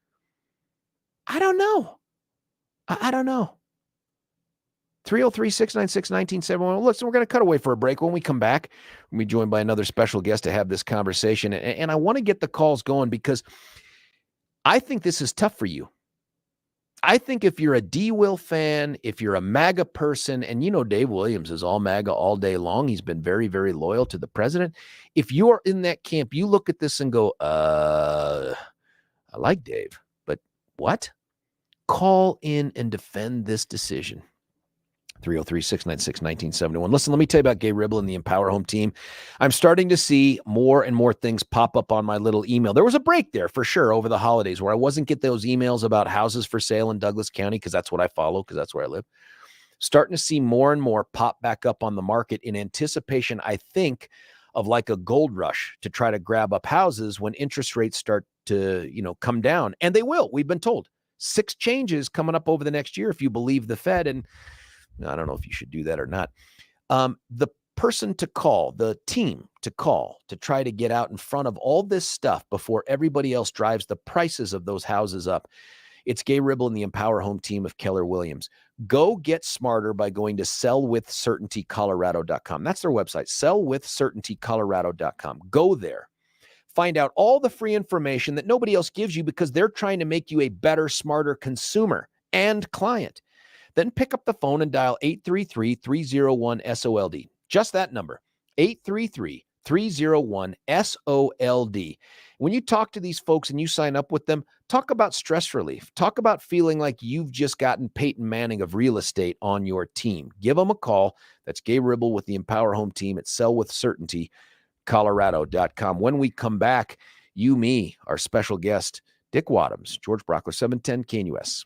I don't know. I don't know. 303-696-1971. Listen, we're going to cut away for a break. When we come back, we'll be joined by another special guest to have this conversation. And I want to get the calls going because I think this is tough for you. I think if you're a D-Will fan, if you're a MAGA person, and Dave Williams is all MAGA all day long. He's been very, very loyal to the president. If you're in that camp, you look at this and go, I like Dave, but what? Call in and defend this decision. 303-696-1971. Listen, let me tell you about Gay Ribble and the Empower Home team. I'm starting to see more and more things pop up on my little email. There was a break there for sure over the holidays where I wasn't get those emails about houses for sale in Douglas County because that's what I follow, because that's where I live. Starting to see more and more pop back up on the market in anticipation, I think, of like a gold rush to try to grab up houses when interest rates start to, come down. And they will. We've been told 6 changes coming up over the next year if you believe the Fed. And I don't know if you should do that or not. The person to call, the team to call to try to get out in front of all this stuff before everybody else drives the prices of those houses up. It's Gay Ribble and the Empower Home team of Keller Williams. Go get smarter by going to sellwithcertaintycolorado.com. That's their website, sellwithcertaintycolorado.com. Go there. Find out all the free information that nobody else gives you because they're trying to make you a better, smarter consumer and client. Then pick up the phone and dial 833-301-SOLD. Just that number, 833-301-SOLD. When you talk to these folks and you sign up with them, talk about stress relief. Talk about feeling like you've just gotten Peyton Manning of real estate on your team. Give them a call. That's Gay Ribble with the Empower Home team at sellwithcertaintycolorado.com. When we come back, our special guest, Dick Wadhams, George Brauchler, 710 KNUS.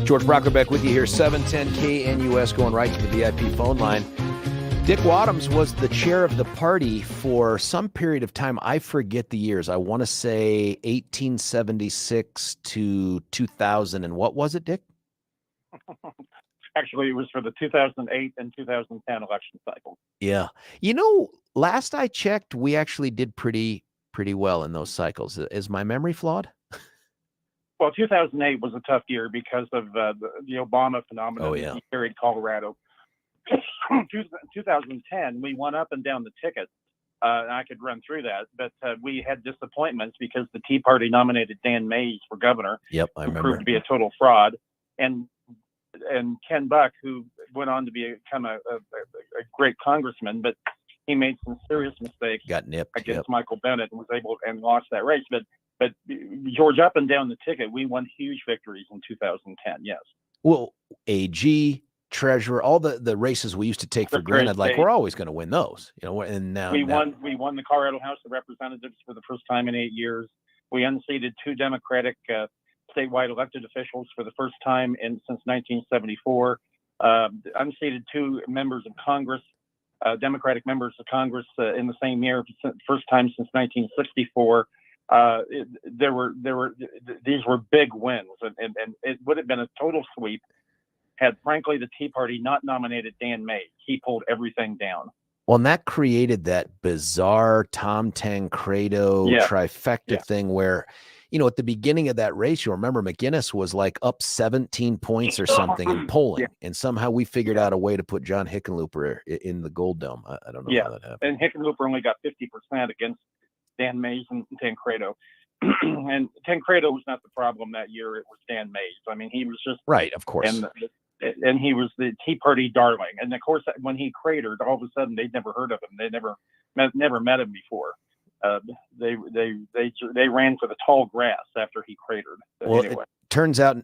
George Brauchler back with you here, 710 KNUS, going right to the VIP phone line. Dick Wadhams was the chair of the party for some period of time. I forget the years. I want to say 1876 to 2000. And what was it, Dick? Actually, it was for the 2008 and 2010 election cycle. Yeah. Last I checked, we actually did pretty well in those cycles. Is my memory flawed? Well, 2008 was a tough year because of the Obama phenomenon. Oh, yeah. He carried Colorado. 2010, we went up and down the ticket. I could run through that, but we had disappointments because the Tea Party nominated Dan Mays for governor. Yep, I remember. Proved to be a total fraud. And Ken Buck, who went on to become a great congressman, but he made some serious mistakes. Got nipped against Michael Bennett and was able and lost that race. But George, up and down the ticket, we won huge victories in 2010. Yes. Well, AG, treasurer, all the races we used to take for granted, like we're always going to win those, and now we won the Colorado House of Representatives for the first time in 8 years. We unseated 2 Democratic statewide elected officials for the first time since 1974. Unseated 2 members of Congress, Democratic members of Congress in the same year, first time since 1964. These were big wins, and it would have been a total sweep had, frankly, the Tea Party not nominated Dan Mays. He pulled everything down. Well, and that created that bizarre Tom Tancredo trifecta thing where, at the beginning of that race, you remember McGinnis was like up 17 points or something in polling, and somehow we figured out a way to put John Hickenlooper in the Gold Dome. I don't know how that happened. And Hickenlooper only got 50% against Dan Mays and Tancredo. And Tancredo was not the problem that year. It was Dan Mays. I mean, he was just right, of course. And he was the Tea Party darling. And of course, when he cratered, all of a sudden they'd never heard of him. They never met him before. They ran for the tall grass after he cratered. Well, anyway. It turns out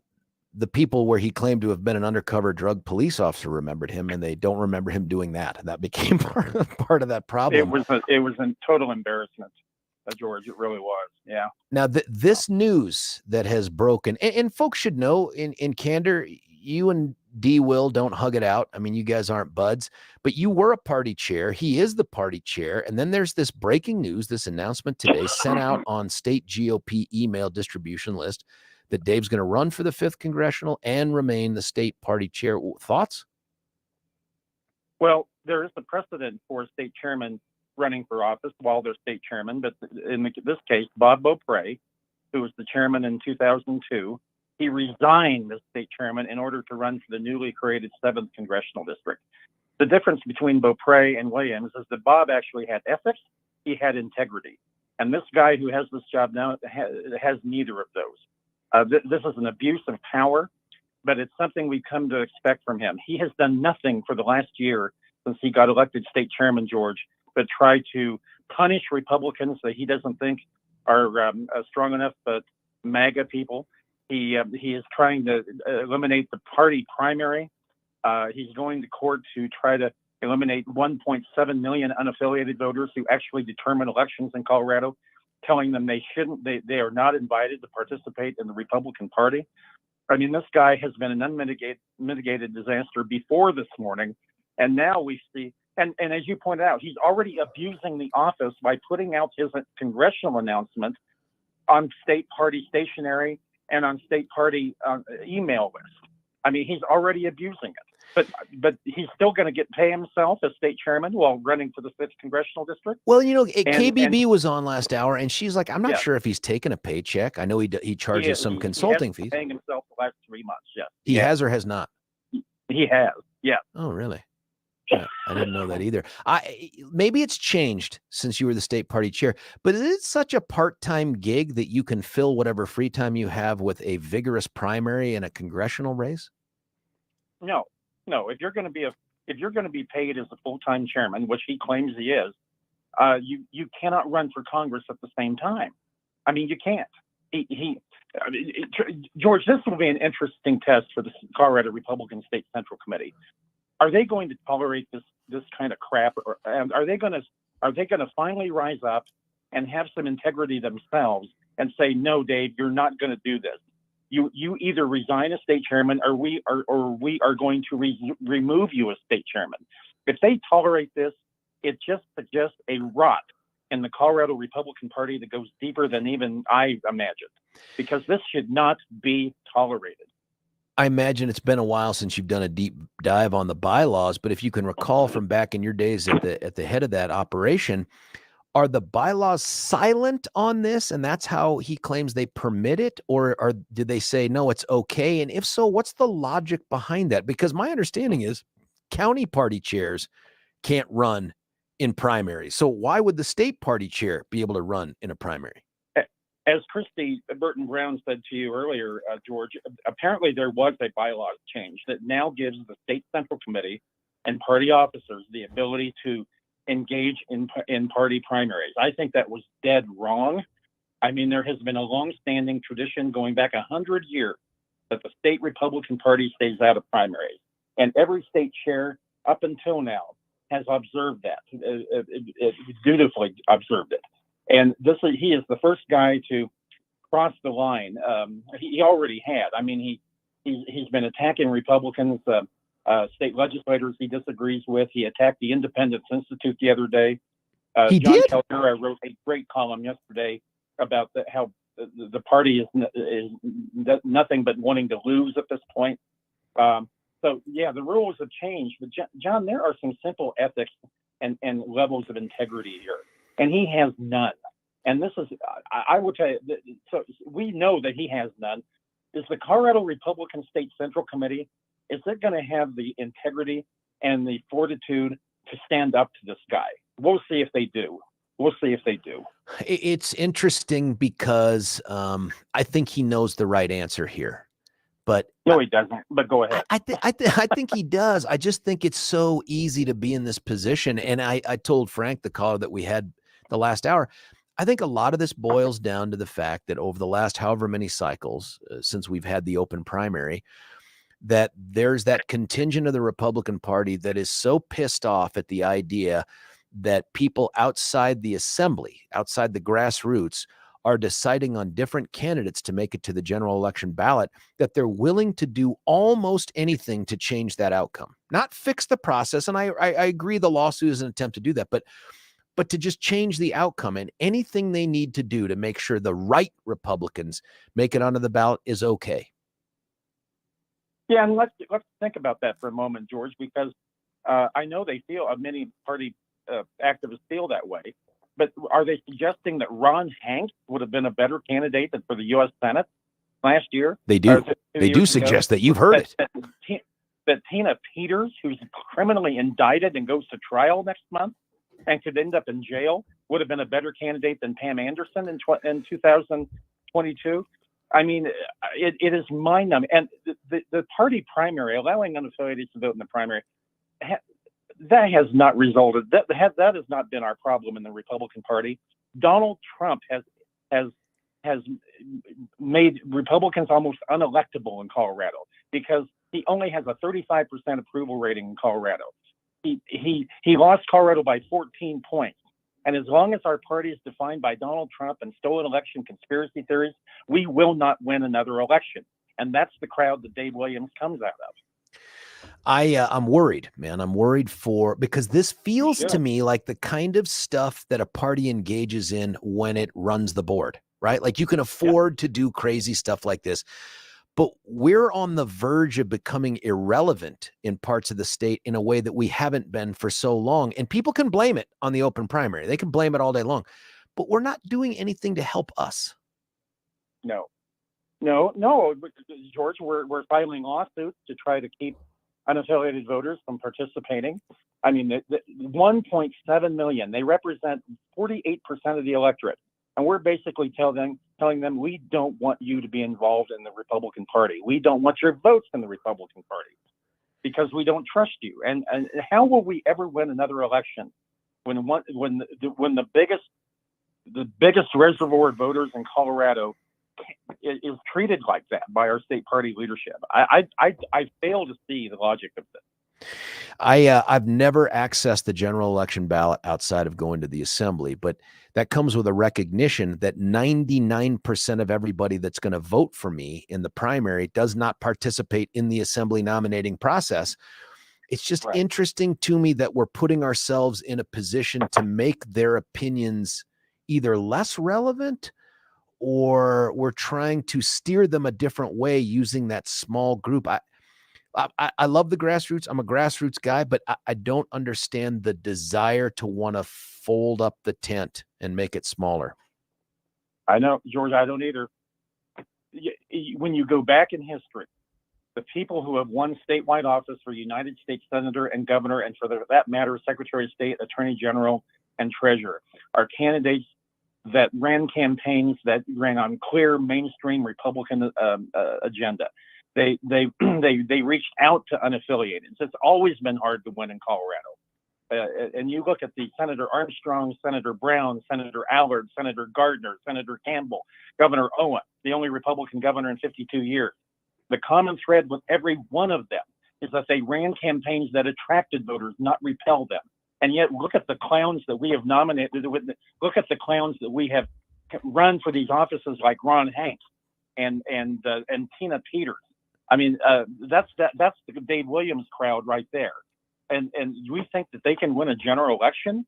the people where he claimed to have been an undercover drug police officer remembered him, and they don't remember him doing that. And that became part of that problem. It was a total embarrassment. George, it really was. Yeah. Now, this news that has broken, and folks should know in candor, you and D. Will don't hug it out. I mean, you guys aren't buds, but you were a party chair. He is the party chair. And then there's this breaking news, this announcement today sent out on state GOP email distribution list that Dave's going to run for the 5th congressional and remain the state party chair. Thoughts? Well, there is a precedent for a state chairman running for office while they're state chairman, but in this case, Bob Beaupre, who was the chairman in 2002, he resigned as state chairman in order to run for the newly created 7th congressional district. The difference between Beaupre and Williams is that Bob actually had ethics, he had integrity, and this guy who has this job now has neither of those. This is an abuse of power, but it's something we've come to expect from him. He has done nothing for the last year since he got elected state chairman, George, but try to punish Republicans that he doesn't think are strong enough, but MAGA people. He is trying to eliminate the party primary. He's going to court to try to eliminate 1.7 million unaffiliated voters who actually determine elections in Colorado, telling them they are not invited to participate in the Republican Party. I mean, this guy has been an unmitigated disaster before this morning, and now we see. And as you pointed out, he's already abusing the office by putting out his congressional announcement on state party stationery and on state party email list. I mean, he's already abusing it. But he's still going to pay himself as state chairman while running for the 5th congressional district. Well, KBB was on last hour, and she's like, I'm not sure if he's taken a paycheck. I know he charges some consulting fees. He's paying himself the last 3 months, yes. He has or has not? He has, yeah. Oh, really? Yeah, I didn't know that either. Maybe it's changed since you were the state party chair, but is it such a part-time gig that you can fill whatever free time you have with a vigorous primary and a congressional race? No. If you're going to be paid as a full-time chairman, which he claims he is, you cannot run for Congress at the same time. I mean, you can't. George, this will be an interesting test for the Colorado Republican State Central Committee. Are they going to tolerate this kind of crap, or are they going to finally rise up and have some integrity themselves and say, no, Dave, you're not going to do this? You either resign as state chairman, or we are going to remove you as state chairman. If they tolerate this, it just suggests a rot in the Colorado Republican Party that goes deeper than even I imagined, because this should not be tolerated. I imagine it's been a while since you've done a deep dive on the bylaws, but if you can recall from back in your days at the head of that operation, are the bylaws silent on this, and that's how he claims they permit it, or did they say no, it's okay? And if so, what's the logic behind that? Because my understanding is county party chairs can't run in primaries. So why would the state party chair be able to run in a primary? As Christy Burton Brown said to you earlier, George, apparently there was a bylaws change that now gives the state central committee and party officers the ability to engage in party primaries. I think that was dead wrong. I mean, there has been a long-standing tradition going back 100 years that the state Republican Party stays out of primaries, and every state chair up until now has observed that, dutifully observed it. And he is the first guy to cross the line. He already had. I mean, he's been attacking Republicans, state legislators he disagrees with. He attacked the Independence Institute the other day. He John did? Keller wrote a great column yesterday about how the party is nothing but wanting to lose at this point. So, yeah, the rules have changed. But, John, there are some simple ethics and levels of integrity here, and he has none. And this is, I will tell you, so we know that he has none. Is the Colorado Republican State Central Committee, is it going to have the integrity and the fortitude to stand up to this guy? We'll see if they do. We'll see if they do. It's interesting because I think he knows the right answer here. But no, he doesn't. But go ahead. I think he does. I just think it's so easy to be in this position. And I told Frank, the caller that we had the last hour, I think a lot of this boils down to the fact that over the last however many cycles since we've had the open primary, that there's that contingent of the Republican Party that is so pissed off at the idea that people outside the assembly, outside the grassroots, are deciding on different candidates to make it to the general election ballot, that they're willing to do almost anything to change that outcome. Not fix the process, and I agree the lawsuit is an attempt to do that, but to just change the outcome, and anything they need to do to make sure the right Republicans make it onto the ballot is okay. Yeah, and let's think about that for a moment, George, because I know many party activists feel that way. But are they suggesting that Ron Hanks would have been a better candidate than for the U.S. Senate last year? They do. They do suggest that. You've heard it. That Tina Peters, who's criminally indicted and goes to trial next month and could end up in jail, would have been a better candidate than Pam Anderson in 2022. I mean, it is mind-numbing. And the party primary, allowing unaffiliated to vote in the primary, that has not resulted. That has not been our problem in the Republican Party. Donald Trump has made Republicans almost unelectable in Colorado because he only has a 35% approval rating in Colorado. He lost Colorado by 14 points. And as long as our party is defined by Donald Trump and stolen election conspiracy theories, we will not win another election. And that's the crowd that Dave Williams comes out of. I'm worried, man. I'm worried because this feels to me like the kind of stuff that a party engages in when it runs the board, right? Like you can afford to do crazy stuff like this, but we're on the verge of becoming irrelevant in parts of the state in a way that we haven't been for so long. And people can blame it on the open primary. They can blame it all day long, but we're not doing anything to help us. No, George, we're filing lawsuits to try to keep unaffiliated voters from participating. I mean, the 1.7 million, they represent 48% of the electorate. And we're basically telling them, we don't want you to be involved in the Republican Party. We don't want your votes in the Republican Party because we don't trust you. And how will we ever win another election when the biggest reservoir of voters in Colorado is treated like that by our state party leadership? I fail to see the logic of this. I've never accessed the general election ballot outside of going to the assembly, but that comes with a recognition that 99% of everybody that's going to vote for me in the primary does not participate in the assembly nominating process. It's just interesting to me that we're putting ourselves in a position to make their opinions either less relevant or we're trying to steer them a different way using that small group. I love the grassroots. I'm a grassroots guy, but I don't understand the desire to want to fold up the tent and make it smaller. I know, George, I don't either. When you go back in history, the people who have won statewide office for United States Senator and Governor, and for that matter, Secretary of State, Attorney General, and Treasurer, are candidates that ran campaigns that ran on clear mainstream Republican agenda. They reached out to unaffiliated. It's always been hard to win in Colorado. And you look at the Senator Armstrong, Senator Brown, Senator Allard, Senator Gardner, Senator Campbell, Governor Owen, the only Republican governor in 52 years. The common thread with every one of them is that they ran campaigns that attracted voters, not repelled them. And yet, look at the clowns that we have nominated. Look at the clowns that we have run for these offices, like Ron Hanks and Tina Peters. I mean, that's the Dave Williams crowd right there. And we think that they can win a general election?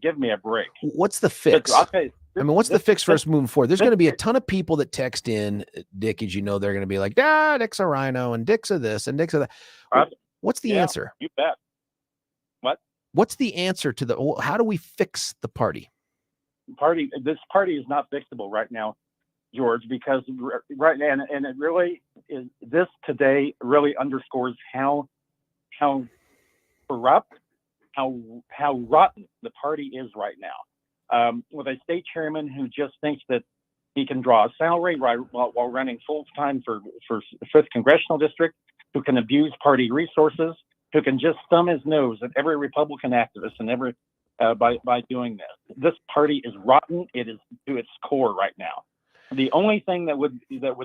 Give me a break. What's the fix? What's the fix for us moving forward? There's going to be a ton of people that text in, Dick, as you know, they're going to be like, Dick's a rhino and Dick's a this and Dick's a that. What's the answer? You bet. What? What's the answer to how do we fix the party? This party is not fixable right now, George, because right now, and it really is, this today really underscores how corrupt, how rotten the party is right now. With a state chairman who just thinks that he can draw a salary while running full time for 5th Congressional District, who can abuse party resources, who can just thumb his nose at every Republican activist and every by doing this. This party is rotten. It is to its core right now. The only thing that would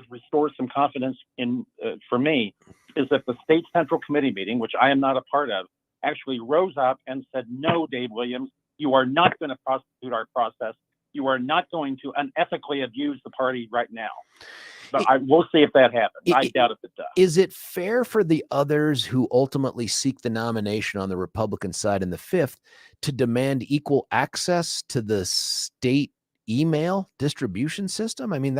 restore some confidence in for me is that the state central committee meeting, which I am not a part of, actually rose up and said, "No, Dave Williams, you are not going to prosecute our process. You are not going to unethically abuse the party right now." But we'll see if that happens. I doubt if it does. Is it fair for the others who ultimately seek the nomination on the Republican side in the 5th to demand equal access to the state email distribution system? I mean,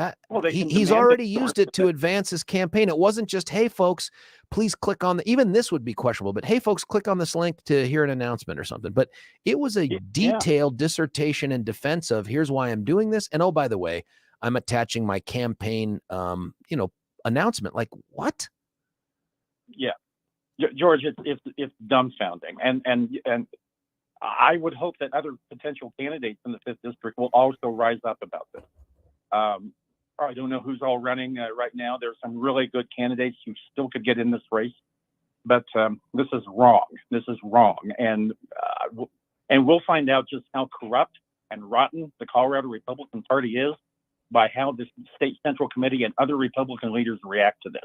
he's already used it to advance his campaign. It wasn't just, hey, folks, please click on even this would be questionable, but hey, folks, click on this link to hear an announcement or something. But it was a detailed dissertation in defense of here's why I'm doing this. And oh, by the way, I'm attaching my campaign, announcement. Like what? Yeah, George, it's dumbfounding. And I would hope that other potential candidates in the 5th district will also rise up about this. I don't know who's all running right now. There's some really good candidates who still could get in this race, but this is wrong. This is wrong, and we'll find out just how corrupt and rotten the Colorado Republican Party is by how this state central committee and other Republican leaders react to this.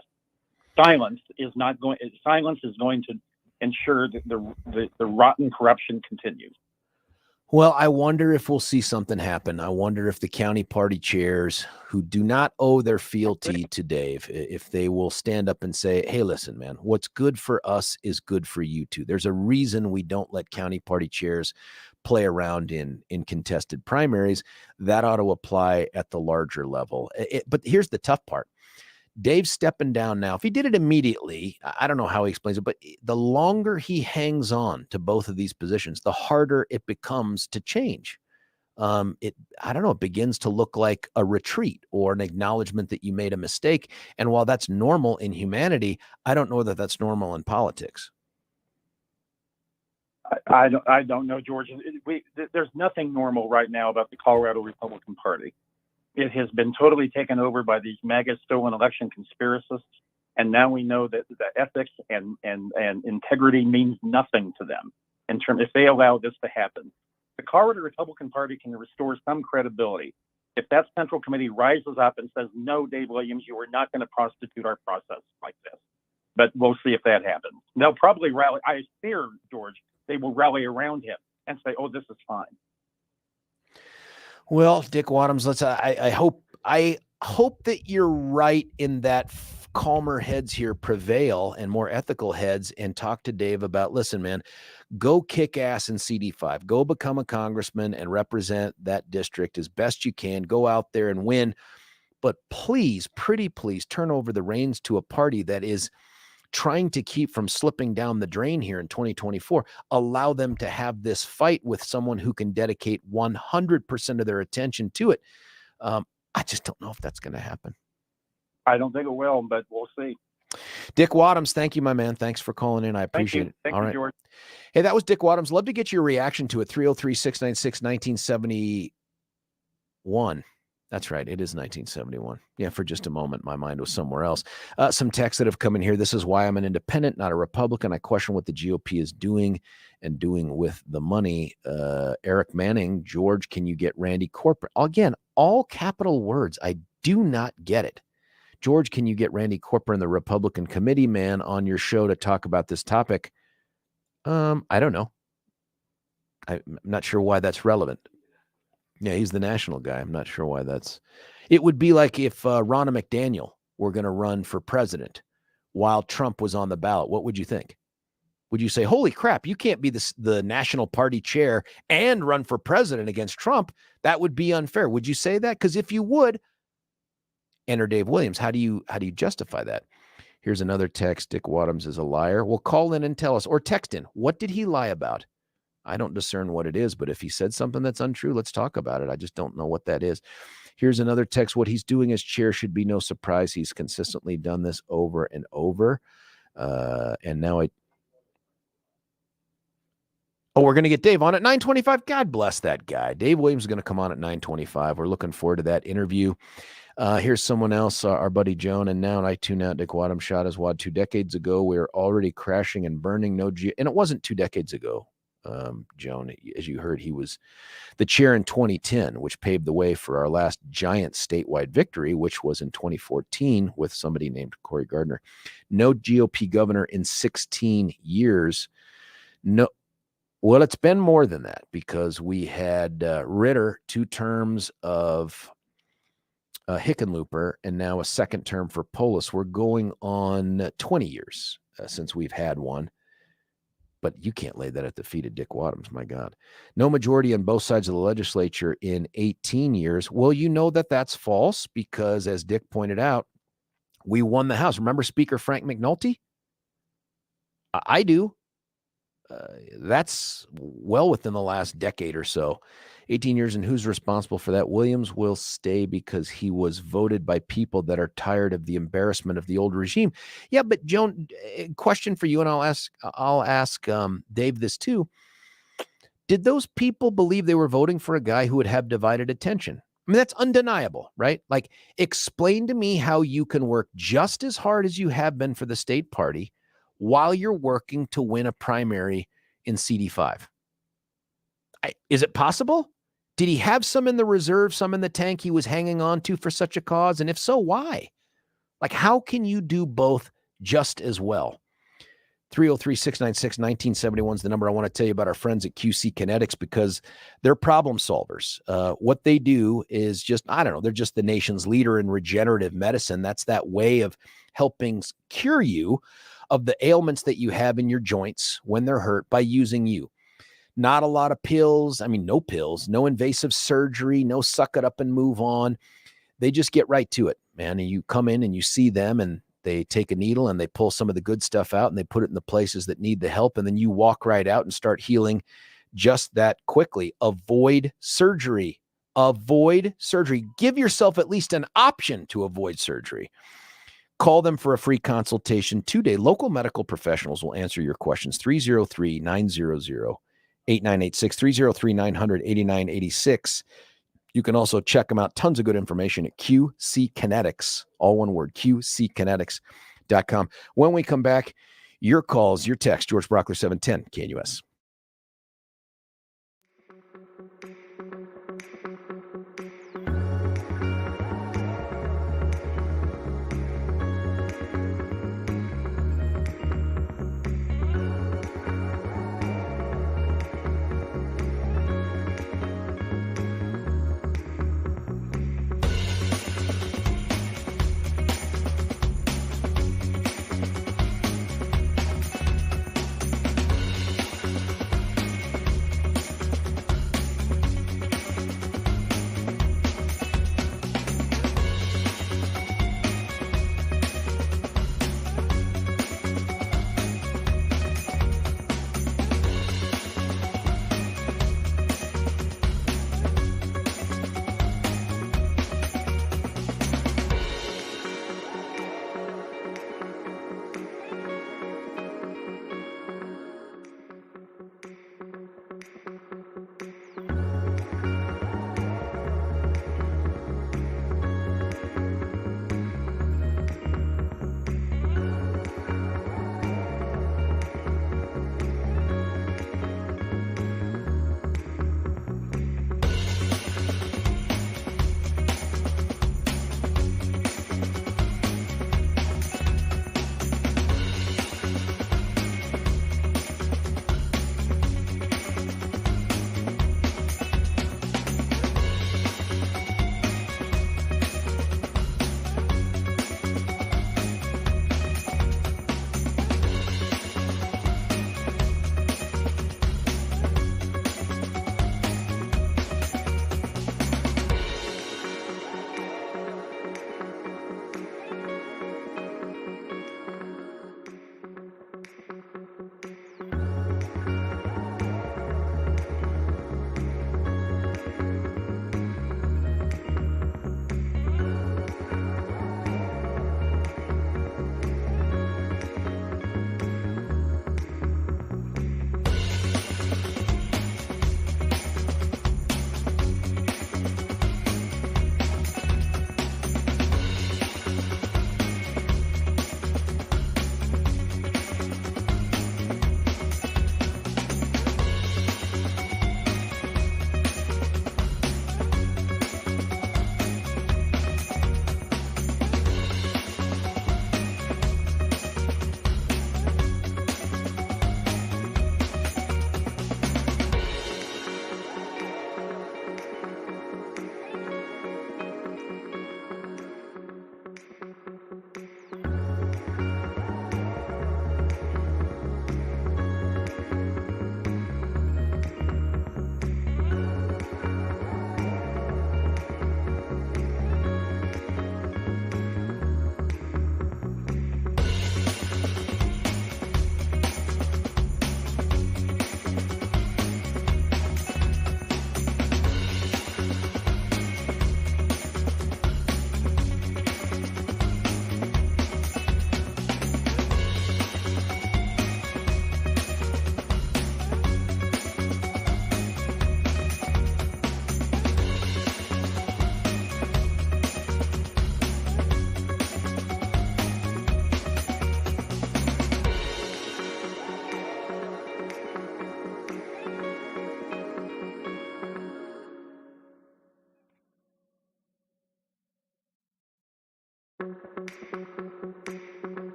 Silence is going to ensure that the rotten corruption continues. Well, I wonder if we'll see something happen. I wonder if the county party chairs who do not owe their fealty to Dave, if they will stand up and say, hey, listen, man, what's good for us is good for you too. There's a reason we don't let county party chairs play around in contested primaries. That ought to apply at the larger level. But here's the tough part. Dave's stepping down now. If he did it immediately, I don't know how he explains it, but the longer he hangs on to both of these positions, the harder it becomes to change. It begins to look like a retreat or an acknowledgement that you made a mistake. And while that's normal in humanity, I don't know that that's normal in politics. I don't know, George. There's nothing normal right now about the Colorado Republican Party. It has been totally taken over by these MAGA stolen election conspiracists, and now we know that the ethics and integrity means nothing to them if they allow this to happen. The Colorado Republican Party can restore some credibility if that central committee rises up and says, "No, Dave Williams, you are not going to prostitute our process like this." But we'll see if that happens. They'll probably rally. I fear, George, they will rally around him and say, "Oh, this is fine." Well, Dick Wadhams, I hope that you're right in that calmer heads here prevail and more ethical heads, and talk to Dave about, listen, man, go kick ass in CD5, go become a congressman and represent that district as best you can. Go out there and win. But please, pretty please, turn over the reins to a party that is trying to keep from slipping down the drain here in 2024. Allow them to have this fight with someone who can dedicate 100% of their attention to it. I just don't know if that's going to happen. I don't think it will, but we'll see. Dick Wadhams, thank you, my man. Thanks for calling in. I appreciate it. Thank you, George. Hey, that was Dick Wadhams. Love to get your reaction to it. 303-696-1971. That's right. It is 1971. Yeah, for just a moment, my mind was somewhere else. Some texts that have come in here. This is why I'm an independent, not a Republican. I question what the GOP is doing and doing with the money. Eric Manning, George, can you get Randy Corporate? Again, all capital words. I do not get it. George, can you get Randy Corcoran, the Republican committee man, on your show to talk about this topic? I don't know. I'm not sure why that's relevant. Yeah, he's the national guy. I'm not sure why that's. It would be like if Ronna McDaniel were going to run for president while Trump was on the ballot. What would you think? Would you say, holy crap, you can't be the national party chair and run for president against Trump? That would be unfair. Would you say that? Because if you would, enter Dave Williams. How do you justify that? Here's another text. Dick Wadhams is a liar. Well, call in and tell us, or text in. What did he lie about? I don't discern what it is, but if he said something that's untrue, let's talk about it. I just don't know what that is. Here's another text. What he's doing as chair should be no surprise. He's consistently done this over and over. And now we're going to get Dave on at 9:25. God bless that guy. Dave Williams is going to come on at 9:25. We're looking forward to that interview. Here's someone else, our buddy Joan. And now I tune out. Dick Wadhams shot his wad 2 decades ago. We were already crashing and burning. And it wasn't 2 decades ago. Joan, as you heard, he was the chair in 2010, which paved the way for our last giant statewide victory, which was in 2014 with somebody named Cory Gardner. No GOP governor in 16 years. No. Well, it's been more than that, because we had Ritter, 2 terms of Hickenlooper, and now a second term for Polis. We're going on 20 years since we've had one. But you can't lay that at the feet of Dick Wadhams, my God. No majority on both sides of the legislature in 18 years. Well, you know that's false, because as Dick pointed out, we won the House. Remember Speaker Frank McNulty? I do. That's well within the last decade or so. 18 years, and who's responsible for that? Williams will stay because he was voted by people that are tired of the embarrassment of the old regime. Yeah, but Joan, question for you, and I'll ask Dave this too. Did those people believe they were voting for a guy who would have divided attention? I mean, that's undeniable, right? Like, explain to me how you can work just as hard as you have been for the state party while you're working to win a primary in CD5. Is it possible? Did he have some in the reserve, some in the tank he was hanging on to for such a cause? And if so, why? Like, how can you do both just as well? 303-696-1971 is the number. I want to tell you about our friends at QC Kinetics, because they're problem solvers. What they do is just, I don't know, they're just the nation's leader in regenerative medicine. That's that way of helping cure you of the ailments that you have in your joints when they're hurt by using you. Not a lot of pills. I mean, no pills, no invasive surgery, no suck it up and move on. They just get right to it, man. And you come in and you see them, and they take a needle and they pull some of the good stuff out and they put it in the places that need the help. And then you walk right out and start healing just that quickly. Avoid surgery. Avoid surgery. Give yourself at least an option to avoid surgery. Call them for a free consultation today. Local medical professionals will answer your questions. 303-900-8986, 303-900-8986. You can also check them out. Tons of good information at QC Kinetics. All one word, QCkinetics.com. When we come back, your calls, your text, George Brauchler, 710 KNUS.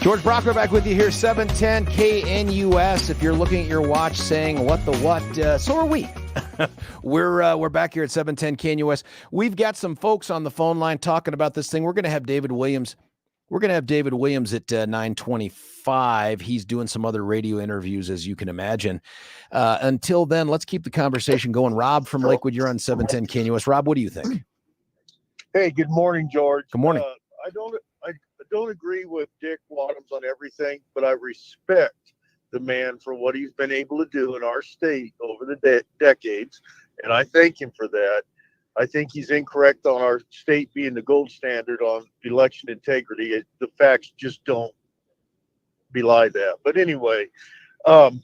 George Brauchler back with you here, 710 KNUS. If you're looking at your watch saying, what the what, so are we. We're back here at 710 KNUS. We've got some folks on the phone line talking about this thing. We're going to have David Williams. We're going to have David Williams at 9:25. He's doing some other radio interviews, as you can imagine. Until then, let's keep the conversation going. Rob from Lakewood, you're on 710 KNUS. Rob, what do you think? Hey, good morning, George. Good morning. I don't agree with Dick Wadhams on everything, but I respect the man for what he's been able to do in our state over the decades, and I thank him for that. I think he's incorrect on our state being the gold standard on election integrity. The facts just don't belie that. But anyway, on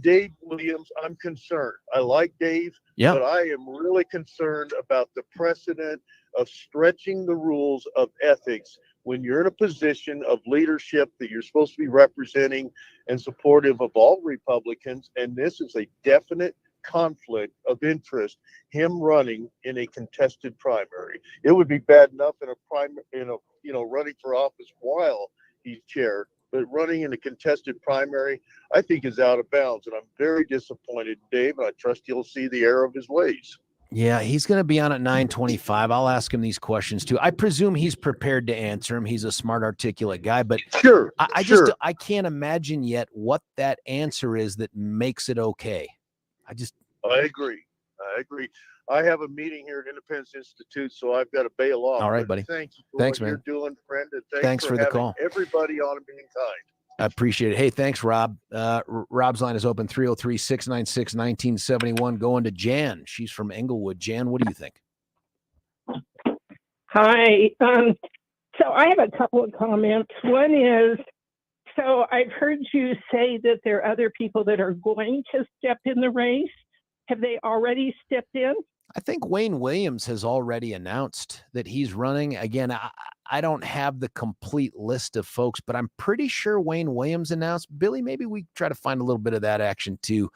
Dave Williams, I'm concerned. I like Dave, but I am really concerned about the precedent of stretching the rules of ethics when you're in a position of leadership that you're supposed to be representing and supportive of all Republicans. And this is a definite conflict of interest, him running in a contested primary. It would be bad enough running for office while he's chair, but running in a contested primary, I think, is out of bounds. And I'm very disappointed, Dave, and I trust you'll see the error of his ways. Yeah, he's going to be on at 9:25. I'll ask him these questions too. I presume he's prepared to answer him. He's a smart, articulate guy, but sure, I can't imagine yet what that answer is that makes it okay. I agree. I have a meeting here at Independence Institute, so I've got to bail off. All right, buddy. Thank you for Thanks, what man. you're doing, friend. And Thanks for the call. Everybody on and being kind. I appreciate it. Hey, thanks, Rob. Rob's line is open, 303-696-1971. Going to Jan. She's from Englewood. Jan, what do you think? Hi. So I have a couple of comments. One is, so I've heard you say that there are other people that are going to step in the race. Have they already stepped in? I think Wayne Williams has already announced that he's running. Again, I don't have the complete list of folks, but I'm pretty sure Wayne Williams announced. Billy, maybe we try to find a little bit of that action too.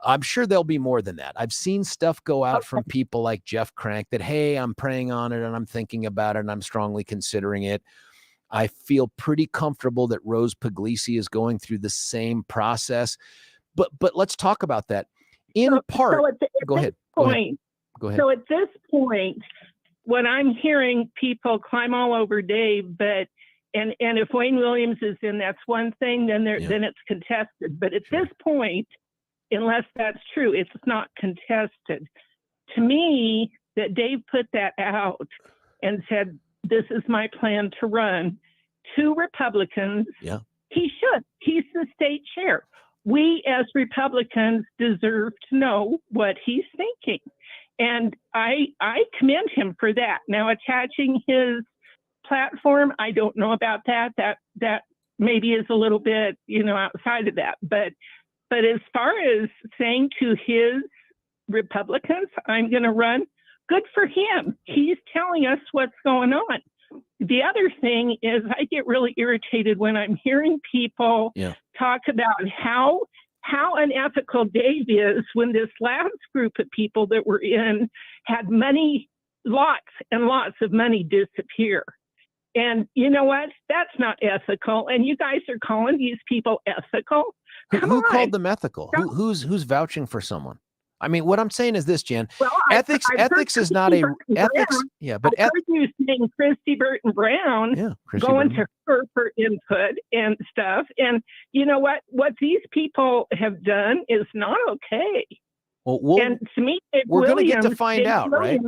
I'm sure there'll be more than that. I've seen stuff go out from people like Jeff Crank that, hey, I'm praying on it and I'm thinking about it and I'm strongly considering it. I feel pretty comfortable that Rose Puglisi is going through the same process. But let's talk about that. Go ahead. So at this point, when I'm hearing people climb all over Dave, and if Wayne Williams is in, that's one thing, then it's contested. But at this point, unless that's true, it's not contested. To me, that Dave put that out and said, this is my plan to run, to Republicans. Yeah. He should. He's the state chair. We as Republicans deserve to know what he's thinking. And I commend him for that. Now, attaching his platform, I don't know about that. That maybe is a little bit, outside of that. But as far as saying to his Republicans, I'm going to run, good for him. He's telling us what's going on. The other thing is I get really irritated when I'm hearing people talk about how unethical Dave is when this last group of people that were in had money, lots and lots of money disappear. And you know what? That's not ethical. And you guys are calling these people ethical? Who called them ethical? Who's vouching for someone? I mean, what I'm saying is this, Jan. Well, ethics is not a ethics. Yeah, but I heard you saying Christy Burton Brown going to her for input and stuff. And you know what? What these people have done is not okay. Well, and to me, we're going to get to find out, right?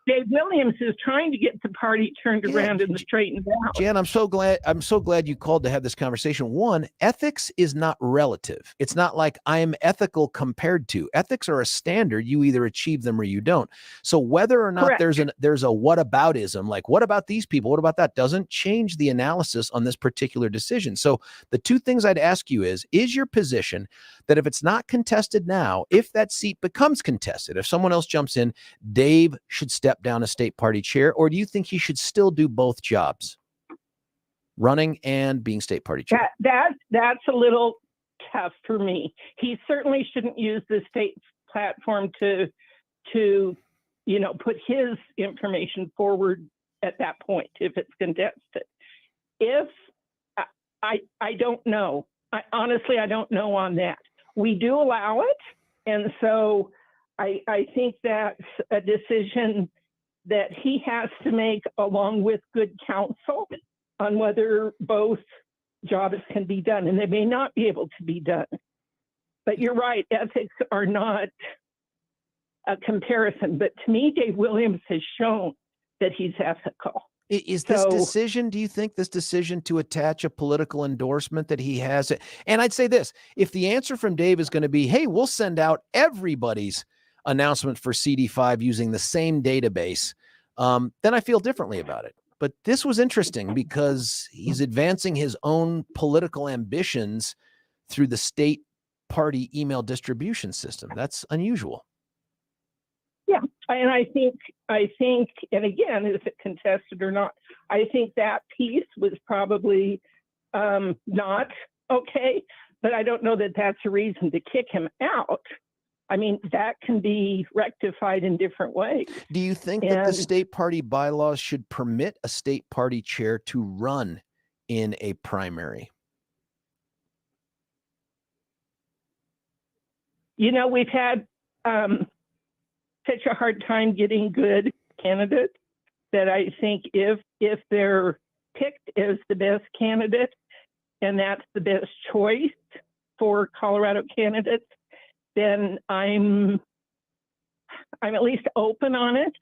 Dave Williams is trying to get the party turned around and straightened out. Jan, I'm so glad you called to have this conversation. One, ethics is not relative. It's not like I'm ethical compared to. Ethics are a standard. You either achieve them or you don't. So whether or not there's a whataboutism, like what about these people? What about that? Doesn't change the analysis on this particular decision. So the two things I'd ask you is your position that if it's not contested now, if that seat becomes contested, if someone else jumps in, Dave should step down as state party chair, or do you think he should still do both jobs, running and being state party chair? That's a little tough for me. He certainly shouldn't use the state platform to put his information forward at that point if it's contested. If I don't know. Honestly, I don't know on that. We do allow it, and so I think that's a decision that he has to make along with good counsel on whether both jobs can be done, and they may not be able to be done. But you're right, ethics are not a comparison. But to me, Dave Williams has shown that he's ethical. Is this decision, do you think this decision to attach a political endorsement that he has? And I'd say this, if the answer from Dave is going to be, hey, we'll send out everybody's announcement for CD5 using the same database, then I feel differently about it. But this was interesting because he's advancing his own political ambitions through the state party email distribution system. That's unusual. Yeah, and I think, and again, is it contested or not? I think that piece was probably not okay, but I don't know that that's a reason to kick him out. I mean, that can be rectified in different ways. Do you think that the state party bylaws should permit a state party chair to run in a primary? You know, we've had such a hard time getting good candidates that I think if they're picked as the best candidate and that's the best choice for Colorado candidates, then I'm at least open on it.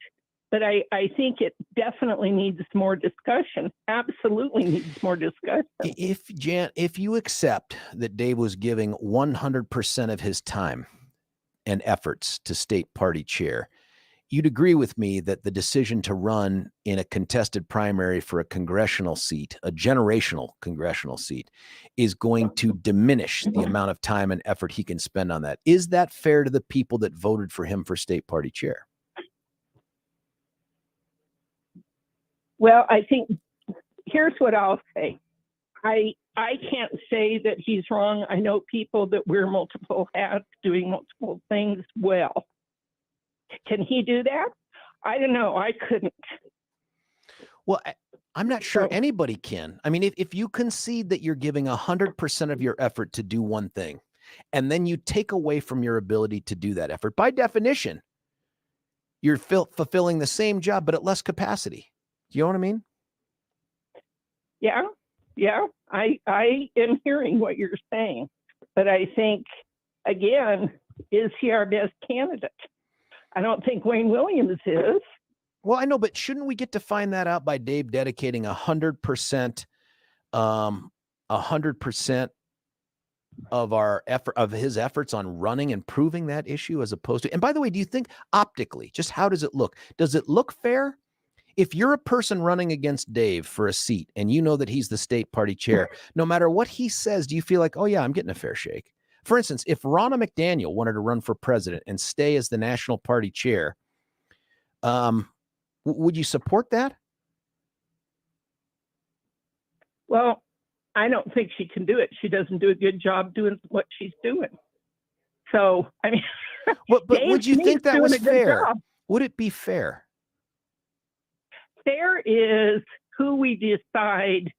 But I think it definitely needs more discussion. Absolutely needs more discussion. If you accept that Dave was giving 100% of his time and efforts to state party chair, you'd agree with me that the decision to run in a contested primary for a congressional seat, a generational congressional seat, is going to diminish the amount of time and effort he can spend on that. Is that fair to the people that voted for him for state party chair? Well, I think here's what I'll say. I can't say that he's wrong. I know people that wear multiple hats doing multiple things well. Can he do that? I don't know. I couldn't. Well, I'm not sure anybody can. I mean, if you concede that you're giving 100% of your effort to do one thing, and then you take away from your ability to do that effort, by definition, you're fulfilling the same job, but at less capacity. Do you know what I mean? Yeah. I am hearing what you're saying, but I think, again, is he our best candidate? I don't think Wayne Williams is. Well, I know, but shouldn't we get to find that out by Dave dedicating 100%, 100% of our effort, of his efforts on running and proving that issue, as opposed to? And by the way, do you think optically, just how does it look? Does it look fair? If you're a person running against Dave for a seat and you know that he's the state party chair, no matter what he says, do you feel like, oh yeah, I'm getting a fair shake? For instance, if Ronna McDaniel wanted to run for president and stay as the national party chair, would you support that? Well, I don't think she can do it. She doesn't do a good job doing what she's doing. So, I mean, but would you think that was fair? Would it be fair? Fair is who we decide.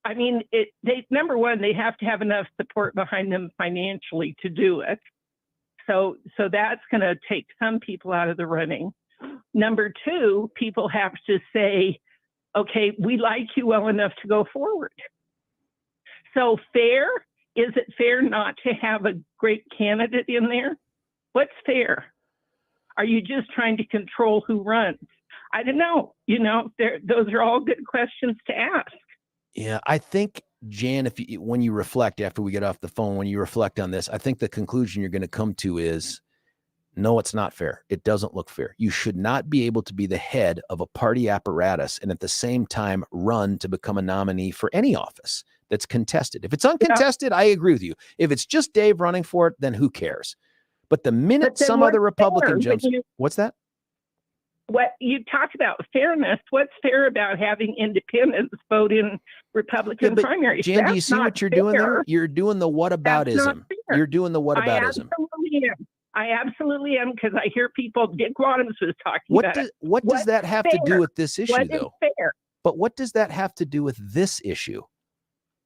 I mean, number one, they have to have enough support behind them financially to do it. So that's going to take some people out of the running. Number two, people have to say, okay, we like you well enough to go forward. So fair, is it fair not to have a great candidate in there? What's fair? Are you just trying to control who runs? I don't know. You know, those are all good questions to ask. Yeah, I think, Jan, when you reflect after we get off the phone, when you reflect on this, I think the conclusion you're going to come to is, no, it's not fair. It doesn't look fair. You should not be able to be the head of a party apparatus and at the same time run to become a nominee for any office that's contested. If it's uncontested, I agree with you. If it's just Dave running for it, then who cares? But the minute some other Republican jumps, what's that? What you talk about fairness, what's fair about having independents vote in Republican primaries? Jan, do you see what you're doing there? You're doing the whataboutism. You're doing the whataboutism. I absolutely am, because I hear people, Dick Wadhams was talking about it. What does that have to do with this issue, though? What is fair? But what does that have to do with this issue?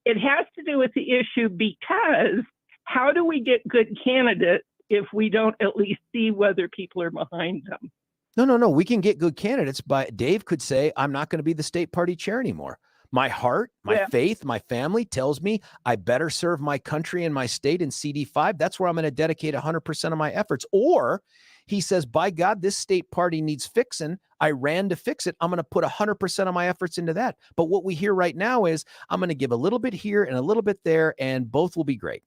It has to do with the issue because how do we get good candidates if we don't at least see whether people are behind them? No. We can get good candidates, but Dave could say, I'm not going to be the state party chair anymore. My heart, my faith, my family tells me I better serve my country and my state in CD5. That's where I'm going to dedicate 100% of my efforts. Or He says, by God, this state party needs fixing. I ran to fix it. I'm going to put 100% of my efforts into that. But what we hear right now is I'm going to give a little bit here and a little bit there, and both will be great.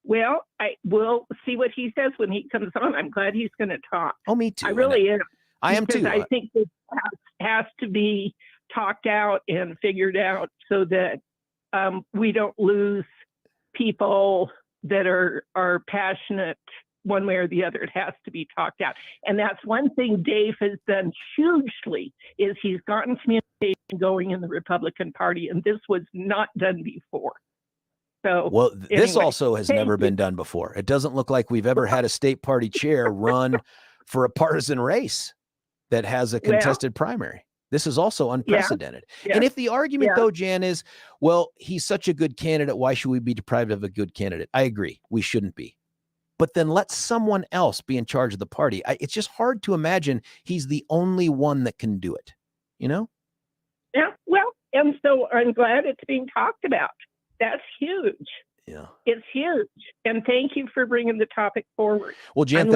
Well, I will see what he says when he comes on. I'm glad he's going to talk. Oh, me too. I really am. I am too. I think this has to be talked out and figured out so that we don't lose people that are passionate one way or the other. It has to be talked out. And that's one thing Dave has done hugely, is he's gotten communication going in the Republican Party, and this was not done before. So, well, this also has never been done before. It doesn't look like we've ever had a state party chair run for a partisan race that has a contested primary. This is also unprecedented. Yeah. And if the argument, though, Jan, is, well, he's such a good candidate, why should we be deprived of a good candidate? I agree. We shouldn't be. But then let someone else be in charge of the party. It's just hard to imagine he's the only one that can do it, you know? Yeah, well, and so I'm glad it's being talked about. That's huge. Yeah. It's huge. And thank you for bringing the topic forward. Well, Jan,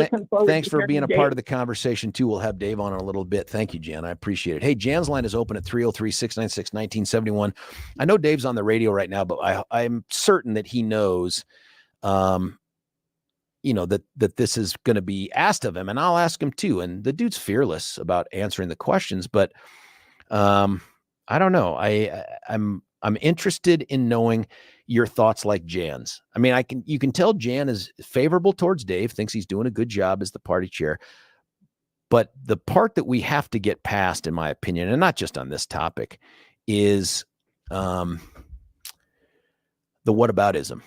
thanks for being a part of the conversation, too. We'll have Dave on in a little bit. Thank you, Jan. I appreciate it. Hey, Jan's line is open at 303-696-1971. I know Dave's on the radio right now, but I'm certain that he knows, that this is going to be asked of him, and I'll ask him, too. And the dude's fearless about answering the questions, but I don't know. I'm interested in knowing your thoughts like Jan's. I mean, you can tell Jan is favorable towards Dave, thinks he's doing a good job as the party chair. But the part that we have to get past, in my opinion, and not just on this topic, is the whataboutism.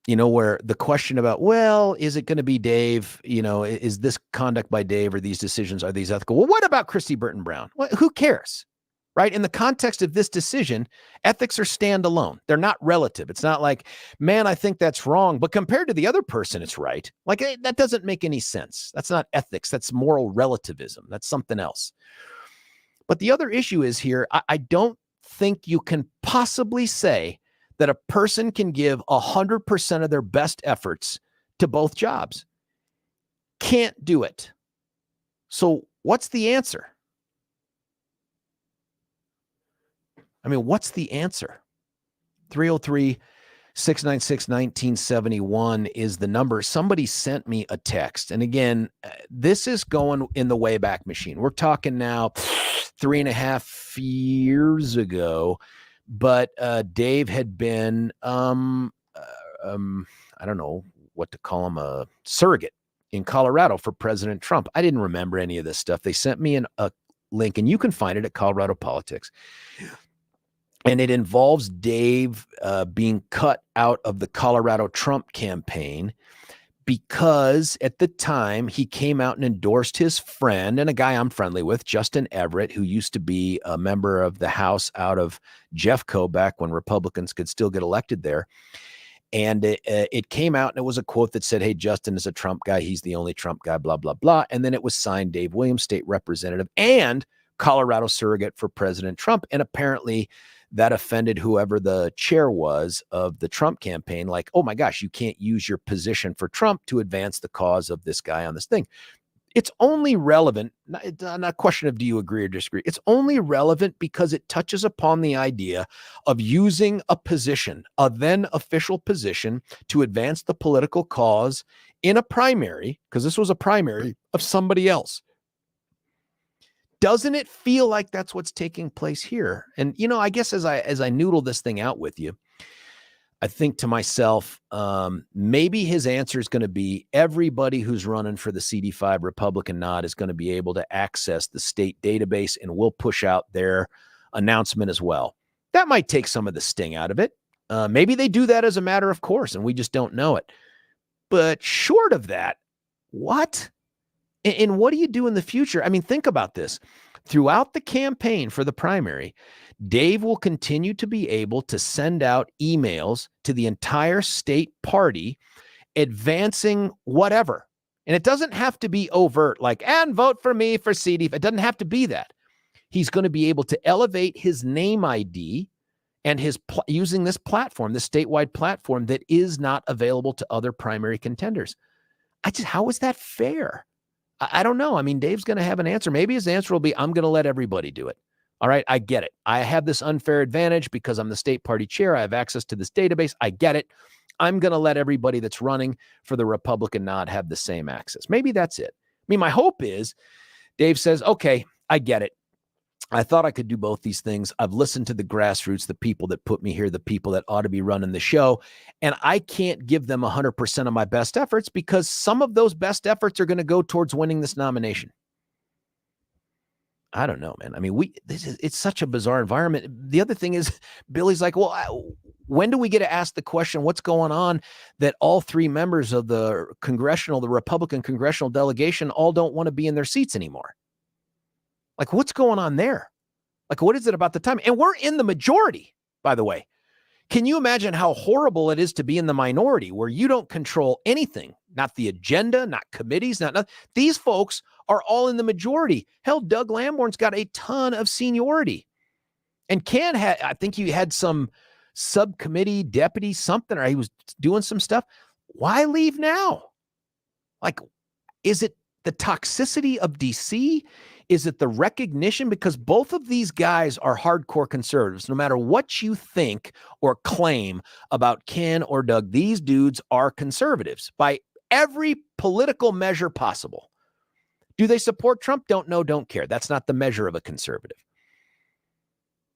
Where the question about, well, is it going to be Dave? Is this conduct by Dave, or these decisions, are these ethical? Well, what about Christy Burton Brown? Well, who cares? Right? In the context of this decision, ethics are standalone. They're not relative. It's not like, man, I think that's wrong, but compared to the other person, it's right. Like, that doesn't make any sense. That's not ethics. That's moral relativism. That's something else. But the other issue is here, I don't think you can possibly say that a person can give 100% of their best efforts to both jobs. Can't do it. So what's the answer? I mean, what's the answer? 303-696-1971 is the number. Somebody sent me a text. And again, this is going in the Wayback Machine. We're talking now 3.5 years ago. But Dave had been, I don't know what to call him, a surrogate in Colorado for President Trump. I didn't remember any of this stuff. They sent me a link, and you can find it at Colorado Politics. And it involves Dave being cut out of the Colorado Trump campaign because at the time he came out and endorsed his friend and a guy I'm friendly with, Justin Everett, who used to be a member of the House out of Jeffco back when Republicans could still get elected there. And it came out, and it was a quote that said, hey, Justin is a Trump guy. He's the only Trump guy, blah, blah, blah. And then it was signed Dave Williams, state representative and Colorado surrogate for President Trump. And apparently that offended whoever the chair was of the Trump campaign. Like, oh my gosh, you can't use your position for Trump to advance the cause of this guy on this thing. It's only relevant, not a question of do you agree or disagree. It's only relevant because it touches upon the idea of using a position, a then official position, to advance the political cause in a primary, because this was a primary of somebody else. Doesn't it feel like that's what's taking place here? And, I guess as I noodle this thing out with you, I think to myself, maybe his answer is going to be everybody who's running for the CD5 Republican nod is going to be able to access the state database, and we'll push out their announcement as well. That might take some of the sting out of it. Maybe they do that as a matter of course, and we just don't know it. But short of that, what? And what do you do in the future? I mean, think about this. Throughout the campaign for the primary, Dave will continue to be able to send out emails to the entire state party advancing whatever. And it doesn't have to be overt, like, and vote for me for CD. It doesn't have to be that. He's going to be able to elevate his name ID and his using this platform, this statewide platform that is not available to other primary contenders. how is that fair? I don't know. I mean, Dave's going to have an answer. Maybe his answer will be, I'm going to let everybody do it. All right, I get it. I have this unfair advantage because I'm the state party chair. I have access to this database. I get it. I'm going to let everybody that's running for the Republican nod have the same access. Maybe that's it. I mean, my hope is Dave says, okay, I get it. I thought I could do both these things. I've listened to the grassroots, the people that put me here, the people that ought to be running the show, and I can't give them 100% of my best efforts because some of those best efforts are going to go towards winning this nomination. I don't know, man. I mean, it's such a bizarre environment. The other thing is Billy's like, well, when do we get to ask the question, what's going on that all three members of the Republican congressional delegation all don't want to be in their seats anymore? Like, what's going on there? Like, what is it about the time? And we're in the majority, by the way. Can you imagine how horrible it is to be in the minority where you don't control anything? Not the agenda, not committees, not nothing. These folks are all in the majority. Hell, Doug Lamborn's got a ton of seniority. And Ken I think he had some subcommittee deputy something, or he was doing some stuff. Why leave now? Like, is it the toxicity of DC? Is it the recognition? Because both of these guys are hardcore conservatives. No matter what you think or claim about Ken or Doug, these dudes are conservatives by every political measure possible. Do they support Trump? Don't know, don't care. That's not the measure of a conservative.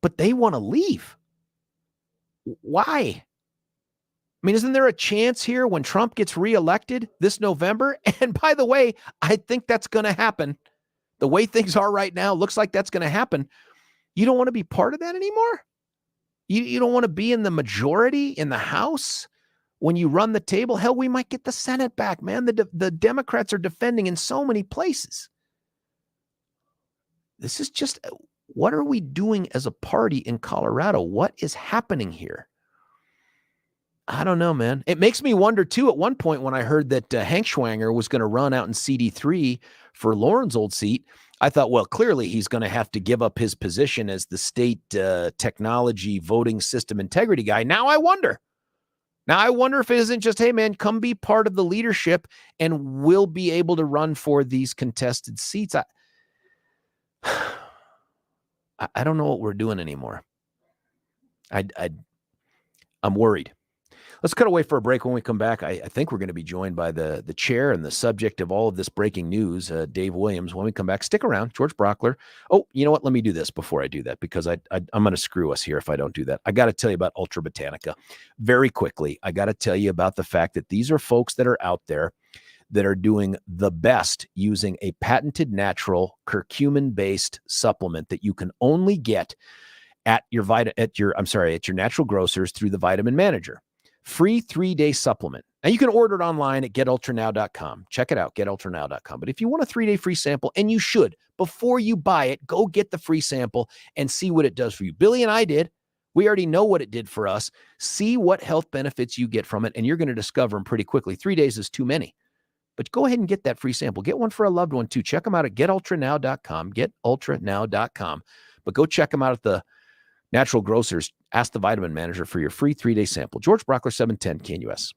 But they want to leave. Why? I mean, isn't there a chance here when Trump gets reelected this November? And by the way, I think that's going to happen. The way things are right now, looks like that's going to happen. You don't want to be part of that anymore? You don't want to be in the majority in the House when you run the table? Hell, we might get the Senate back, man. The Democrats are defending in so many places. This is just, what are we doing as a party in Colorado? What is happening here? I don't know, man. It makes me wonder, too, at one point when I heard that Hank Schwanger was going to run out in CD3 for Lauren's old seat, I thought, well, clearly he's going to have to give up his position as the state technology voting system integrity guy. Now I wonder if it isn't just, hey, man, come be part of the leadership and we'll be able to run for these contested seats. I don't know what we're doing anymore. I'm worried. Let's cut away for a break. When we come back, I think we're going to be joined by the chair and the subject of all of this breaking news, Dave Williams. When we come back, stick around. George Brauchler. Oh, you know what? Let me do this before I do that, because I'm going to screw us here if I don't do that. I got to tell you about Ultra Botanica. Very quickly, I got to tell you about the fact that these are folks that are out there that are doing the best using a patented natural curcumin-based supplement that you can only get at your natural grocers through the Vitamin Manager. Free 3-day supplement. Now you can order it online at getultranow.com. Check it out, getultranow.com. But if you want a 3-day free sample, and you should, before you buy it, go get the free sample and see what it does for you. Billy and I did. We already know what it did for us. See what health benefits you get from it, and you're going to discover them pretty quickly. 3 days is too many. But go ahead and get that free sample. Get one for a loved one too. Check them out at getultranow.com, getultranow.com. But go check them out at the natural grocers. Ask the Vitamin Manager for your free 3-day sample. George Brauchler, 710 KNUS.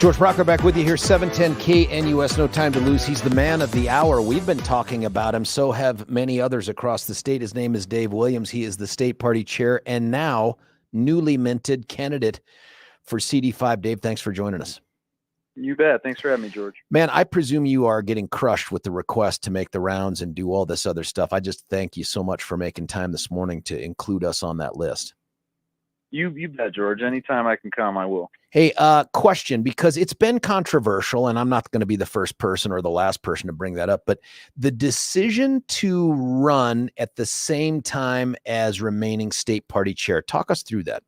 George Brauchler back with you here, 710 KNUS, no time to lose. He's the man of the hour. We've been talking about him. So have many others across the state. His name is Dave Williams. He is the state party chair and now newly minted candidate for CD5. Dave, thanks for joining us. You bet. Thanks for having me, George. Man, I presume you are getting crushed with the request to make the rounds and do all this other stuff. I just thank you so much for making time this morning to include us on that list. You bet, George. Anytime I can come, I will. Hey, question, because it's been controversial, and I'm not going to be the first person or the last person to bring that up, but the decision to run at the same time as remaining state party chair. Talk us through that.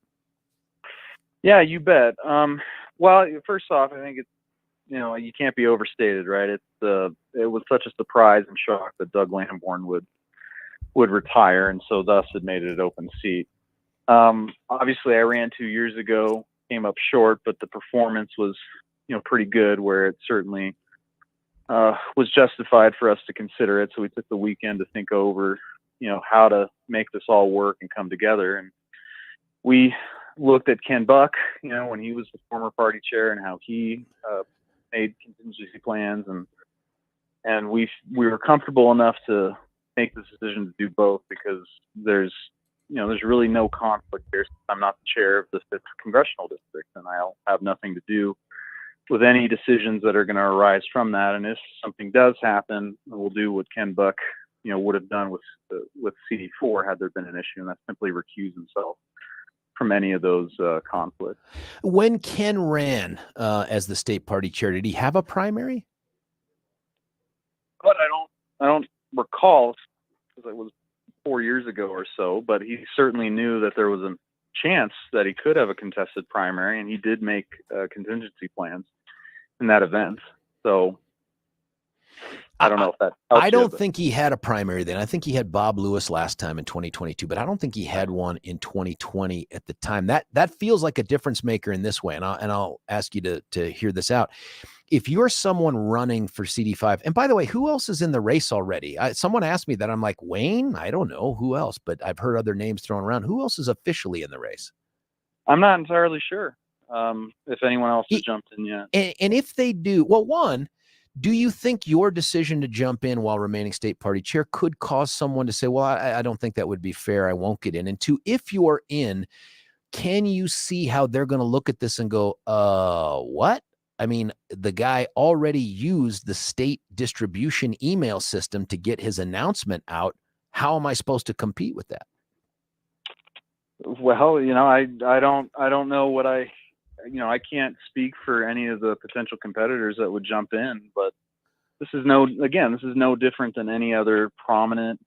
Yeah, you bet. Well, first off, I think it's, you can't be overstated, right? It was such a surprise and shock that Doug Lamborn would retire, and so thus it made it an open seat. Obviously, I ran 2 years ago, came up short, but the performance was, pretty good, where it certainly was justified for us to consider it. So we took the weekend to think over, how to make this all work and come together. And we looked at Ken Buck, when he was the former party chair, and how he made contingency plans, and we were comfortable enough to make the decision to do both, because there's really no conflict here. Since I'm not the chair of the 5th congressional district, and I'll have nothing to do with any decisions that are going to arise from that. And if something does happen, we'll do what Ken Buck, would have done with CD4 had there been an issue, and that's simply recuse himself from any of those conflicts. When Ken ran as the state party chair, did he have a primary? But I don't recall, because it was 4 years ago or so, but he certainly knew that there was a chance that he could have a contested primary, and he did make contingency plans in that event. So I don't know if that helps. I don't think he had a primary then. I think he had Bob Lewis last time in 2022, but I don't think he had one in 2020 at the time. That feels like a difference maker in this way, and I'll ask you to hear this out. If you're someone running for CD5, and by the way, who else is in the race already? Someone asked me that. I'm like, Wayne? I don't know who else, but I've heard other names thrown around. Who else is officially in the race? I'm not entirely sure if anyone else has jumped in yet. And if they do, well, one, do you think your decision to jump in while remaining state party chair could cause someone to say, well, I don't think that would be fair, I won't get in? And two, if you're in, can you see how they're going to look at this and go, what? I mean, the guy already used the state distribution email system to get his announcement out. How am I supposed to compete with that? Well, I don't know what I can't speak for any of the potential competitors that would jump in, but this is no different than any other prominent,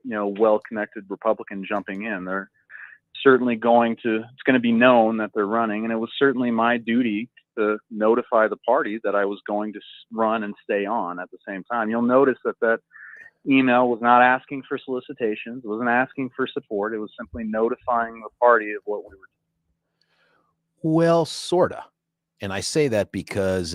well-connected Republican jumping in. They're certainly it's going to be known that they're running, and it was certainly my duty to notify the party that I was going to run and stay on at the same time. You'll notice that email was not asking for solicitations. It wasn't asking for support. It was simply notifying the party of what we were doing. Well, sorta. And I say that because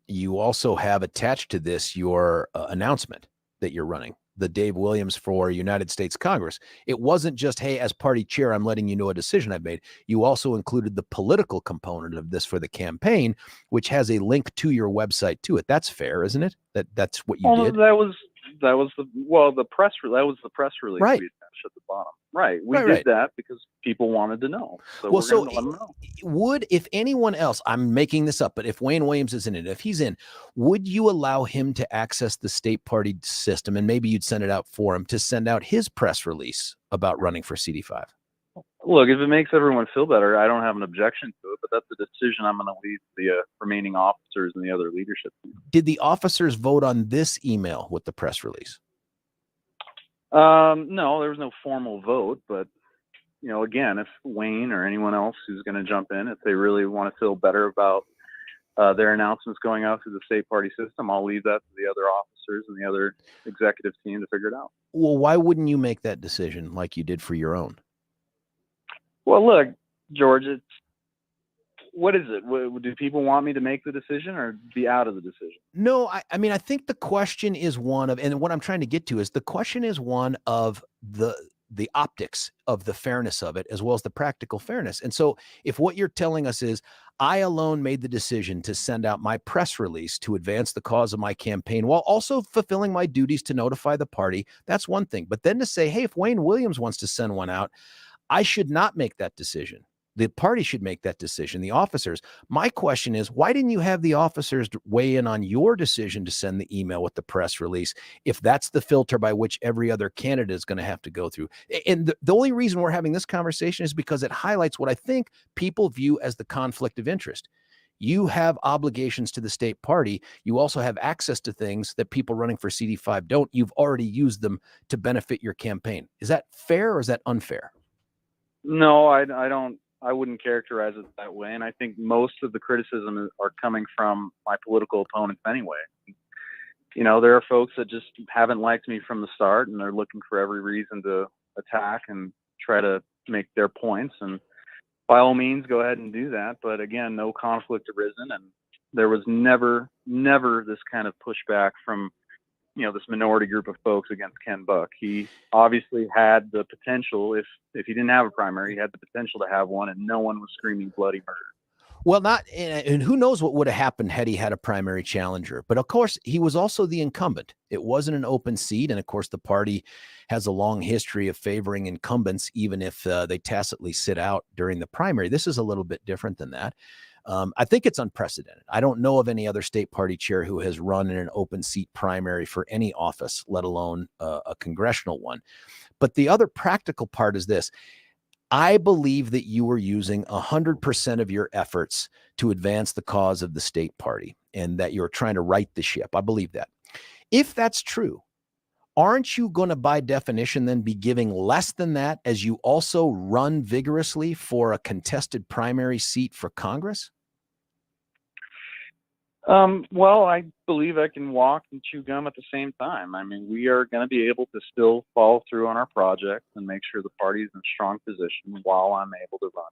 you also have attached to this your announcement that you're running, the Dave Williams for United States Congress. It wasn't just, hey, as party chair, I'm letting you know a decision I've made. You also included the political component of this for the campaign, which has a link to your website to it. That's fair, isn't it? That's what you did. That was the press release right. we attached at the bottom. Right. We did that because people wanted to know. So we're going to let them know. If anyone else, I'm making this up, but if Wayne Williams is in it, if he's in, would you allow him to access the state party system, and maybe you'd send it out for him to send out his press release about running for CD5? Look, if it makes everyone feel better, I don't have an objection to it, but that's the decision I'm going to leave the remaining officers and the other leadership team. Did the officers vote on this email with the press release? No, there was no formal vote, but again, if Wayne or anyone else who's going to jump in, if they really want to feel better about their announcements going out through the state party system, I'll leave that to the other officers and the other executive team to figure it out. Well, why wouldn't you make that decision like you did for your own? Well, look, George, what is it? Do people want me to make the decision or be out of the decision? No, I mean, I think the question is one of, and what I'm trying to get to is the question is one of the optics of the fairness of it, as well as the practical fairness. And so if what you're telling us is, I alone made the decision to send out my press release to advance the cause of my campaign while also fulfilling my duties to notify the party, that's one thing. But then to say, hey, if Wayne Williams wants to send one out, I should not make that decision. The party should make that decision, the officers. My question is, why didn't you have the officers weigh in on your decision to send the email with the press release if that's the filter by which every other candidate is going to have to go through? And the only reason we're having this conversation is because it highlights what I think people view as the conflict of interest. You have obligations to the state party. You also have access to things that people running for CD5 don't. You've already used them to benefit your campaign. Is that fair or is that unfair? No, I don't. I wouldn't characterize it that way. And I think most of the criticism are coming from my political opponents anyway. You know, there are folks that just haven't liked me from the start, and they're looking for every reason to attack and try to make their points. And by all means, go ahead and do that. But again, no conflict arisen, and there was never this kind of pushback from, you know, this minority group of folks against Ken Buck. He obviously had the potential, if he didn't have a primary, he had the potential to have one, and no one was screaming bloody murder. Well, and who knows what would have happened had he had a primary challenger. But of course, he was also the incumbent. It wasn't an open seat. And of course, the party has a long history of favoring incumbents, even if they tacitly sit out during the primary. This is a little bit different than that. I think it's unprecedented. I don't know of any other state party chair who has run in an open seat primary for any office, let alone a congressional one. But the other practical part is this. I believe that you were using 100% of your efforts to advance the cause of the state party and that you're trying to right the ship. I believe that. If that's true, aren't you going to, by definition, then be giving less than that as you also run vigorously for a contested primary seat for Congress? Well, I believe I can walk and chew gum at the same time. I mean, we are going to be able to still follow through on our project and make sure the party is in a strong position while I'm able to run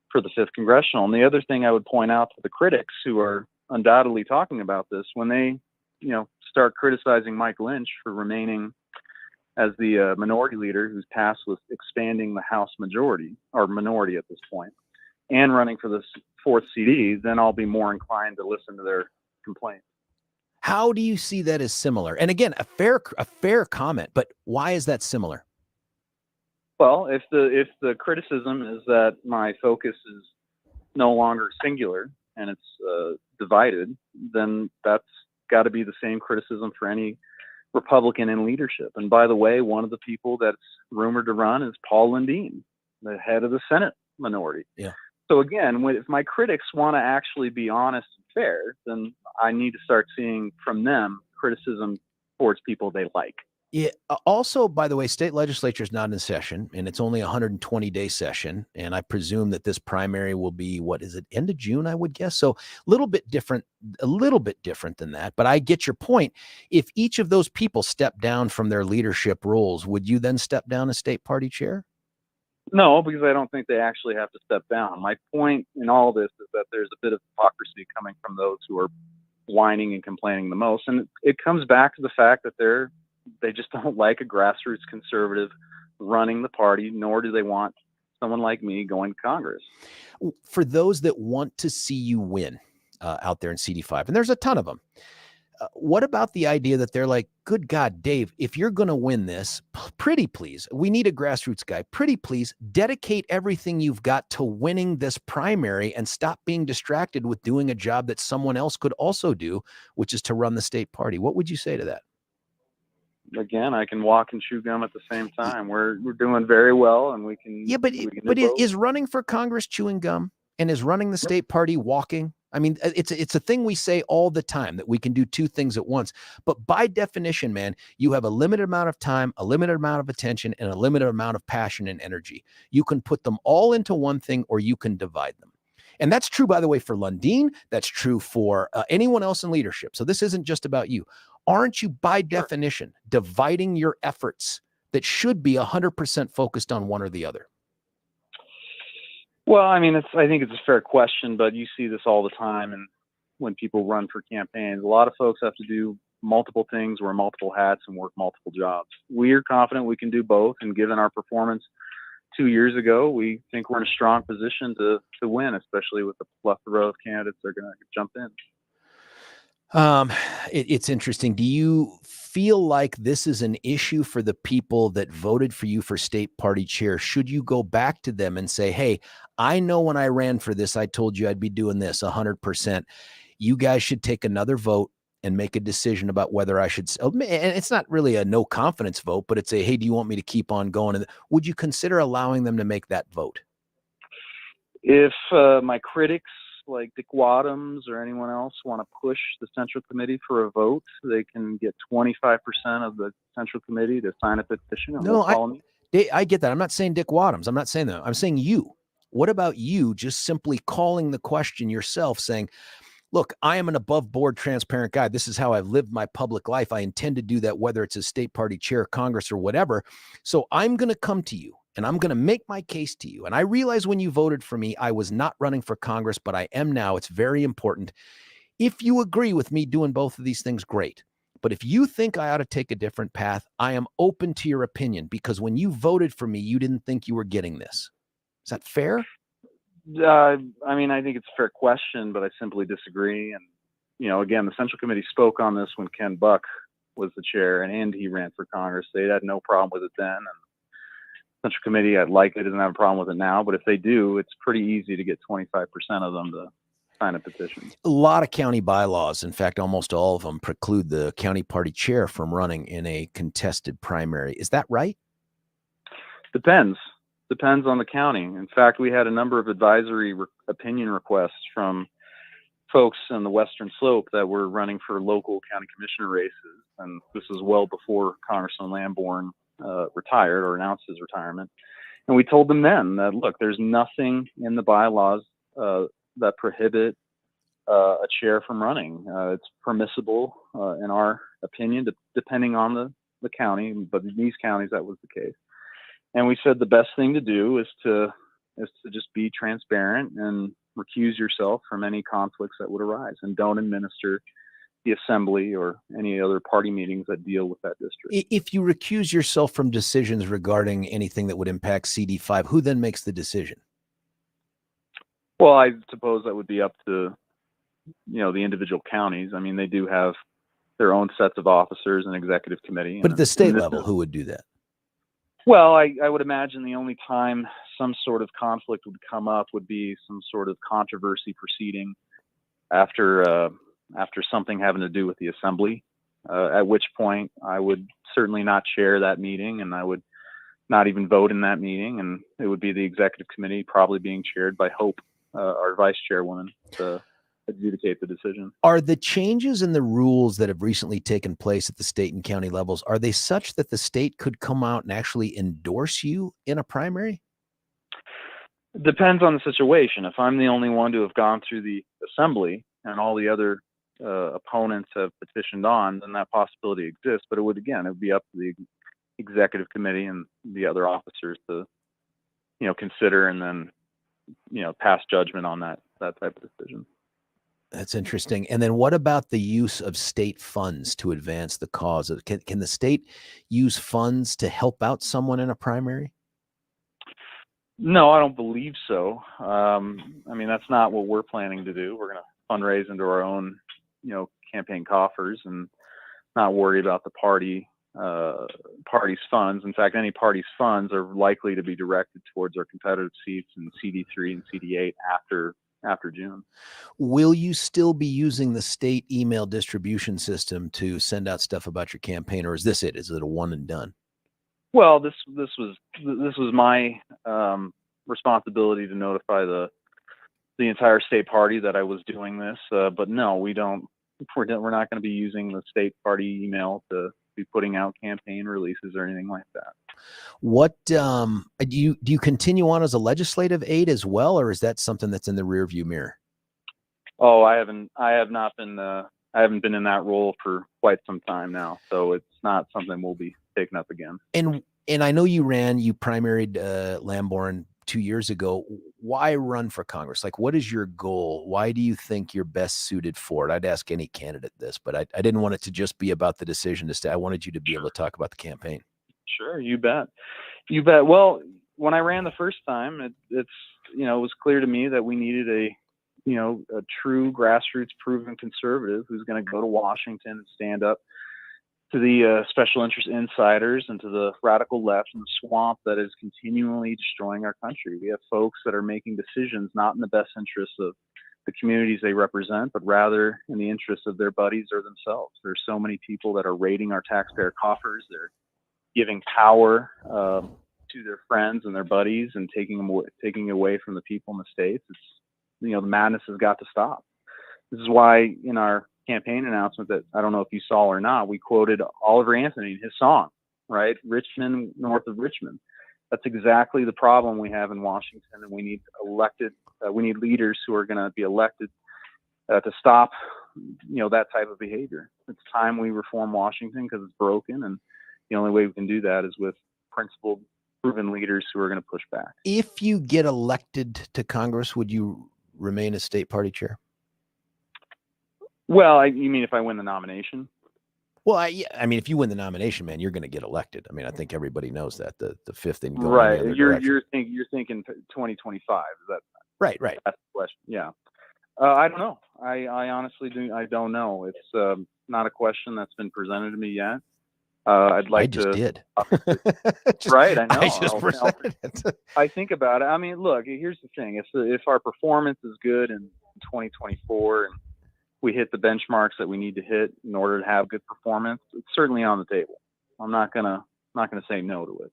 for the 5th Congressional. And the other thing I would point out to the critics who are undoubtedly talking about this, when they, you know, start criticizing Mike Lynch for remaining as the minority leader who's tasked with expanding the House majority, or minority at this point, and running for this 4th CD, then I'll be more inclined to listen to their complaints. How do you see that as similar? And again, a fair comment, but why is that similar? Well, if the criticism is that my focus is no longer singular and it's divided, then that's got to be the same criticism for any Republican in leadership. And by the way, one of the people that's rumored to run is Paul Lundeen, the head of the Senate minority. Yeah. So again, if my critics want to actually be honest and fair, then I need to start seeing from them criticism towards people they like. Yeah. Also, by the way, state legislature is not in session, and it's only a 120-day session. And I presume that this primary will be, what is it, end of June, I would guess. So a little bit different than that. But I get your point. If each of those people step down from their leadership roles, would you then step down as state party chair? No, because I don't think they actually have to step down. My point in all this is that there's a bit of hypocrisy coming from those who are whining and complaining the most. And it comes back to the fact that they just don't like a grassroots conservative running the party, nor do they want someone like me going to Congress. For those that want to see you win out there in CD5, and there's a ton of them, what about the idea that they're like, good God, Dave, if you're going to win this, pretty please, we need a grassroots guy. Pretty please dedicate everything you've got to winning this primary and stop being distracted with doing a job that someone else could also do, which is to run the state party. What would you say to that? Again, I can walk and chew gum at the same time. We're doing very well, and we can. Yeah, but is running for Congress chewing gum, and is running the state party walking? I mean, it's a thing we say all the time, that we can do two things at once. But by definition, man, you have a limited amount of time, a limited amount of attention, and a limited amount of passion and energy. You can put them all into one thing, or you can divide them. And that's true, by the way, for Lundeen. That's true for anyone else in leadership. So this isn't just about you. Aren't you, by definition, dividing your efforts that should be 100% focused on one or the other? Well, I mean, I think it's a fair question, but you see this all the time. And when people run for campaigns, a lot of folks have to do multiple things, wear multiple hats, and work multiple jobs. We are confident we can do both, and given our performance 2 years ago, we think we're in a strong position to win, especially with the plethora of candidates that are going to jump in. It's interesting. Do you feel like this is an issue for the people that voted for you for state party chair? Should you go back to them and say, hey, I know when I ran for this, I told you I'd be doing this 100%. You guys should take another vote and make a decision about whether I should, and it's not really a no confidence vote, but it's a, hey, do you want me to keep on going? And would you consider allowing them to make that vote? If my critics like Dick Wadhams or anyone else want to push the Central Committee for a vote, they can get 25% of the Central Committee to sign a petition. And No, I get that. I'm not saying Dick Wadhams. I'm not saying that. I'm saying you. What about you just simply calling the question yourself, saying, look, I am an above board, transparent guy. This is how I've lived my public life. I intend to do that, whether it's a state party chair, Congress, or whatever. So I'm going to come to you and I'm going to make my case to you. And I realize when you voted for me, I was not running for Congress, but I am now. It's very important. If you agree with me doing both of these things, great. But if you think I ought to take a different path, I am open to your opinion, because when you voted for me, you didn't think you were getting this. Is that fair? I mean, I think it's a fair question, but I simply disagree. And, you know, again, the Central Committee spoke on this when Ken Buck was the chair and he ran for Congress. They had no problem with it then. And the Central Committee, I'd likely doesn't have a problem with it now. But if they do, it's pretty easy to get 25% of them to sign a petition. A lot of county bylaws, in fact, almost all of them, preclude the county party chair from running in a contested primary. Is that right? Depends on the county. In fact, we had a number of advisory opinion requests from folks on the Western Slope that were running for local county commissioner races. And this was well before Congressman Lamborn retired or announced his retirement. And we told them then that, look, there's nothing in the bylaws that prohibit a chair from running. It's permissible, in our opinion, depending on the county, but in these counties, that was the case. And we said the best thing to do is to just be transparent and recuse yourself from any conflicts that would arise, and don't administer the assembly or any other party meetings that deal with that district. If you recuse yourself from decisions regarding anything that would impact CD5, who then makes the decision? Well, I suppose that would be up to, you know, the individual counties. I mean, they do have their own sets of officers and executive committee. But at the state level, who would do that? Well, I would imagine the only time some sort of conflict would come up would be some sort of controversy proceeding after something having to do with the assembly, at which point I would certainly not chair that meeting, and I would not even vote in that meeting, and it would be the executive committee, probably being chaired by Hope, our vice chairwoman, to adjudicate the decision. Are the changes in the rules that have recently taken place at the state and county levels, are they such that the state could come out and actually endorse you in a primary? Depends on the situation. If I'm the only one to have gone through the assembly and all the other opponents have petitioned on, then that possibility exists. But it would be up to the executive committee and the other officers to, you know, consider and then, you know, pass judgment on that type of decision. That's interesting. And then what about the use of state funds to advance the cause? Can the state use funds to help out someone in a primary? No, I don't believe so. I mean, that's not what we're planning to do. We're going to fundraise into our own, you know, campaign coffers and not worry about the party's funds. In fact, any party's funds are likely to be directed towards our competitive seats in CD3 and CD8 after June. Will you still be using the state email distribution system to send out stuff about your campaign, or is this it? Is it a one and done? Well, this was my responsibility to notify the entire state party that I was doing this. But no, we don't. We're not going to be using the state party email to be putting out campaign releases or anything like that. What do you continue on as a legislative aide as well, or is that something that's in the rearview mirror? Oh, I haven't been in that role for quite some time now, so it's not something we'll be taking up again. And I know you primaried Lamborn 2 years ago. why run for Congress? Like, what is your goal? Why do you think you're best suited for it? I'd ask any candidate this, but I didn't want it to just be about the decision to stay. I wanted you to be able to talk about the campaign. Sure, you bet. You bet. Well, when I ran the first time, it was clear to me that we needed a true grassroots proven conservative who's going to go to Washington and stand up to the special interest insiders and to the radical left and the swamp that is continually destroying our country. We have folks that are making decisions not in the best interests of the communities they represent, but rather in the interests of their buddies or themselves. There's so many people that are raiding our taxpayer coffers. They're giving power to their friends and their buddies and taking away from the people in the states. It's, the madness has got to stop. This is why in our campaign announcement that I don't know if you saw or not, we quoted Oliver Anthony in his song, right? Richmond, north of Richmond. That's exactly the problem we have in Washington, and we need we need leaders who are going to be elected to stop, that type of behavior. It's time we reform Washington because it's broken, and the only way we can do that is with principled, proven leaders who are going to push back. If you get elected to Congress, would you remain as state party chair? Well, you mean if I win the nomination? Well, I mean, if you win the nomination, man, you're going to get elected. I mean, I think everybody knows that the fifth and going right. in the other You're direction. you're thinking 2025. Is that right? That's the question. Yeah. I don't know. I honestly don't know. It's not a question that's been presented to me yet. I'd like I just to. did. Right. I know. I just presented it. I think about it. I mean, look. Here's the thing. If our performance is good in 2024 and we hit the benchmarks that we need to hit in order to have good performance, it's certainly on the table. I'm not gonna say no to it.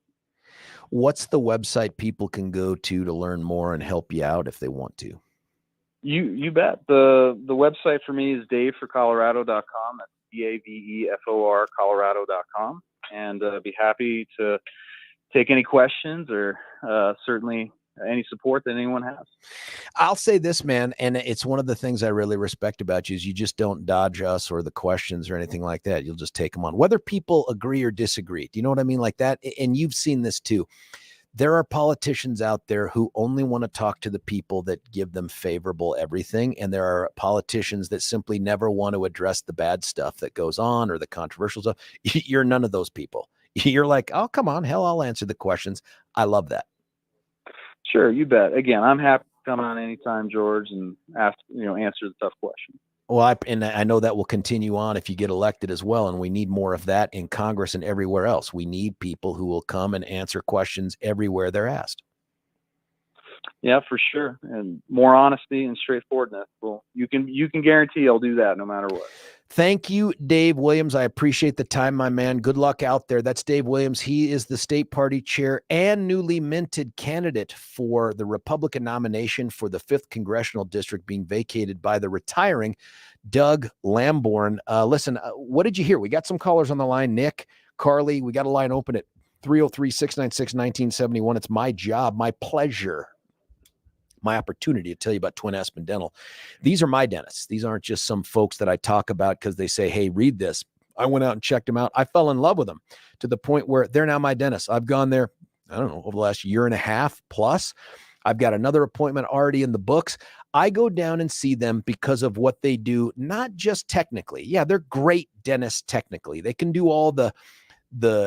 What's the website people can go to learn more and help you out if they want to? You bet. The website for me is daveforcolorado.com. That's DAVEFOR Colorado.com, and be happy to take any questions or certainly any support that anyone has. I'll say this, man, and it's one of the things I really respect about you is you just don't dodge us or the questions or anything like that. You'll just take them on, whether people agree or disagree. Do you know what I mean? Like that. And you've seen this too. There are politicians out there who only want to talk to the people that give them favorable everything. And there are politicians that simply never want to address the bad stuff that goes on or the controversial stuff. You're none of those people. You're like, oh, come on, hell, I'll answer the questions. I love that. Sure, you bet. Again, I'm happy to come on anytime, George, and answer the tough questions. Well, I know that will continue on if you get elected as well, and we need more of that in Congress and everywhere else. We need people who will come and answer questions everywhere they're asked. Yeah, for sure, and more honesty and straightforwardness. Well, you can guarantee I'll do that no matter what. Thank you, Dave Williams. I appreciate the time, my man. Good luck out there. That's Dave Williams. He is the state party chair and newly minted candidate for the Republican nomination for the 5th Congressional District being vacated by the retiring Doug Lamborn. Listen, what did you hear? We got some callers on the line. Nick, Carly, we got a line open at 303-696-1971. It's my job, my pleasure, my opportunity to tell you about Twin Aspen Dental. These are my dentists. These aren't just some folks that I talk about because they say, hey, read this. I went out and checked them out. I fell in love with them to the point where they're now my dentists. I've gone there, I don't know, over the last year and a half plus. I've got another appointment already in the books. I go down and see them because of what they do, not just technically. Yeah, they're great dentists technically. They can do all the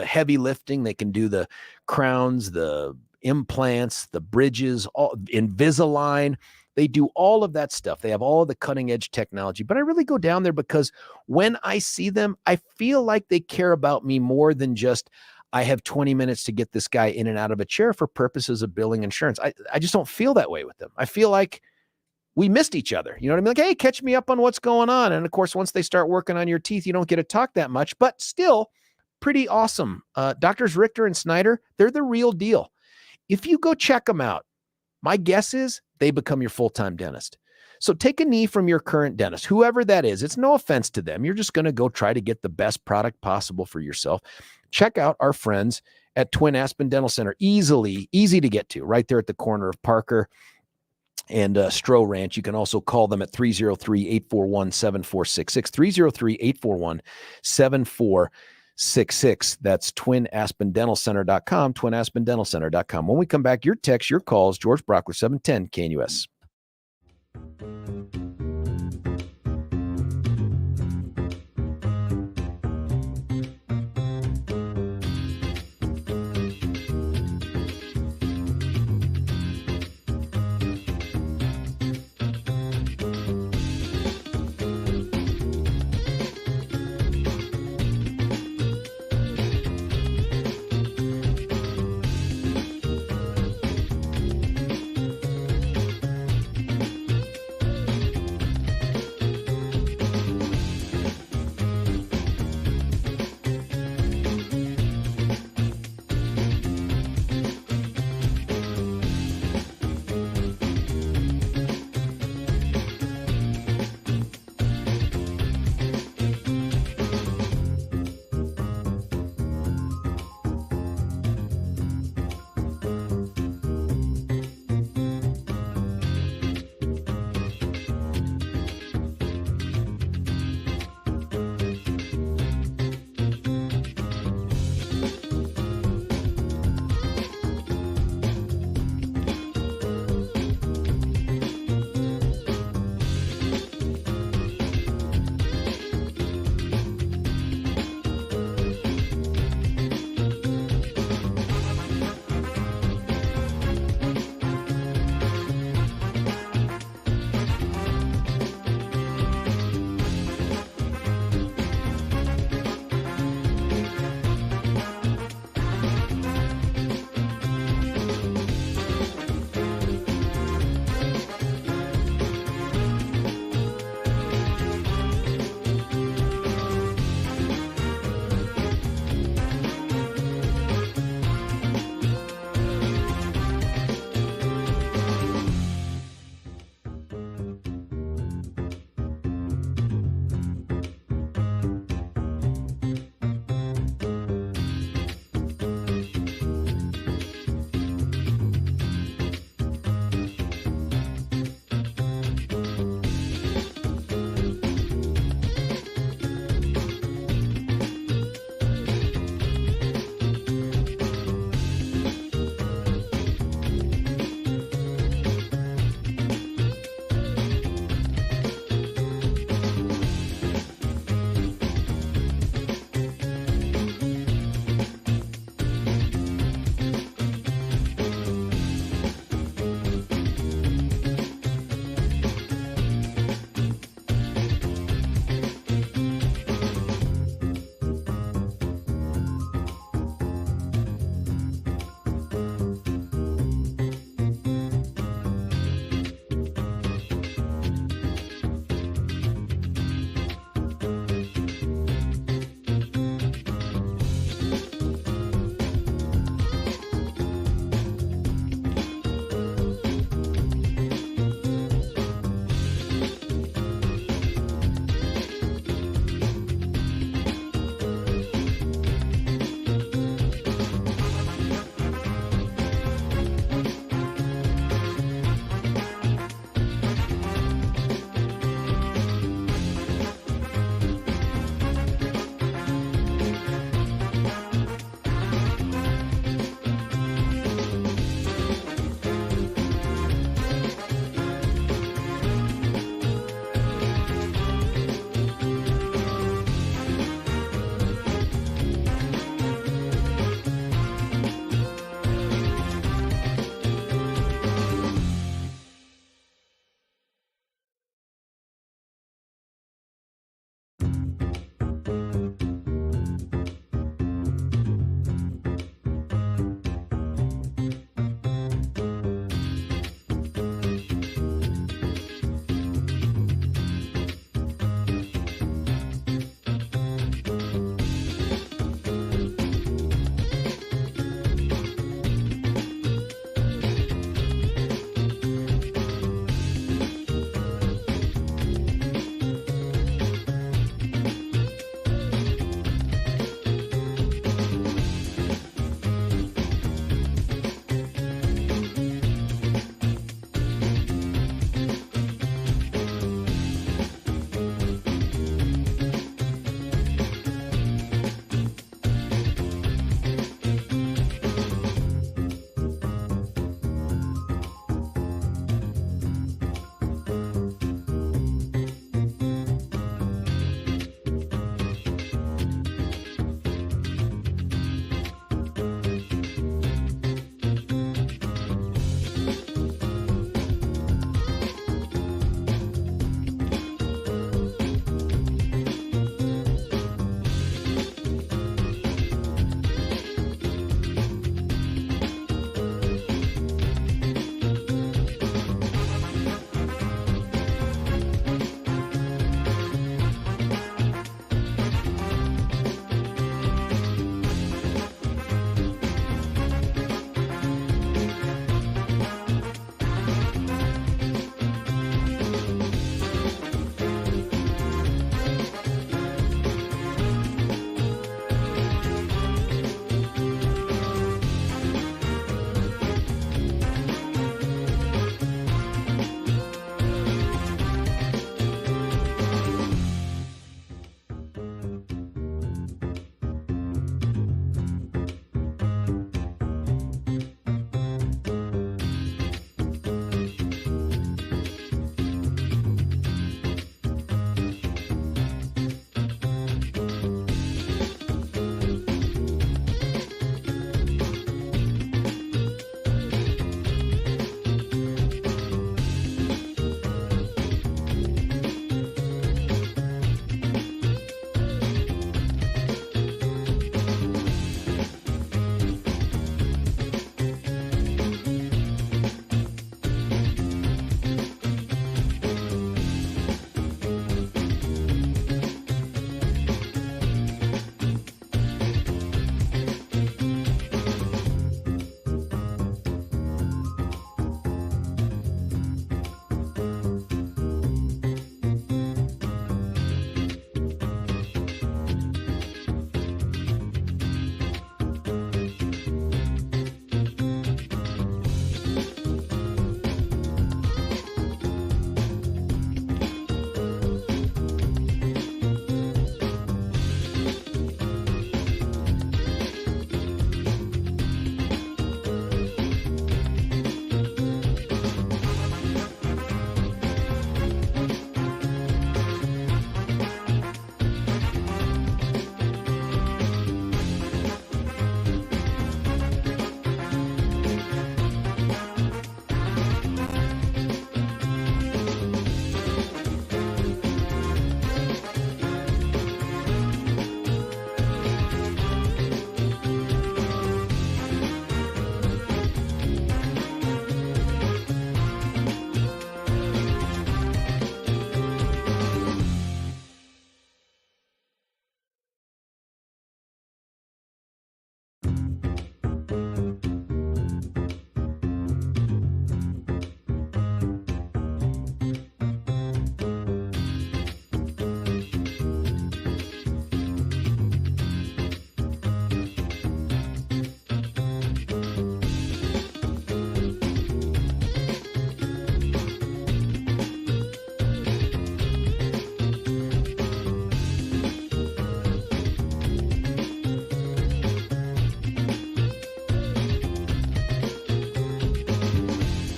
heavy lifting. They can do the crowns, the implants, the bridges, all Invisalign. They do all of that stuff. They have all of the cutting edge technology, but I really go down there because when I see them, I feel like they care about me more than just, I have 20 minutes to get this guy in and out of a chair for purposes of billing insurance. I just don't feel that way with them. I feel like we missed each other. You know what I mean? Like, hey, catch me up on what's going on. And of course, once they start working on your teeth, you don't get to talk that much, but still pretty awesome. Doctors Richter and Snyder, they're the real deal. If you go check them out, my guess is they become your full-time dentist. So take a knee from your current dentist, whoever that is. It's no offense to them. You're just going to go try to get the best product possible for yourself. Check out our friends at Twin Aspen Dental Center. Easy to get to, right there at the corner of Parker and Stroh Ranch. You can also call them at 303-841-7466, 303-841-7466. 888-866. That's twinaspendentalcenter.com, twinaspendentalcenter.com. When we come back, your text, your calls, George Brauchler, 710 KNUS.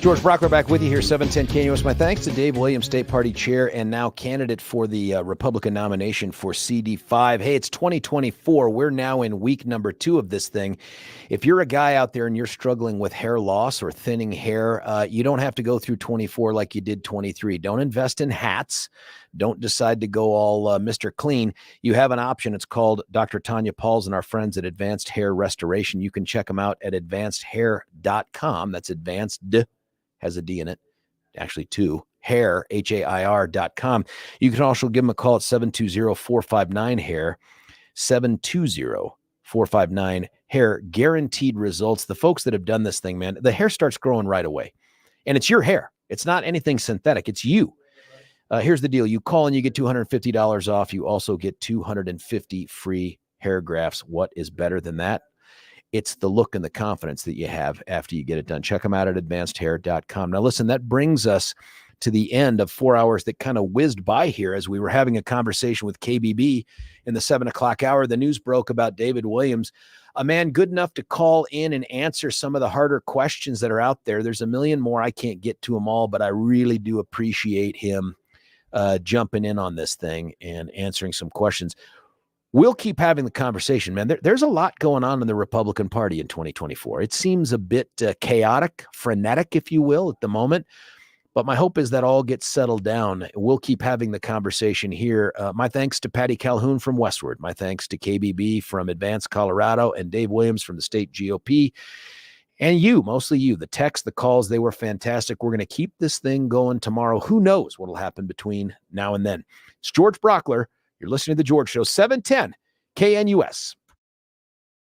George Brauchler back with you here, 710 KNUS. My thanks to Dave Williams, State Party Chair and now candidate for the Republican nomination for CD5. Hey, it's 2024. We're now in week number 2 of this thing. If you're a guy out there and you're struggling with hair loss or thinning hair, you don't have to go through 24 like you did 23. Don't invest in hats. Don't decide to go all Mr. Clean. You have an option. It's called Dr. Tanya Pauls and our friends at Advanced Hair Restoration. You can check them out at advancedhair.com. That's advanced, has a D in it, actually 2, hair, HAIR.com. You can also give them a call at 720-459-HAIR, 720-459-HAIR. Guaranteed results. The folks that have done this thing, man, the hair starts growing right away. And it's your hair. It's not anything synthetic. It's you. Here's the deal. You call and you get $250 off. You also get 250 free hair grafts. What is better than that? It's the look and the confidence that you have after you get it done. Check them out at advancedhair.com. Now, listen, that brings us to the end of 4 hours that kind of whizzed by here as we were having a conversation with KBB in the 7 o'clock hour. The news broke about David Williams, a man good enough to call in and answer some of the harder questions that are out there. There's a million more. I can't get to them all, but I really do appreciate him jumping in on this thing and answering some questions. We'll keep having the conversation, man. There's a lot going on in the Republican Party in 2024. It seems a bit chaotic, frenetic, if you will, at the moment. But my hope is that all gets settled down. We'll keep having the conversation here. My thanks to Patty Calhoun from Westward. My thanks to KBB from Advanced Colorado and Dave Williams from the state GOP. And you, mostly you, the texts, the calls, they were fantastic. We're going to keep this thing going tomorrow. Who knows what will happen between now and then? It's George Brauchler. You're listening to The George Show, 710 KNUS.